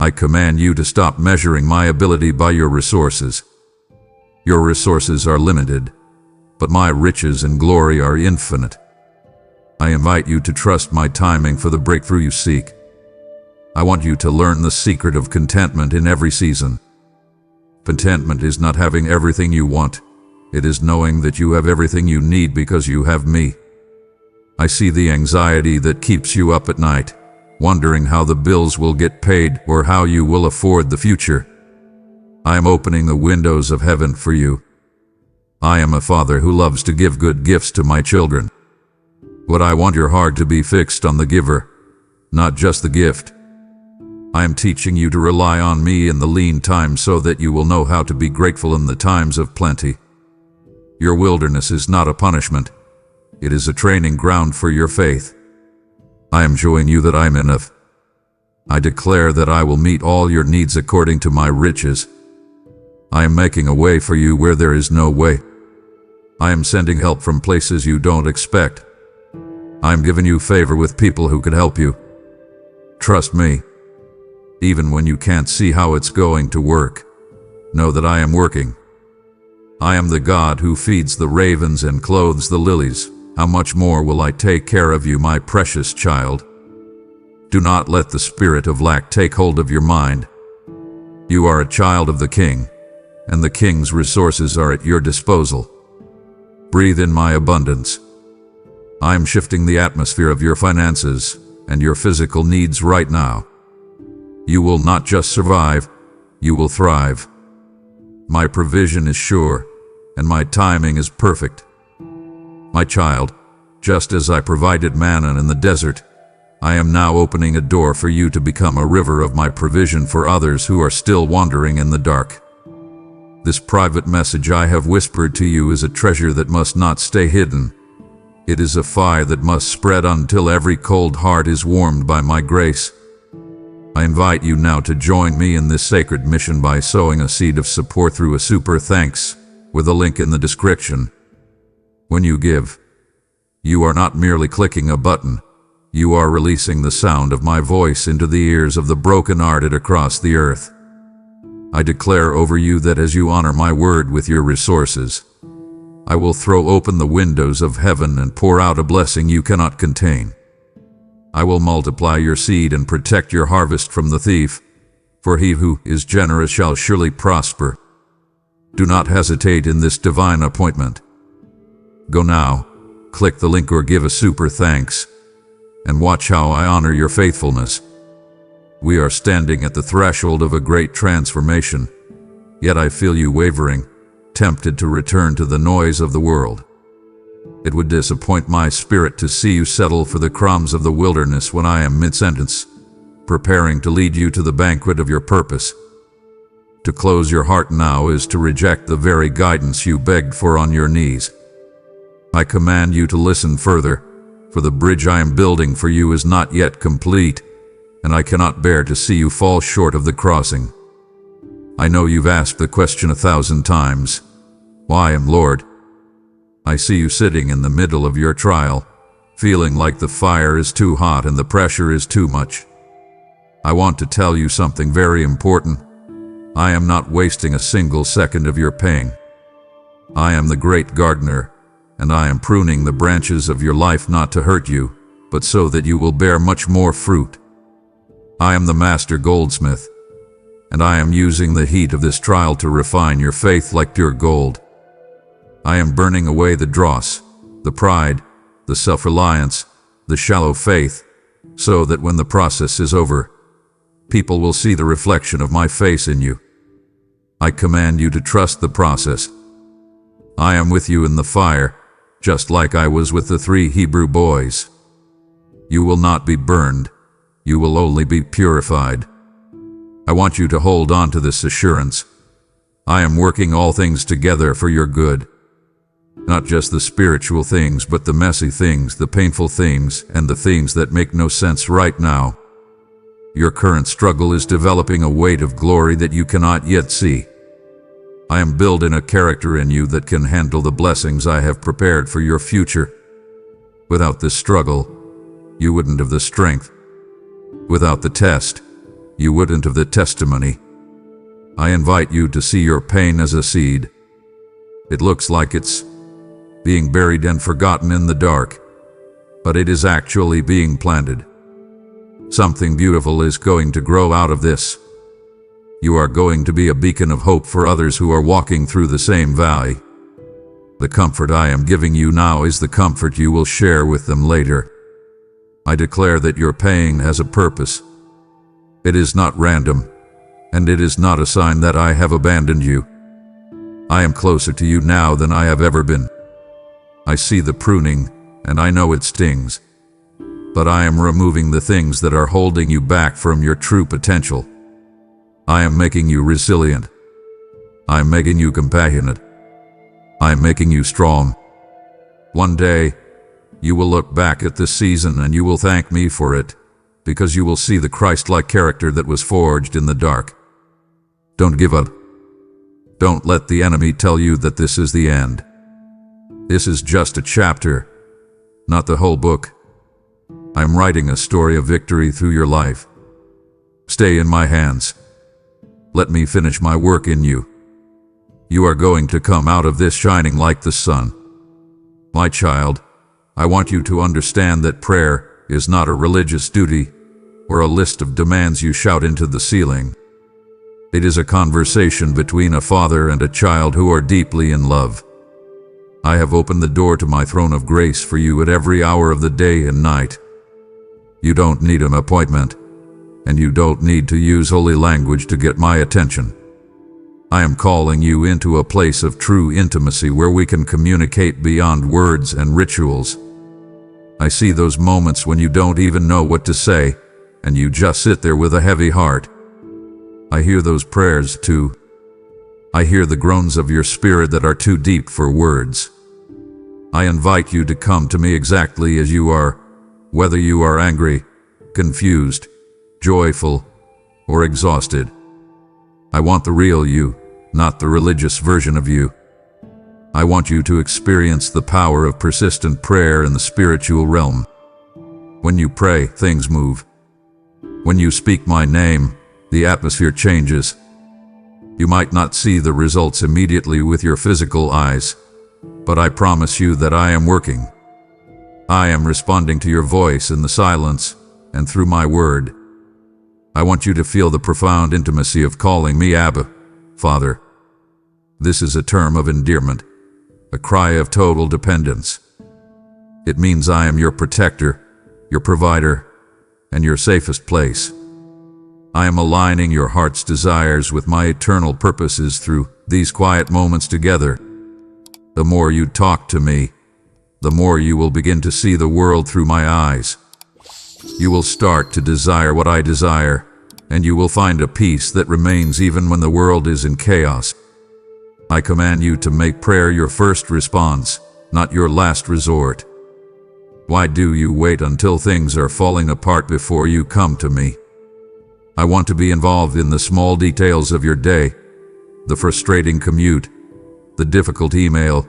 S1: I command you to stop measuring my ability by your resources. Your resources are limited, but my riches and glory are infinite. I invite you to trust my timing for the breakthrough you seek. I want you to learn the secret of contentment in every season. Contentment is not having everything you want. It is knowing that you have everything you need because you have me. I see the anxiety that keeps you up at night, wondering how the bills will get paid or how you will afford the future. I am opening the windows of heaven for you. I am a father who loves to give good gifts to my children. But I want your heart to be fixed on the giver, not just the gift. I am teaching you to rely on me in the lean times so that you will know how to be grateful in the times of plenty. Your wilderness is not a punishment. It is a training ground for your faith. I am showing you that I am enough. I declare that I will meet all your needs according to my riches. I am making a way for you where there is no way. I am sending help from places you don't expect. I am giving you favor with people who could help you. Trust me. Even when you can't see how it's going to work, know that I am working. I am the God who feeds the ravens and clothes the lilies. How much more will I take care of you, my precious child? Do not let the spirit of lack take hold of your mind. You are a child of the King, and the King's resources are at your disposal. Breathe in my abundance. I am shifting the atmosphere of your finances and your physical needs right now. You will not just survive, you will thrive. My provision is sure, and my timing is perfect. My child, just as I provided manna in the desert, I am now opening a door for you to become a river of my provision for others who are still wandering in the dark. This private message I have whispered to you is a treasure that must not stay hidden. It is a fire that must spread until every cold heart is warmed by my grace. I invite you now to join me in this sacred mission by sowing a seed of support through a super thanks, with a link in the description. When you give, you are not merely clicking a button, you are releasing the sound of my voice into the ears of the brokenhearted across the earth. I declare over you that as you honor my word with your resources, I will throw open the windows of heaven and pour out a blessing you cannot contain. I will multiply your seed and protect your harvest from the thief, for he who is generous shall surely prosper. Do not hesitate in this divine appointment. Go now, click the link or give a super thanks, and watch how I honor your faithfulness. We are standing at the threshold of a great transformation, yet I feel you wavering, tempted to return to the noise of the world. It would disappoint my spirit to see you settle for the crumbs of the wilderness when I am mid-sentence, preparing to lead you to the banquet of your purpose. To close your heart now is to reject the very guidance you begged for on your knees. I command you to listen further, for the bridge I am building for you is not yet complete, and I cannot bear to see you fall short of the crossing. I know you've asked the question 1,000 times, "Why, Lord?" I see you sitting in the middle of your trial, feeling like the fire is too hot and the pressure is too much. I want to tell you something very important. I am not wasting a single second of your pain. I am the great gardener, and I am pruning the branches of your life not to hurt you, but so that you will bear much more fruit. I am the master goldsmith, and I am using the heat of this trial to refine your faith like pure gold. I am burning away the dross, the pride, the self-reliance, the shallow faith, so that when the process is over, people will see the reflection of my face in you. I command you to trust the process. I am with you in the fire, just like I was with the 3 Hebrew boys. You will not be burned, you will only be purified. I want you to hold on to this assurance. I am working all things together for your good. Not just the spiritual things, but the messy things, the painful things, and the things that make no sense right now. Your current struggle is developing a weight of glory that you cannot yet see. I am building a character in you that can handle the blessings I have prepared for your future. Without this struggle, you wouldn't have the strength. Without the test, you wouldn't have the testimony. I invite you to see your pain as a seed. It looks like it's being buried and forgotten in the dark, but it is actually being planted. Something beautiful is going to grow out of this. You are going to be a beacon of hope for others who are walking through the same valley. The comfort I am giving you now is the comfort you will share with them later. I declare that your pain has a purpose. It is not random, and it is not a sign that I have abandoned you. I am closer to you now than I have ever been. I see the pruning, and I know it stings. But I am removing the things that are holding you back from your true potential. I am making you resilient. I am making you compassionate. I am making you strong. One day, you will look back at this season and you will thank me for it, because you will see the Christ-like character that was forged in the dark. Don't give up. Don't let the enemy tell you that this is the end. This is just a chapter, not the whole book. I'm writing a story of victory through your life. Stay in my hands. Let me finish my work in you. You are going to come out of this shining like the sun. My child, I want you to understand that prayer is not a religious duty or a list of demands you shout into the ceiling. It is a conversation between a father and a child who are deeply in love. I have opened the door to my throne of grace for you at every hour of the day and night. You don't need an appointment, and you don't need to use holy language to get my attention. I am calling you into a place of true intimacy where we can communicate beyond words and rituals. I see those moments when you don't even know what to say, and you just sit there with a heavy heart. I hear those prayers too. I hear the groans of your spirit that are too deep for words. I invite you to come to me exactly as you are, whether you are angry, confused, joyful, or exhausted. I want the real you, not the religious version of you. I want you to experience the power of persistent prayer in the spiritual realm. When you pray, things move. When you speak my name, the atmosphere changes. You might not see the results immediately with your physical eyes, but I promise you that I am working. I am responding to your voice in the silence and through my word. I want you to feel the profound intimacy of calling me Abba, Father. This is a term of endearment. a cry of total dependence. It means I am your protector, your provider, and your safest place. I am aligning your heart's desires with my eternal purposes through these quiet moments together. The more you talk to me, the more you will begin to see the world through my eyes. You will start to desire what I desire, and you will find a peace that remains even when the world is in chaos. I command you to make prayer your first response, not your last resort. Why do you wait until things are falling apart before you come to me? I want to be involved in the small details of your day, the frustrating commute, the difficult email,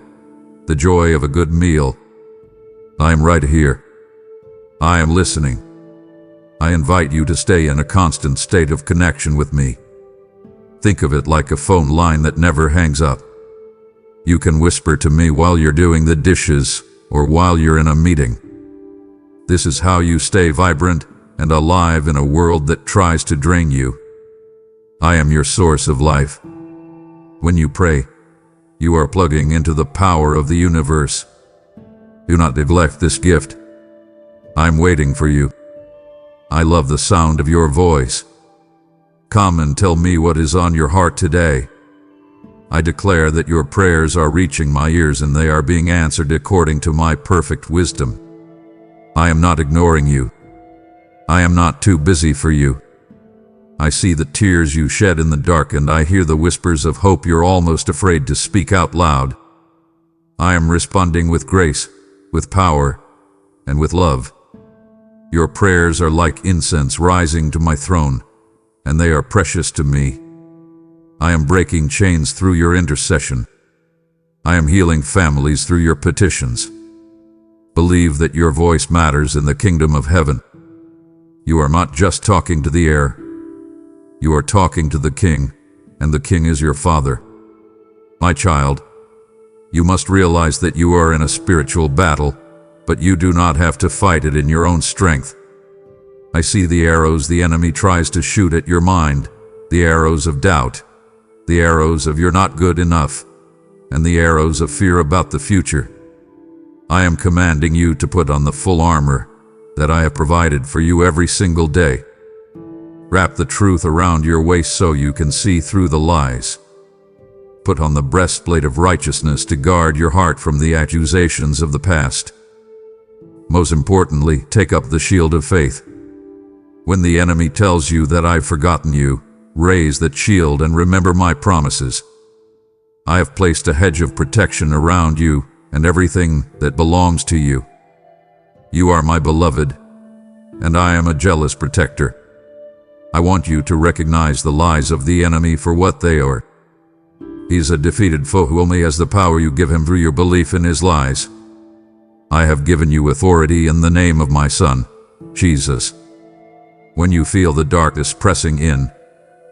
S1: the joy of a good meal. I am right here. I am listening. I invite you to stay in a constant state of connection with me. Think of it like a phone line that never hangs up. You can whisper to me while you're doing the dishes or while you're in a meeting. This is how you stay vibrant and alive in a world that tries to drain you. I am your source of life. When you pray, you are plugging into the power of the universe. Do not neglect this gift. I'm waiting for you. I love the sound of your voice. Come and tell me what is on your heart today. I declare that your prayers are reaching my ears and they are being answered according to my perfect wisdom. I am not ignoring you. I am not too busy for you. I see the tears you shed in the dark and I hear the whispers of hope you're almost afraid to speak out loud. I am responding with grace, with power, and with love. Your prayers are like incense rising to my throne, and they are precious to me. I am breaking chains through your intercession. I am healing families through your petitions. Believe that your voice matters in the kingdom of heaven. You are not just talking to the air. You are talking to the King, and the King is your Father. My child, you must realize that you are in a spiritual battle, but you do not have to fight it in your own strength. I see the arrows the enemy tries to shoot at your mind, the arrows of doubt, the arrows of you're not good enough, and the arrows of fear about the future. I am commanding you to put on the full armor that I have provided for you every single day. Wrap the truth around your waist so you can see through the lies. Put on the breastplate of righteousness to guard your heart from the accusations of the past. Most importantly, take up the shield of faith. When the enemy tells you that I've forgotten you, raise that shield and remember my promises. I have placed a hedge of protection around you and everything that belongs to you. You are my beloved, and I am a jealous protector. I want you to recognize the lies of the enemy for what they are. He's a defeated foe who only has the power you give him through your belief in his lies. I have given you authority in the name of my Son, Jesus. When you feel the darkness pressing in,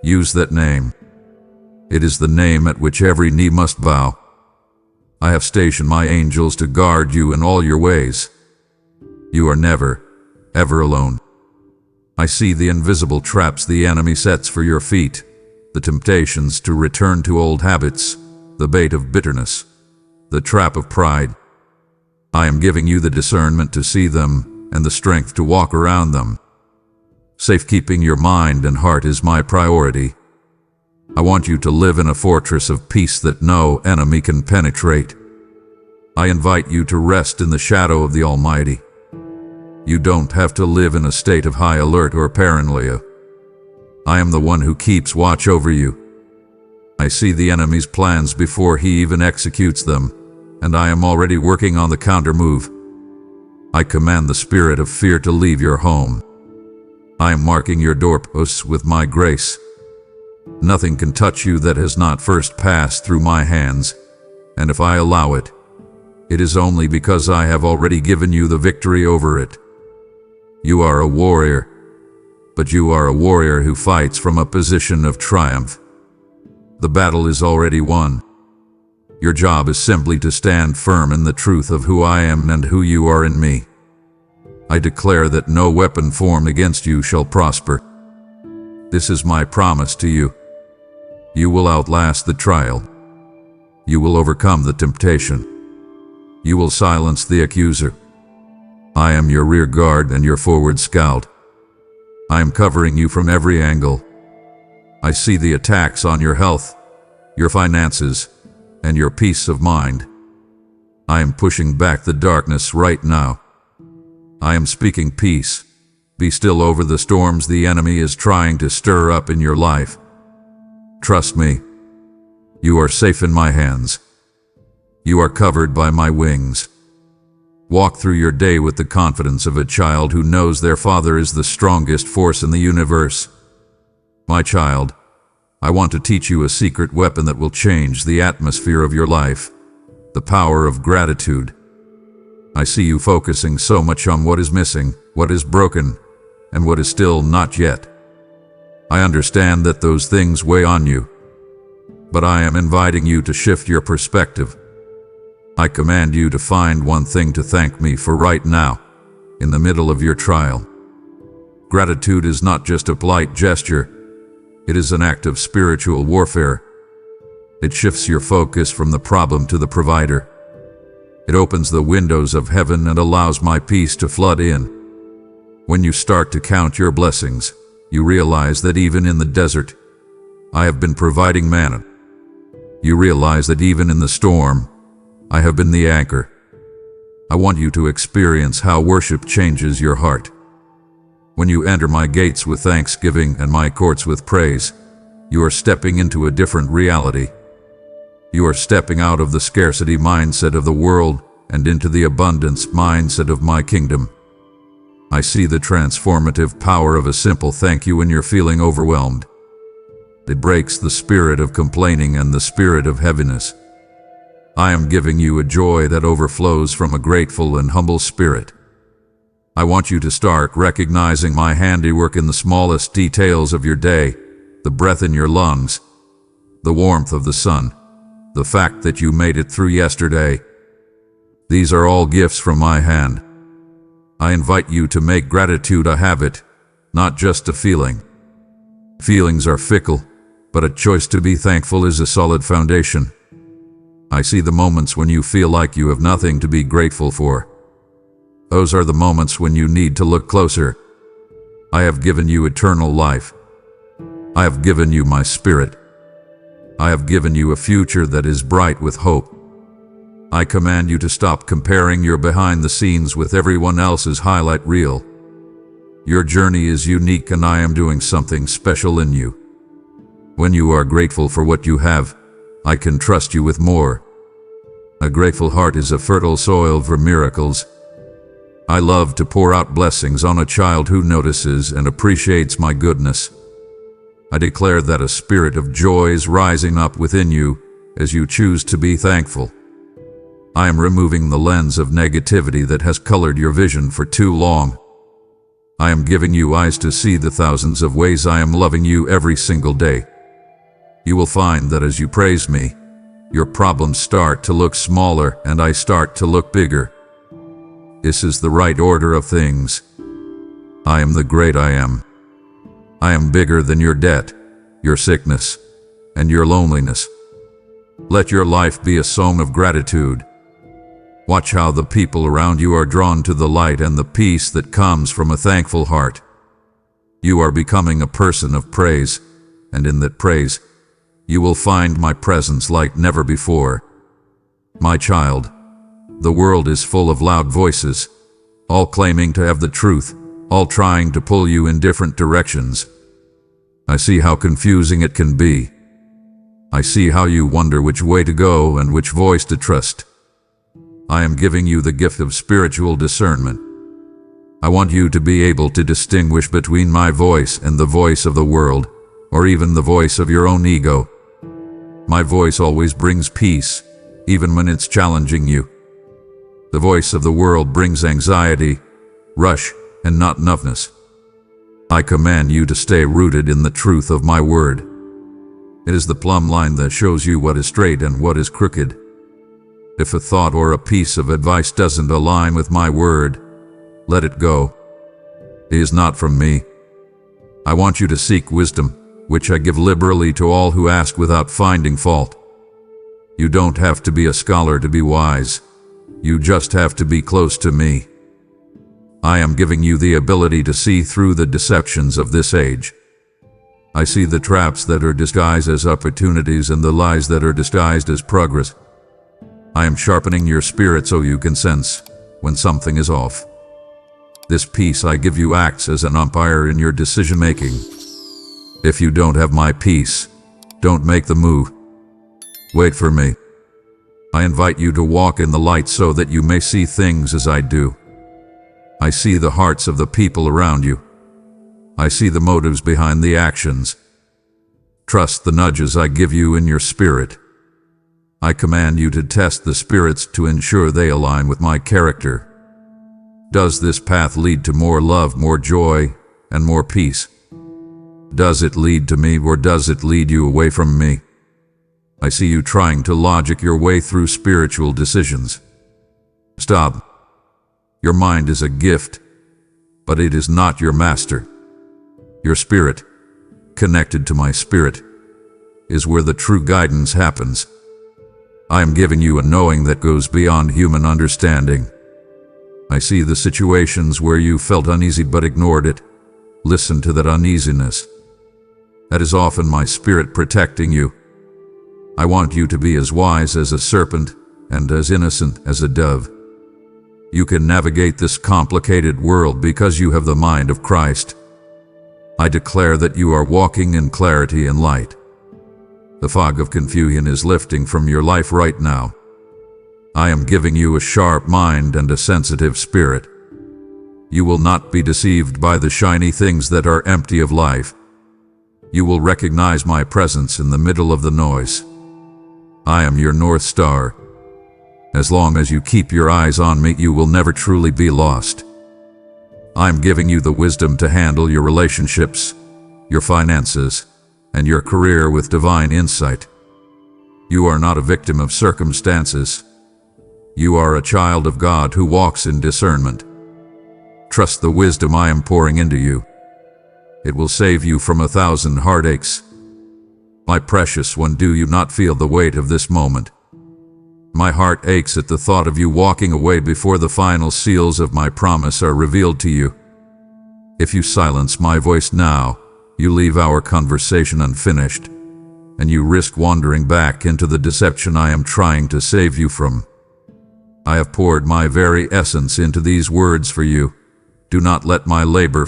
S1: use that name. It is the name at which every knee must bow. I have stationed my angels to guard you in all your ways. You are never, ever alone. I see the invisible traps the enemy sets for your feet, the temptations to return to old habits, the bait of bitterness, the trap of pride. I am giving you the discernment to see them and the strength to walk around them. Safekeeping your mind and heart is my priority. I want you to live in a fortress of peace that no enemy can penetrate. I invite you to rest in the shadow of the Almighty. You don't have to live in a state of high alert or paranoia. I am the one who keeps watch over you. I see the enemy's plans before he even executes them, and I am already working on the counter move. I command the spirit of fear to leave your home. I am marking your doorposts with my grace. Nothing can touch you that has not first passed through my hands, and if I allow it, it is only because I have already given you the victory over it. You are a warrior, but you are a warrior who fights from a position of triumph. The battle is already won. Your job is simply to stand firm in the truth of who I am and who you are in me. I declare that no weapon formed against you shall prosper. This is my promise to you. You will outlast the trial. You will overcome the temptation. you will silence the accuser. I am your rear guard and your forward scout. I am covering you from every angle. I see the attacks on your health, your finances, and your peace of mind. I am pushing back the darkness right now. I am speaking peace. Be still over the storms the enemy is trying to stir up in your life. Trust me. You are safe in my hands. You are covered by my wings. Walk through your day with the confidence of a child who knows their father is the strongest force in the universe. My child, I want to teach you a secret weapon that will change the atmosphere of your life. The power of gratitude. I see you focusing so much on what is missing, what is broken, and what is still not yet. I understand that those things weigh on you, but I am inviting you to shift your perspective. I command you to find one thing to thank me for right now, in the middle of your trial. Gratitude is not just a polite gesture, it is an act of spiritual warfare. It shifts your focus from the problem to the provider. It opens the windows of heaven and allows my peace to flood in. When you start to count your blessings, you realize that even in the desert, I have been providing manna. You realize that even in the storm, I have been the anchor. I want you to experience how worship changes your heart. When you enter my gates with thanksgiving and my courts with praise, you are stepping into a different reality. You are stepping out of the scarcity mindset of the world and into the abundance mindset of my kingdom. I see the transformative power of a simple thank you when you're feeling overwhelmed. It breaks the spirit of complaining and the spirit of heaviness. I am giving you a joy that overflows from a grateful and humble spirit. I want you to start recognizing my handiwork in the smallest details of your day, the breath in your lungs, the warmth of the sun, the fact that you made it through yesterday. These are all gifts from my hand. I invite you to make gratitude a habit, not just a feeling. Feelings are fickle, but a choice to be thankful is a solid foundation. I see the moments when you feel like you have nothing to be grateful for. Those are the moments when you need to look closer. I have given you eternal life. I have given you my spirit. I have given you a future that is bright with hope. I command you to stop comparing your behind the scenes with everyone else's highlight reel. Your journey is unique and I am doing something special in you. When you are grateful for what you have, I can trust you with more. A grateful heart is a fertile soil for miracles. I love to pour out blessings on a child who notices and appreciates my goodness. I declare that a spirit of joy is rising up within you as you choose to be thankful. I am removing the lens of negativity that has colored your vision for too long. I am giving you eyes to see the thousands of ways I am loving you every single day. You will find that as you praise me, your problems start to look smaller and I start to look bigger. This is the right order of things. I am the great I am. I am bigger than your debt, your sickness, and your loneliness. Let your life be a song of gratitude. Watch how the people around you are drawn to the light and the peace that comes from a thankful heart. You are becoming a person of praise, and in that praise, you will find my presence like never before. My child, the world is full of loud voices, all claiming to have the truth, all trying to pull you in different directions. I see how confusing it can be. I see how you wonder which way to go and which voice to trust. I am giving you the gift of spiritual discernment. I want you to be able to distinguish between my voice and the voice of the world, or even the voice of your own ego. My voice always brings peace, even when it's challenging you. The voice of the world brings anxiety, rush, and not enoughness. I command you to stay rooted in the truth of my word. It is the plumb line that shows you what is straight and what is crooked. If a thought or a piece of advice doesn't align with my word, let it go. It is not from me. I want you to seek wisdom, which I give liberally to all who ask without finding fault. You don't have to be a scholar to be wise. You just have to be close to me. I am giving you the ability to see through the deceptions of this age. I see the traps that are disguised as opportunities and the lies that are disguised as progress. I am sharpening your spirit so you can sense when something is off. This peace I give you acts as an umpire in your decision-making. If you don't have my peace, don't make the move. Wait for me. I invite you to walk in the light so that you may see things as I do. I see the hearts of the people around you. I see the motives behind the actions. Trust the nudges I give you in your spirit. I command you to test the spirits to ensure they align with my character. Does this path lead to more love, more joy, and more peace? Does it lead to me, or does it lead you away from me? I see you trying to logic your way through spiritual decisions. Stop. Your mind is a gift, but it is not your master. Your spirit, connected to my spirit, is where the true guidance happens. I am giving you a knowing that goes beyond human understanding. I see the situations where you felt uneasy but ignored it. Listen to that uneasiness. That is often my spirit protecting you. I want you to be as wise as a serpent and as innocent as a dove. You can navigate this complicated world because you have the mind of Christ. I declare that you are walking in clarity and light. The fog of confusion is lifting from your life right now. I am giving you a sharp mind and a sensitive spirit. You will not be deceived by the shiny things that are empty of life. You will recognize my presence in the middle of the noise. I am your North Star. As long as you keep your eyes on me, you will never truly be lost. I'm giving you the wisdom to handle your relationships, your finances, and your career with divine insight. You are not a victim of circumstances. You are a child of God who walks in discernment. Trust the wisdom I am pouring into you. It will save you from 1,000 heartaches. My precious one, do you not feel the weight of this moment? My heart aches at the thought of you walking away before the final seals of my promise are revealed to you. If you silence my voice now, you leave our conversation unfinished, and you risk wandering back into the deception I am trying to save you from. I have poured my very essence into these words for you. Do not let my labor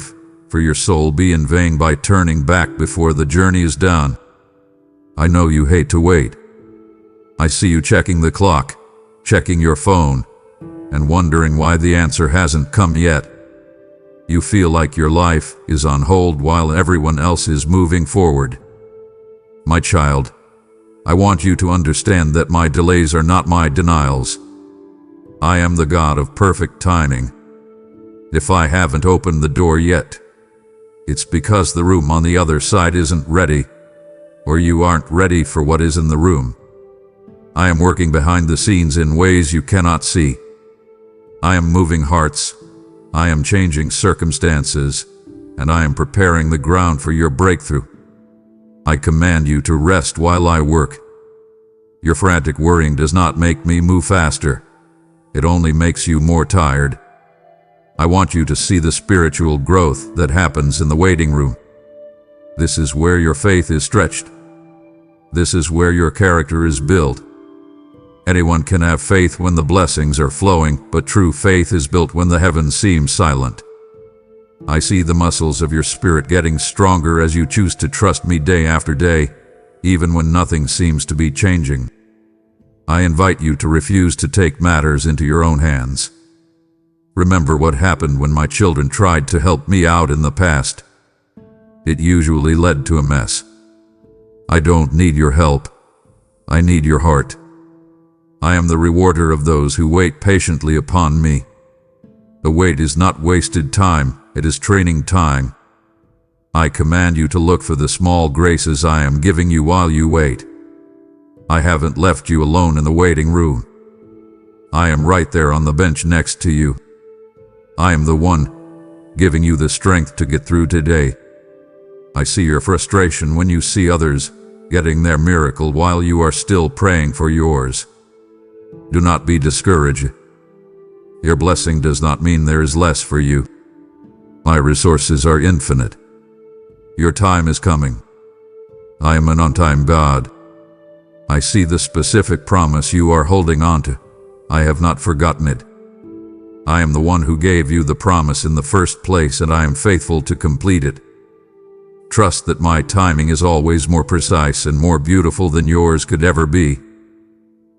S1: for your soul be in vain by turning back before the journey is done. I know you hate to wait. I see you checking the clock, checking your phone, and wondering why the answer hasn't come yet. You feel like your life is on hold while everyone else is moving forward. My child, I want you to understand that my delays are not my denials. I am the God of perfect timing. If I haven't opened the door yet, it's because the room on the other side isn't ready, or you aren't ready for what is in the room. I am working behind the scenes in ways you cannot see. I am moving hearts. I am changing circumstances, and I am preparing the ground for your breakthrough. I command you to rest while I work. Your frantic worrying does not make me move faster. It only makes you more tired. I want you to see the spiritual growth that happens in the waiting room. This is where your faith is stretched. This is where your character is built. Anyone can have faith when the blessings are flowing, but true faith is built when the heavens seem silent. I see the muscles of your spirit getting stronger as you choose to trust me day after day, even when nothing seems to be changing. I invite you to refuse to take matters into your own hands. Remember what happened when my children tried to help me out in the past. It usually led to a mess. I don't need your help. I need your heart. I am the rewarder of those who wait patiently upon me. The wait is not wasted time, it is training time. I command you to look for the small graces I am giving you while you wait. I haven't left you alone in the waiting room. I am right there on the bench next to you. I am the one giving you the strength to get through today. I see your frustration when you see others getting their miracle while you are still praying for yours. Do not be discouraged. Your blessing does not mean there is less for you. My resources are infinite. Your time is coming. I am an on-time God. I see the specific promise you are holding on to. I have not forgotten it. I am the one who gave you the promise in the first place, and I am faithful to complete it. Trust that my timing is always more precise and more beautiful than yours could ever be.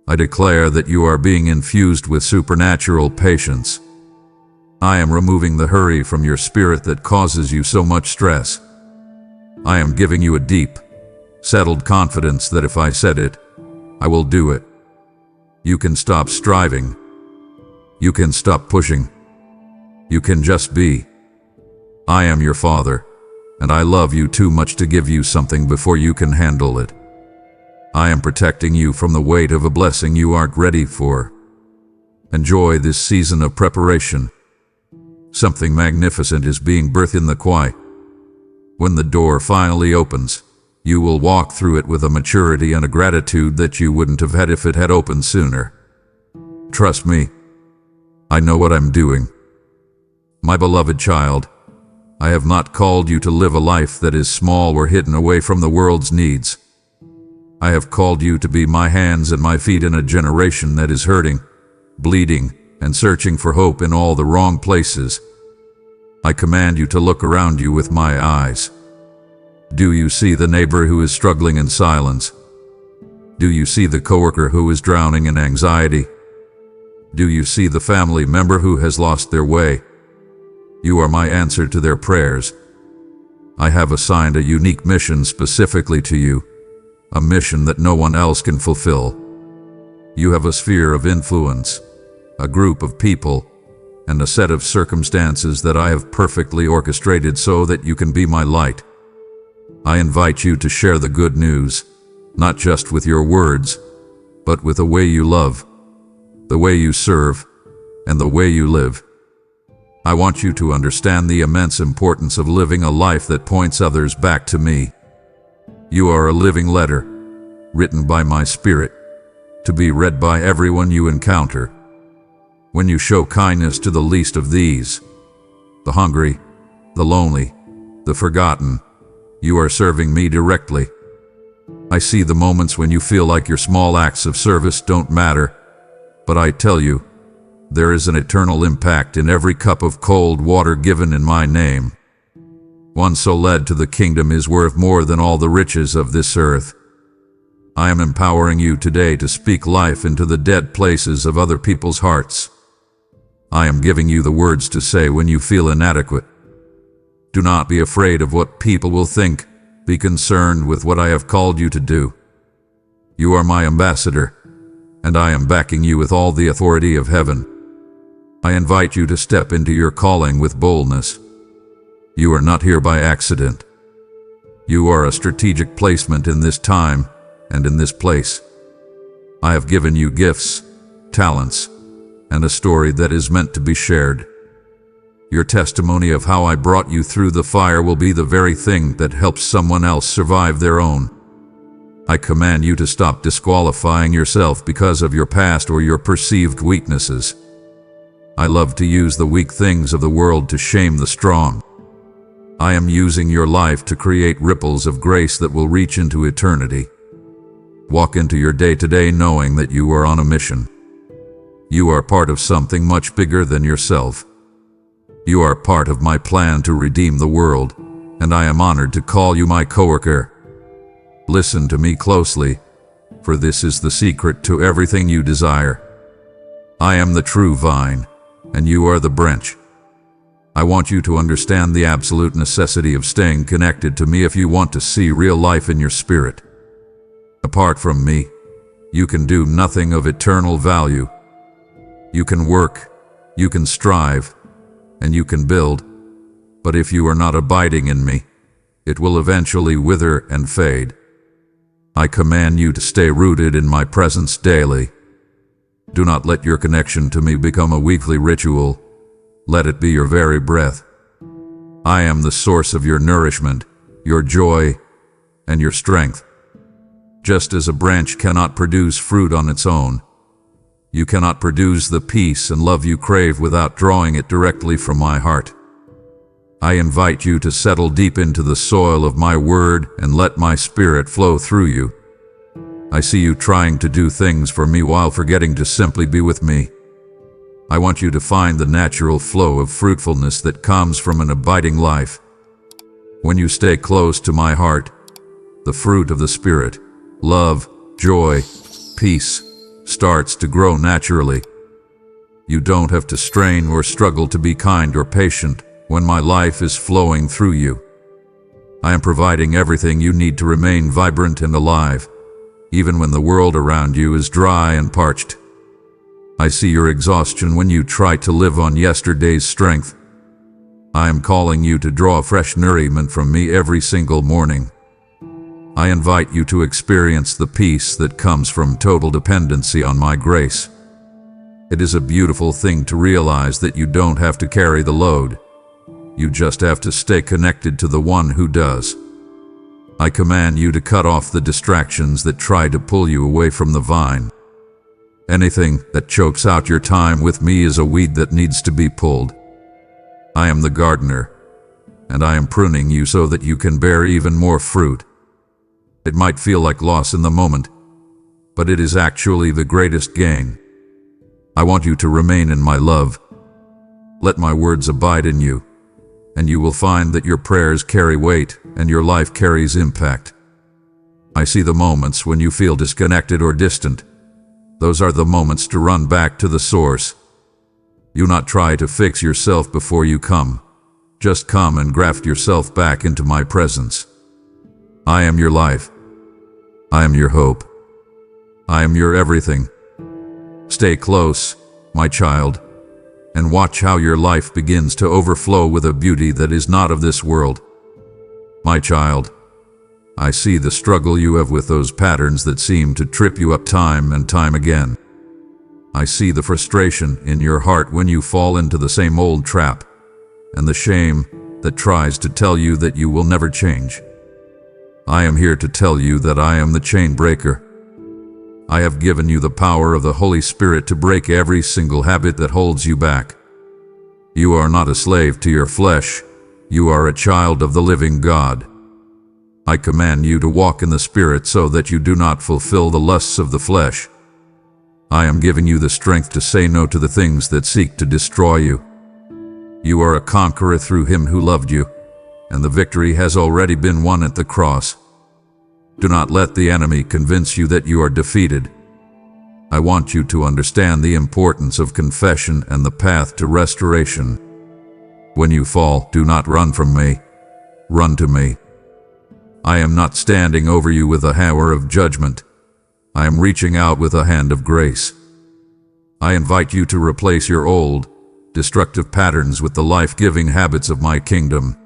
S1: I declare that you are being infused with supernatural patience. I am removing the hurry from your spirit that causes you so much stress. I am giving you a deep, settled confidence that if I said it, I will do it. You can stop striving. You can stop pushing. You can just be. I am your Father, and I love you too much to give you something before you can handle it. I am protecting you from the weight of a blessing you aren't ready for. Enjoy this season of preparation. Something magnificent is being birthed in the quiet. When the door finally opens, you will walk through it with a maturity and a gratitude that you wouldn't have had if it had opened sooner. Trust me, I know what I'm doing. My beloved child, I have not called you to live a life that is small or hidden away from the world's needs. I have called you to be my hands and my feet in a generation that is hurting, bleeding, and searching for hope in all the wrong places. I command you to look around you with my eyes. Do you see the neighbor who is struggling in silence? Do you see the coworker who is drowning in anxiety? Do you see the family member who has lost their way? You are my answer to their prayers. I have assigned a unique mission specifically to you, a mission that no one else can fulfill. You have a sphere of influence, a group of people, and a set of circumstances that I have perfectly orchestrated so that you can be my light. I invite you to share the good news, not just with your words, but with the way you love, the way you serve, and the way you live. I want you to understand the immense importance of living a life that points others back to me. You are a living letter, written by my Spirit, to be read by everyone you encounter. When you show kindness to the least of these, the hungry, the lonely, the forgotten, you are serving me directly. I see the moments when you feel like your small acts of service don't matter, but I tell you, there is an eternal impact in every cup of cold water given in my name. One so led to the kingdom is worth more than all the riches of this earth. I am empowering you today to speak life into the dead places of other people's hearts. I am giving you the words to say when you feel inadequate. Do not be afraid of what people will think. Be concerned with what I have called you to do. You are my ambassador, and I am backing you with all the authority of heaven. I invite you to step into your calling with boldness. You are not here by accident. You are a strategic placement in this time and in this place. I have given you gifts, talents, and a story that is meant to be shared. Your testimony of how I brought you through the fire will be the very thing that helps someone else survive their own. I command you to stop disqualifying yourself because of your past or your perceived weaknesses. I love to use the weak things of the world to shame the strong. I am using your life to create ripples of grace that will reach into eternity. Walk into your day-to-day knowing that you are on a mission. You are part of something much bigger than yourself. You are part of my plan to redeem the world, and I am honored to call you my coworker. Listen to me closely, for this is the secret to everything you desire. I am the true vine, and you are the branch. I want you to understand the absolute necessity of staying connected to me if you want to see real life in your spirit. Apart from me, you can do nothing of eternal value. You can work, you can strive, and you can build, but if you are not abiding in me, it will eventually wither and fade. I command you to stay rooted in my presence daily. Do not let your connection to me become a weekly ritual. Let it be your very breath. I am the source of your nourishment, your joy, and your strength. Just as a branch cannot produce fruit on its own, You cannot produce the peace and love you crave without drawing it directly from my heart. I invite you to settle deep into the soil of my word and let my spirit flow through you. I see you trying to do things for me while forgetting to simply be with me. I want you to find the natural flow of fruitfulness that comes from an abiding life. When you stay close to my heart, the fruit of the Spirit, love, joy, peace, starts to grow naturally. You don't have to strain or struggle to be kind or patient when my life is flowing through you. I am providing everything you need to remain vibrant and alive, even when the world around you is dry and parched. I see your exhaustion when you try to live on yesterday's strength. I am calling you to draw fresh nourishment from me every single morning. I invite you to experience the peace that comes from total dependency on my grace. It is a beautiful thing to realize that you don't have to carry the load. You just have to stay connected to the one who does. I command you to cut off the distractions that try to pull you away from the vine. Anything that chokes out your time with me is a weed that needs to be pulled. I am the gardener, and I am pruning you so that you can bear even more fruit. It might feel like loss in the moment, but it is actually the greatest gain. I want you to remain in my love. Let my words abide in you, and you will find that your prayers carry weight and your life carries impact. I see the moments when you feel disconnected or distant. Those are the moments to run back to the source. Do not try to fix yourself before you come. Just come and graft yourself back into my presence. I am your life. I am your hope. I am your everything. Stay close, my child, and watch how your life begins to overflow with a beauty that is not of this world. My child, I see the struggle you have with those patterns that seem to trip you up time and time again. I see the frustration in your heart when you fall into the same old trap, and the shame that tries to tell you that you will never change. I am here to tell you that I am the chain breaker. I have given you the power of the Holy Spirit to break every single habit that holds you back. You are not a slave to your flesh. You are a child of the living God. I command you to walk in the Spirit so that you do not fulfill the lusts of the flesh. I am giving you the strength to say no to the things that seek to destroy you. You are a conqueror through Him who loved you, and the victory has already been won at the cross. Do not let the enemy convince you that you are defeated. I want you to understand the importance of confession and the path to restoration. When you fall, do not run from me. Run to me. I am not standing over you with a hammer of judgment. I am reaching out with a hand of grace. I invite you to replace your old, destructive patterns with the life-giving habits of my kingdom.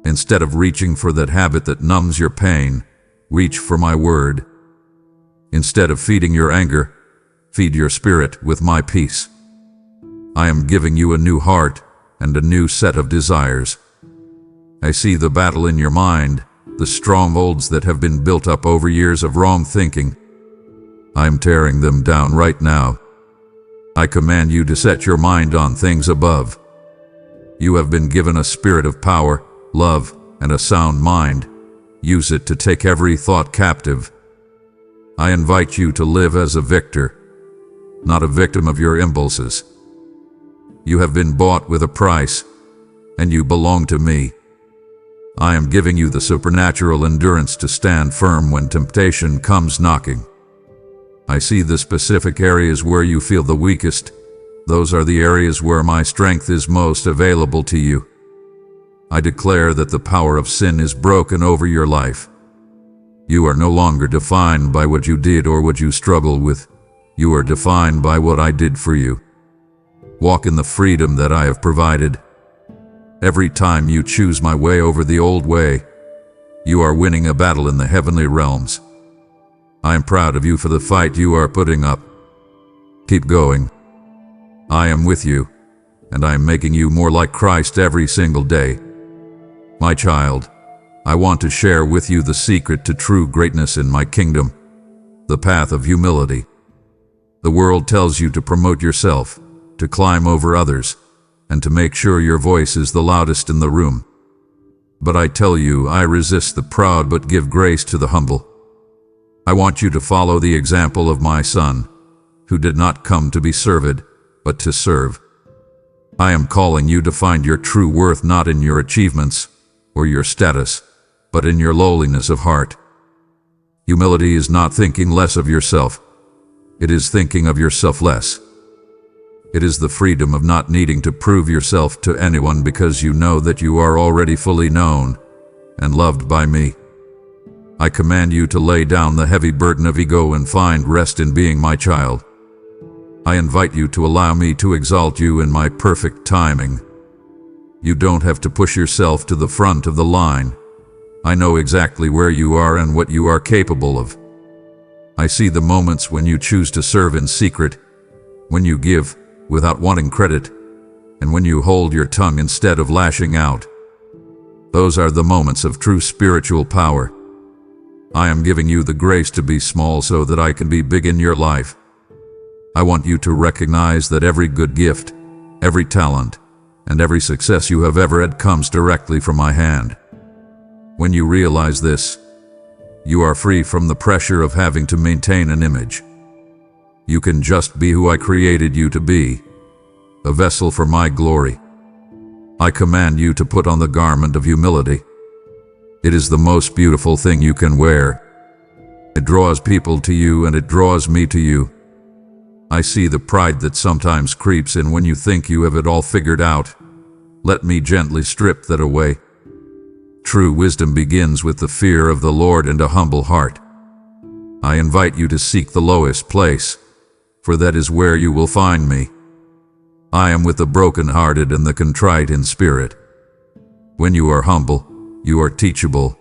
S1: Instead of reaching for that habit that numbs your pain, reach for my word. Instead of feeding your anger, feed your spirit with my peace. I am giving you a new heart and a new set of desires. I see the battle in your mind, the strongholds that have been built up over years of wrong thinking. I am tearing them down right now. I command you to set your mind on things above. You have been given a spirit of power, love, and a sound mind. Use it to take every thought captive. I invite you to live as a victor, not a victim of your impulses. You have been bought with a price, and you belong to me. I am giving you the supernatural endurance to stand firm when temptation comes knocking. I see the specific areas where you feel the weakest. Those are the areas where my strength is most available to you. I declare that the power of sin is broken over your life. You are no longer defined by what you did or what you struggle with. You are defined by what I did for you. Walk in the freedom that I have provided. Every time you choose my way over the old way, you are winning a battle in the heavenly realms. I am proud of you for the fight you are putting up. Keep going. I am with you, and I am making you more like Christ every single day. My child, I want to share with you the secret to true greatness in my kingdom, the path of humility. The world tells you to promote yourself, to climb over others, and to make sure your voice is the loudest in the room. But I tell you, I resist the proud but give grace to the humble. I want you to follow the example of my Son, who did not come to be served, but to serve. I am calling you to find your true worth not in your achievements or your status, but in your lowliness of heart. Humility is not thinking less of yourself. It is thinking of yourself less. It is the freedom of not needing to prove yourself to anyone because you know that you are already fully known and loved by me. I command you to lay down the heavy burden of ego and find rest in being my child. I invite you to allow me to exalt you in my perfect timing. You don't have to push yourself to the front of the line. I know exactly where you are and what you are capable of. I see the moments when you choose to serve in secret, when you give without wanting credit, and when you hold your tongue instead of lashing out. Those are the moments of true spiritual power. I am giving you the grace to be small so that I can be big in your life. I want you to recognize that every good gift, every talent, and every success you have ever had comes directly from my hand. When you realize this, you are free from the pressure of having to maintain an image. You can just be who I created you to be, a vessel for my glory. I command you to put on the garment of humility. It is the most beautiful thing you can wear. It draws people to you and it draws me to you. I see the pride that sometimes creeps in when you think you have it all figured out. Let me gently strip that away. True wisdom begins with the fear of the Lord and a humble heart. I invite you to seek the lowest place, for that is where you will find me. I am with the broken-hearted and the contrite in spirit. When you are humble, you are teachable.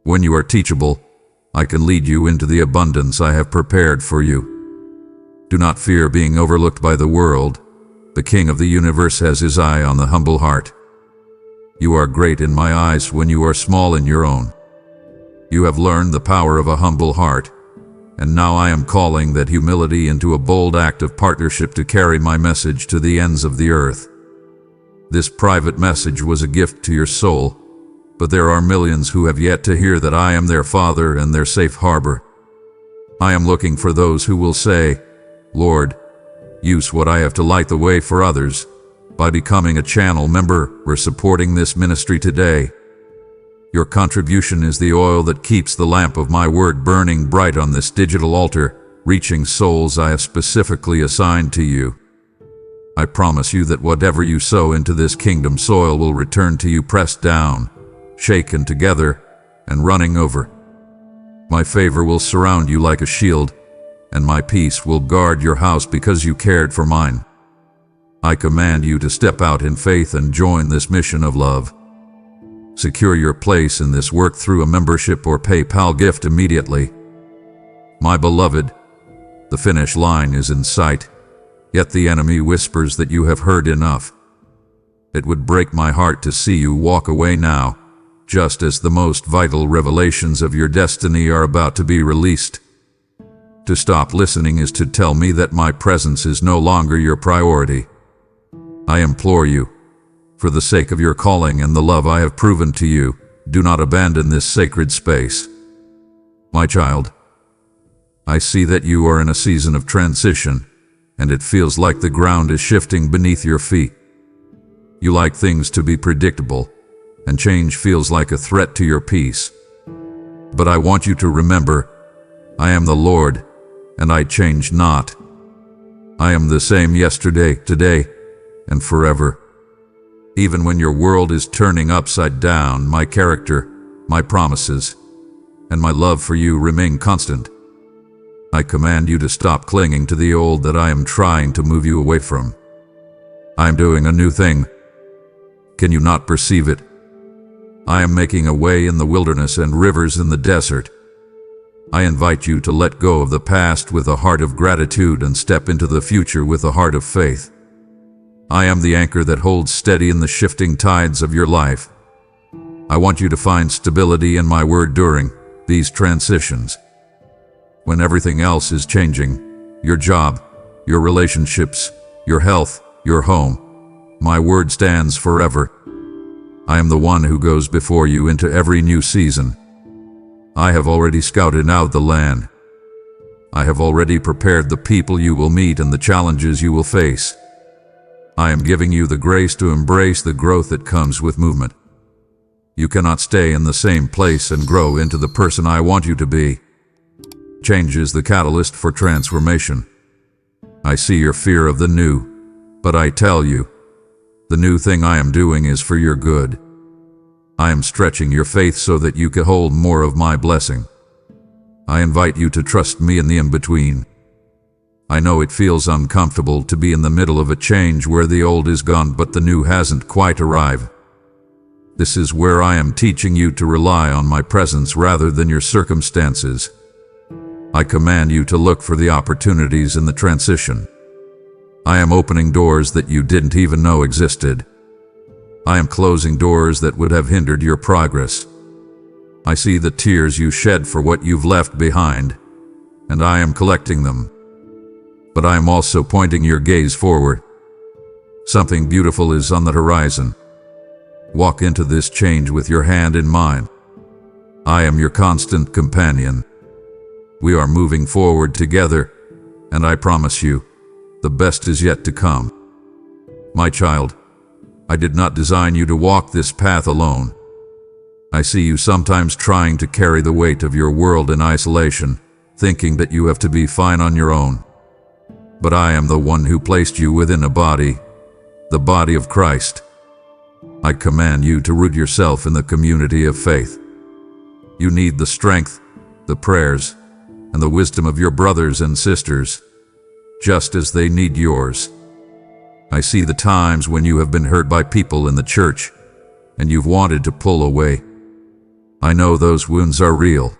S1: When you are teachable, I can lead you into the abundance I have prepared for you. Do not fear being overlooked by the world. The King of the universe has his eye on the humble heart. You are great in my eyes when you are small in your own. You have learned the power of a humble heart, and now I am calling that humility into a bold act of partnership to carry my message to the ends of the earth. This private message was a gift to your soul, but there are millions who have yet to hear that I am their Father and their safe harbor. I am looking for those who will say, Lord, use what I have to light the way for others by becoming a channel member or supporting this ministry today. Your contribution is the oil that keeps the lamp of my word burning bright on this digital altar, reaching souls I have specifically assigned to you. I promise you that whatever you sow into this kingdom soil will return to you pressed down, shaken together, and running over. My favor will surround you like a shield, and my peace will guard your house because you cared for mine. I command you to step out in faith and join this mission of love. Secure your place in this work through a membership or PayPal gift immediately. My beloved, the finish line is in sight, yet the enemy whispers that you have heard enough. It would break my heart to see you walk away now, just as the most vital revelations of your destiny are about to be released. To stop listening is to tell me that my presence is no longer your priority. I implore you, for the sake of your calling and the love I have proven to you, do not abandon this sacred space. My child, I see that you are in a season of transition, and it feels like the ground is shifting beneath your feet. You like things to be predictable, and change feels like a threat to your peace. But I want you to remember, I am the Lord, and I change not. I am the same yesterday, today, and forever. Even when your world is turning upside down, my character, my promises, and my love for you remain constant. I command you to stop clinging to the old that I am trying to move you away from. I am doing a new thing. Can you not perceive it? I am making a way in the wilderness and rivers in the desert. I invite you to let go of the past with a heart of gratitude and step into the future with a heart of faith. I am the anchor that holds steady in the shifting tides of your life. I want you to find stability in my word during these transitions. When everything else is changing, your job, your relationships, your health, your home. My word stands forever. I am the one who goes before you into every new season. I have already scouted out the land. I have already prepared the people you will meet and the challenges you will face. I am giving you the grace to embrace the growth that comes with movement. You cannot stay in the same place and grow into the person I want you to be. Change is the catalyst for transformation. I see your fear of the new, but I tell you, the new thing I am doing is for your good. I am stretching your faith so that you can hold more of my blessing. I invite you to trust me in the in-between. I know it feels uncomfortable to be in the middle of a change where the old is gone but the new hasn't quite arrived. This is where I am teaching you to rely on my presence rather than your circumstances. I command you to look for the opportunities in the transition. I am opening doors that you didn't even know existed. I am closing doors that would have hindered your progress. I see the tears you shed for what you've left behind, and I am collecting them. But I am also pointing your gaze forward. Something beautiful is on the horizon. Walk into this change with your hand in mine. I am your constant companion. We are moving forward together, and I promise you, the best is yet to come. My child, I did not design you to walk this path alone. I see you sometimes trying to carry the weight of your world in isolation, thinking that you have to be fine on your own. But I am the one who placed you within a body, the body of Christ. I command you to root yourself in the community of faith. You need the strength, the prayers, and the wisdom of your brothers and sisters, just as they need yours. I see the times when you have been hurt by people in the church, and you've wanted to pull away. I know those wounds are real,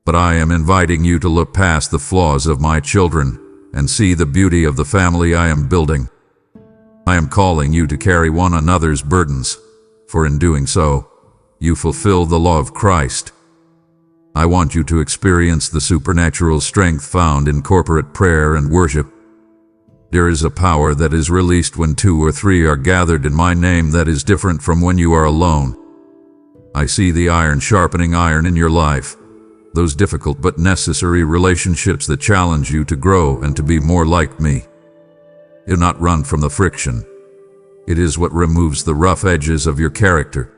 S1: but I am inviting you to look past the flaws of my children and see the beauty of the family I am building. I am calling you to carry one another's burdens, for in doing so, you fulfill the law of Christ. I want you to experience the supernatural strength found in corporate prayer and worship. There is a power that is released when 2 or 3 are gathered in my name that is different from when you are alone. I see the iron sharpening iron in your life, those difficult but necessary relationships that challenge you to grow and to be more like me. Do not run from the friction. It is what removes the rough edges of your character.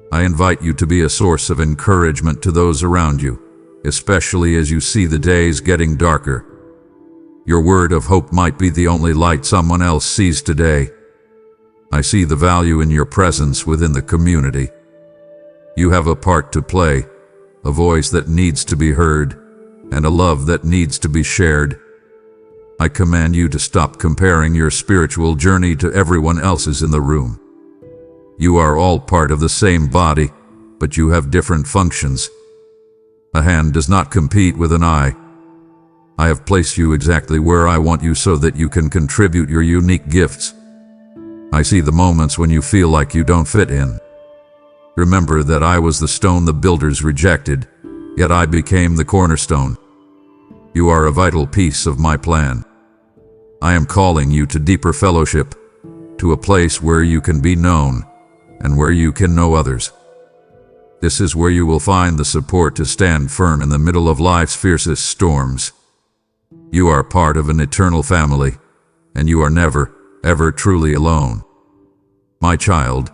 S1: I invite you to be a source of encouragement to those around you, especially as you see the days getting darker. Your word of hope might be the only light someone else sees today. I see the value in your presence within the community. You have a part to play, a voice that needs to be heard, and a love that needs to be shared. I command you to stop comparing your spiritual journey to everyone else's in the room. You are all part of the same body, but you have different functions. A hand does not compete with an eye. I have placed you exactly where I want you so that you can contribute your unique gifts. I see the moments when you feel like you don't fit in. Remember that I was the stone the builders rejected, yet I became the cornerstone. You are a vital piece of my plan. I am calling you to deeper fellowship, to a place where you can be known and where you can know others. This is where you will find the support to stand firm in the middle of life's fiercest storms. You are part of an eternal family, and you are never, ever truly alone. My child,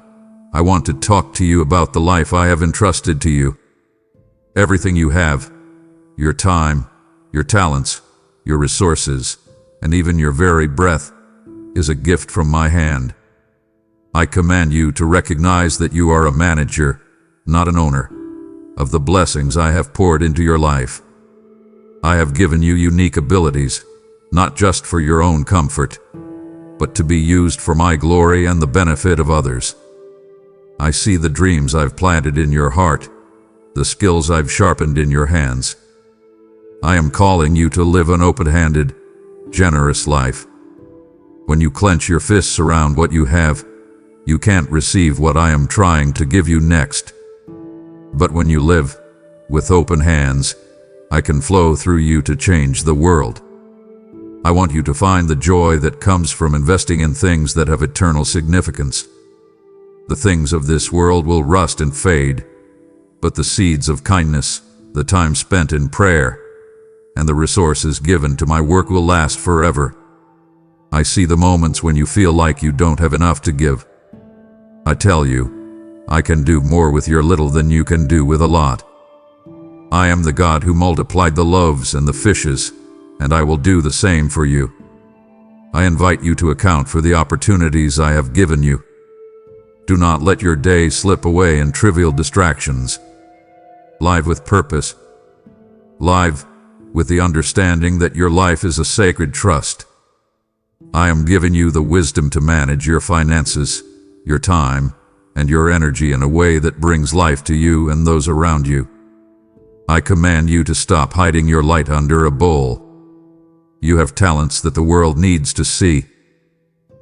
S1: I want to talk to you about the life I have entrusted to you. Everything you have, your time, your talents, your resources, and even your very breath, is a gift from my hand. I command you to recognize that you are a manager, not an owner, of the blessings I have poured into your life. I have given you unique abilities, not just for your own comfort, but to be used for my glory and the benefit of others. I see the dreams I've planted in your heart, the skills I've sharpened in your hands. I am calling you to live an open-handed, generous life. When you clench your fists around what you have, you can't receive what I am trying to give you next. But when you live with open hands, I can flow through you to change the world. I want you to find the joy that comes from investing in things that have eternal significance. The things of this world will rust and fade, but the seeds of kindness, the time spent in prayer, and the resources given to my work will last forever. I see the moments when you feel like you don't have enough to give. I tell you, I can do more with your little than you can do with a lot. I am the God who multiplied the loaves and the fishes, and I will do the same for you. I invite you to account for the opportunities I have given you. Do not let your day slip away in trivial distractions. Live with purpose. Live with the understanding that your life is a sacred trust. I am giving you the wisdom to manage your finances, your time, and your energy in a way that brings life to you and those around you. I command you to stop hiding your light under a bowl. You have talents that the world needs to see.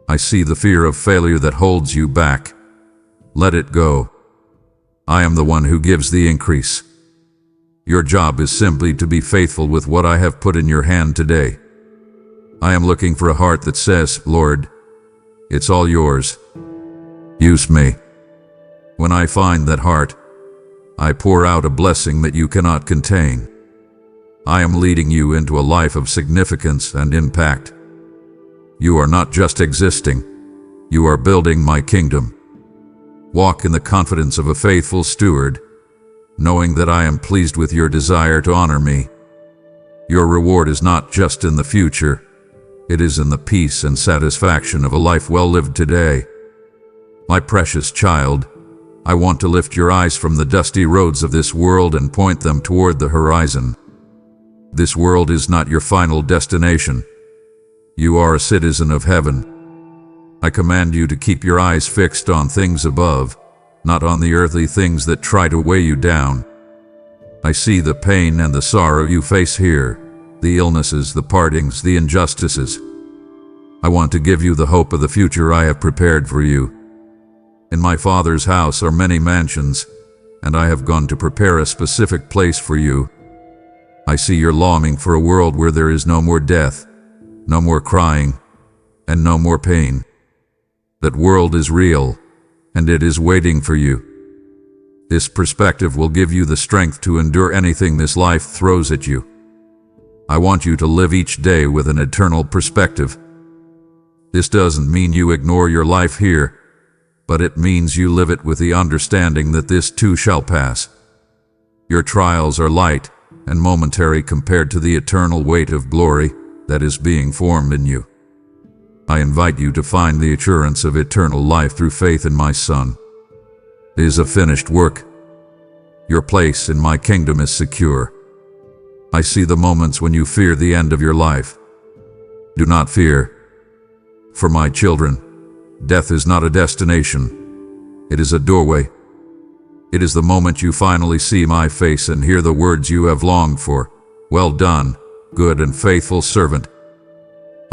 S1: I see the fear of failure that holds you back. Let it go. I am the one who gives the increase. Your job is simply to be faithful with what I have put in your hand today. I am looking for a heart that says, Lord, it's all yours. Use me. When I find that heart, I pour out a blessing that you cannot contain. I am leading you into a life of significance and impact. You are not just existing, you are building my kingdom. Walk in the confidence of a faithful steward, knowing that I am pleased with your desire to honor me. Your reward is not just in the future, it is in the peace and satisfaction of a life well lived today. My precious child, I want to lift your eyes from the dusty roads of this world and point them toward the horizon. This world is not your final destination. You are a citizen of heaven. I command you to keep your eyes fixed on things above, not on the earthly things that try to weigh you down. I see the pain and the sorrow you face here, the illnesses, the partings, the injustices. I want to give you the hope of the future I have prepared for you. In my Father's house are many mansions, and I have gone to prepare a specific place for you. I see your longing for a world where there is no more death, no more crying, and no more pain. That world is real, and it is waiting for you. This perspective will give you the strength to endure anything this life throws at you. I want you to live each day with an eternal perspective. This doesn't mean you ignore your life here, but it means you live it with the understanding that this too shall pass. Your trials are light and momentary compared to the eternal weight of glory that is being formed in you. I invite you to find the assurance of eternal life through faith in my Son. It is a finished work. Your place in my kingdom is secure. I see the moments when you fear the end of your life. Do not fear. For my children, death is not a destination. It is a doorway. It is the moment you finally see my face and hear the words you have longed for. Well done, good and faithful servant.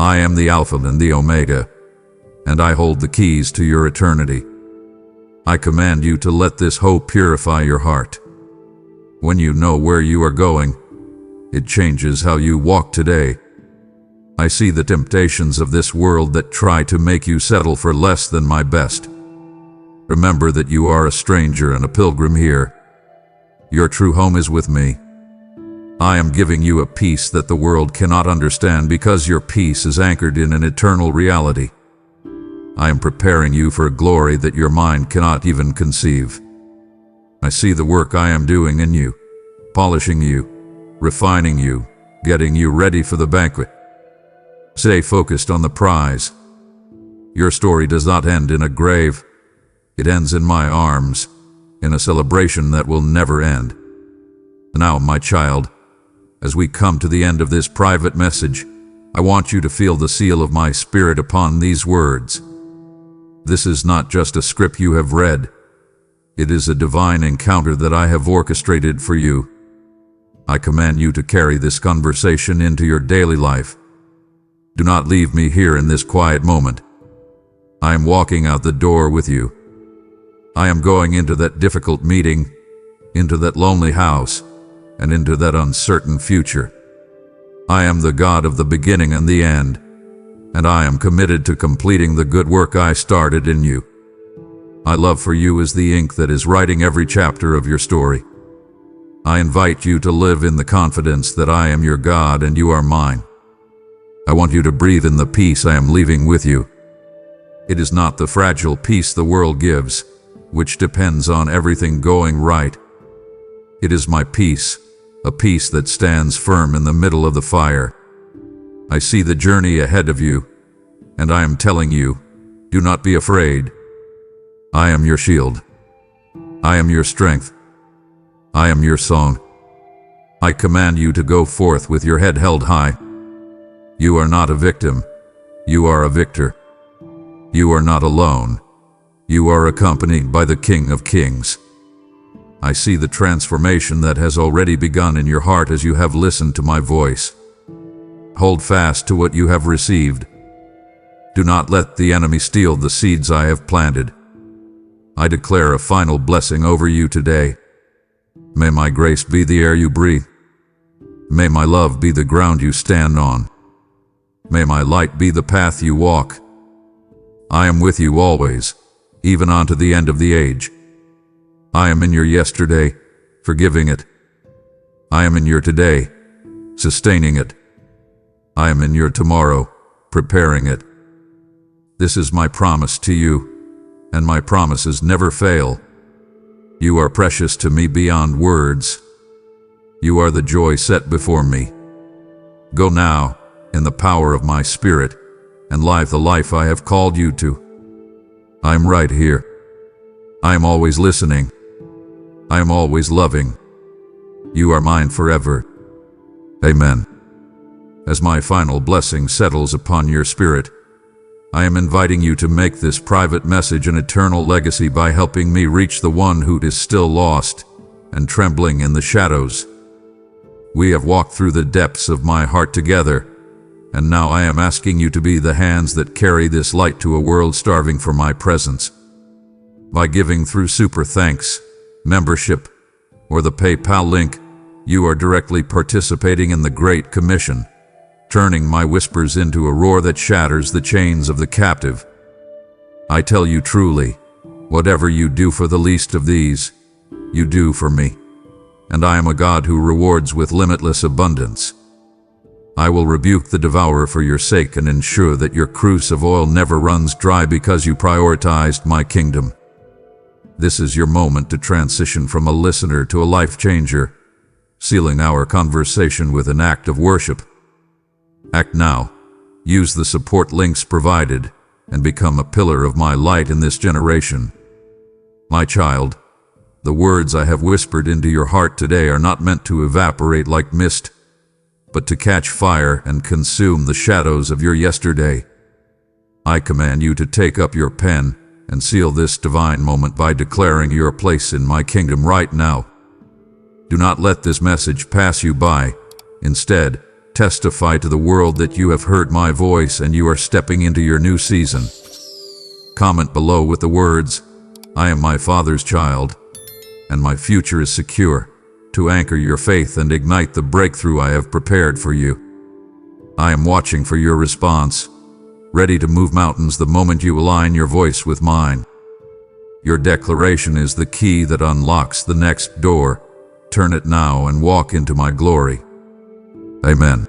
S1: I am the Alpha and the Omega, and I hold the keys to your eternity. I command you to let this hope purify your heart. When you know where you are going, it changes how you walk today. I see the temptations of this world that try to make you settle for less than my best. Remember that you are a stranger and a pilgrim here. Your true home is with me. I am giving you a peace that the world cannot understand because your peace is anchored in an eternal reality. I am preparing you for a glory that your mind cannot even conceive. I see the work I am doing in you, polishing you, refining you, getting you ready for the banquet. Stay focused on the prize. Your story does not end in a grave. It ends in my arms, in a celebration that will never end. Now, my child, as we come to the end of this private message, I want you to feel the seal of my Spirit upon these words. This is not just a script you have read. It is a divine encounter that I have orchestrated for you. I command you to carry this conversation into your daily life. Do not leave me here in this quiet moment. I am walking out the door with you. I am going into that difficult meeting, into that lonely house, and into that uncertain future. I am the God of the beginning and the end, and I am committed to completing the good work I started in you. My love for you is the ink that is writing every chapter of your story. I invite you to live in the confidence that I am your God and you are mine. I want you to breathe in the peace I am leaving with you. It is not the fragile peace the world gives, which depends on everything going right. It is my peace, a peace that stands firm in the middle of the fire. I see the journey ahead of you, and I am telling you, do not be afraid. I am your shield. I am your strength. I am your song. I command you to go forth with your head held high. You are not a victim. You are a victor. You are not alone. You are accompanied by the King of Kings. I see the transformation that has already begun in your heart as you have listened to my voice. Hold fast to what you have received. Do not let the enemy steal the seeds I have planted. I declare a final blessing over you today. May my grace be the air you breathe. May my love be the ground you stand on. May my light be the path you walk. I am with you always, even unto the end of the age. I am in your yesterday, forgiving it. I am in your today, sustaining it. I am in your tomorrow, preparing it. This is my promise to you, and my promises never fail. You are precious to me beyond words. You are the joy set before me. Go now, in the power of my Spirit, and live the life I have called you to. I am right here. I am always listening. I am always loving. You are mine forever. Amen. As my final blessing settles upon your spirit, I am inviting you to make this private message an eternal legacy by helping me reach the one who is still lost and trembling in the shadows. We have walked through the depths of my heart together, and now I am asking you to be the hands that carry this light to a world starving for my presence. By giving through Super Thanks, membership, or the PayPal link, you are directly participating in the Great Commission, turning my whispers into a roar that shatters the chains of the captive. I tell you truly, whatever you do for the least of these, you do for me. And I am a God who rewards with limitless abundance. I will rebuke the devourer for your sake and ensure that your cruse of oil never runs dry because you prioritized my kingdom. This is your moment to transition from a listener to a life changer, sealing our conversation with an act of worship. Act now. Use the support links provided and become a pillar of my light in this generation. My child, the words I have whispered into your heart today are not meant to evaporate like mist, but to catch fire and consume the shadows of your yesterday. I command you to take up your pen and seal this divine moment by declaring your place in my kingdom right now. Do not let this message pass you by. Instead, testify to the world that you have heard my voice and you are stepping into your new season. Comment below with the words, "I am my Father's child, and my future is secure," to anchor your faith and ignite the breakthrough I have prepared for you. I am watching for your response, ready to move mountains the moment you align your voice with mine. Your declaration is the key that unlocks the next door. Turn it now and walk into my glory. Amen.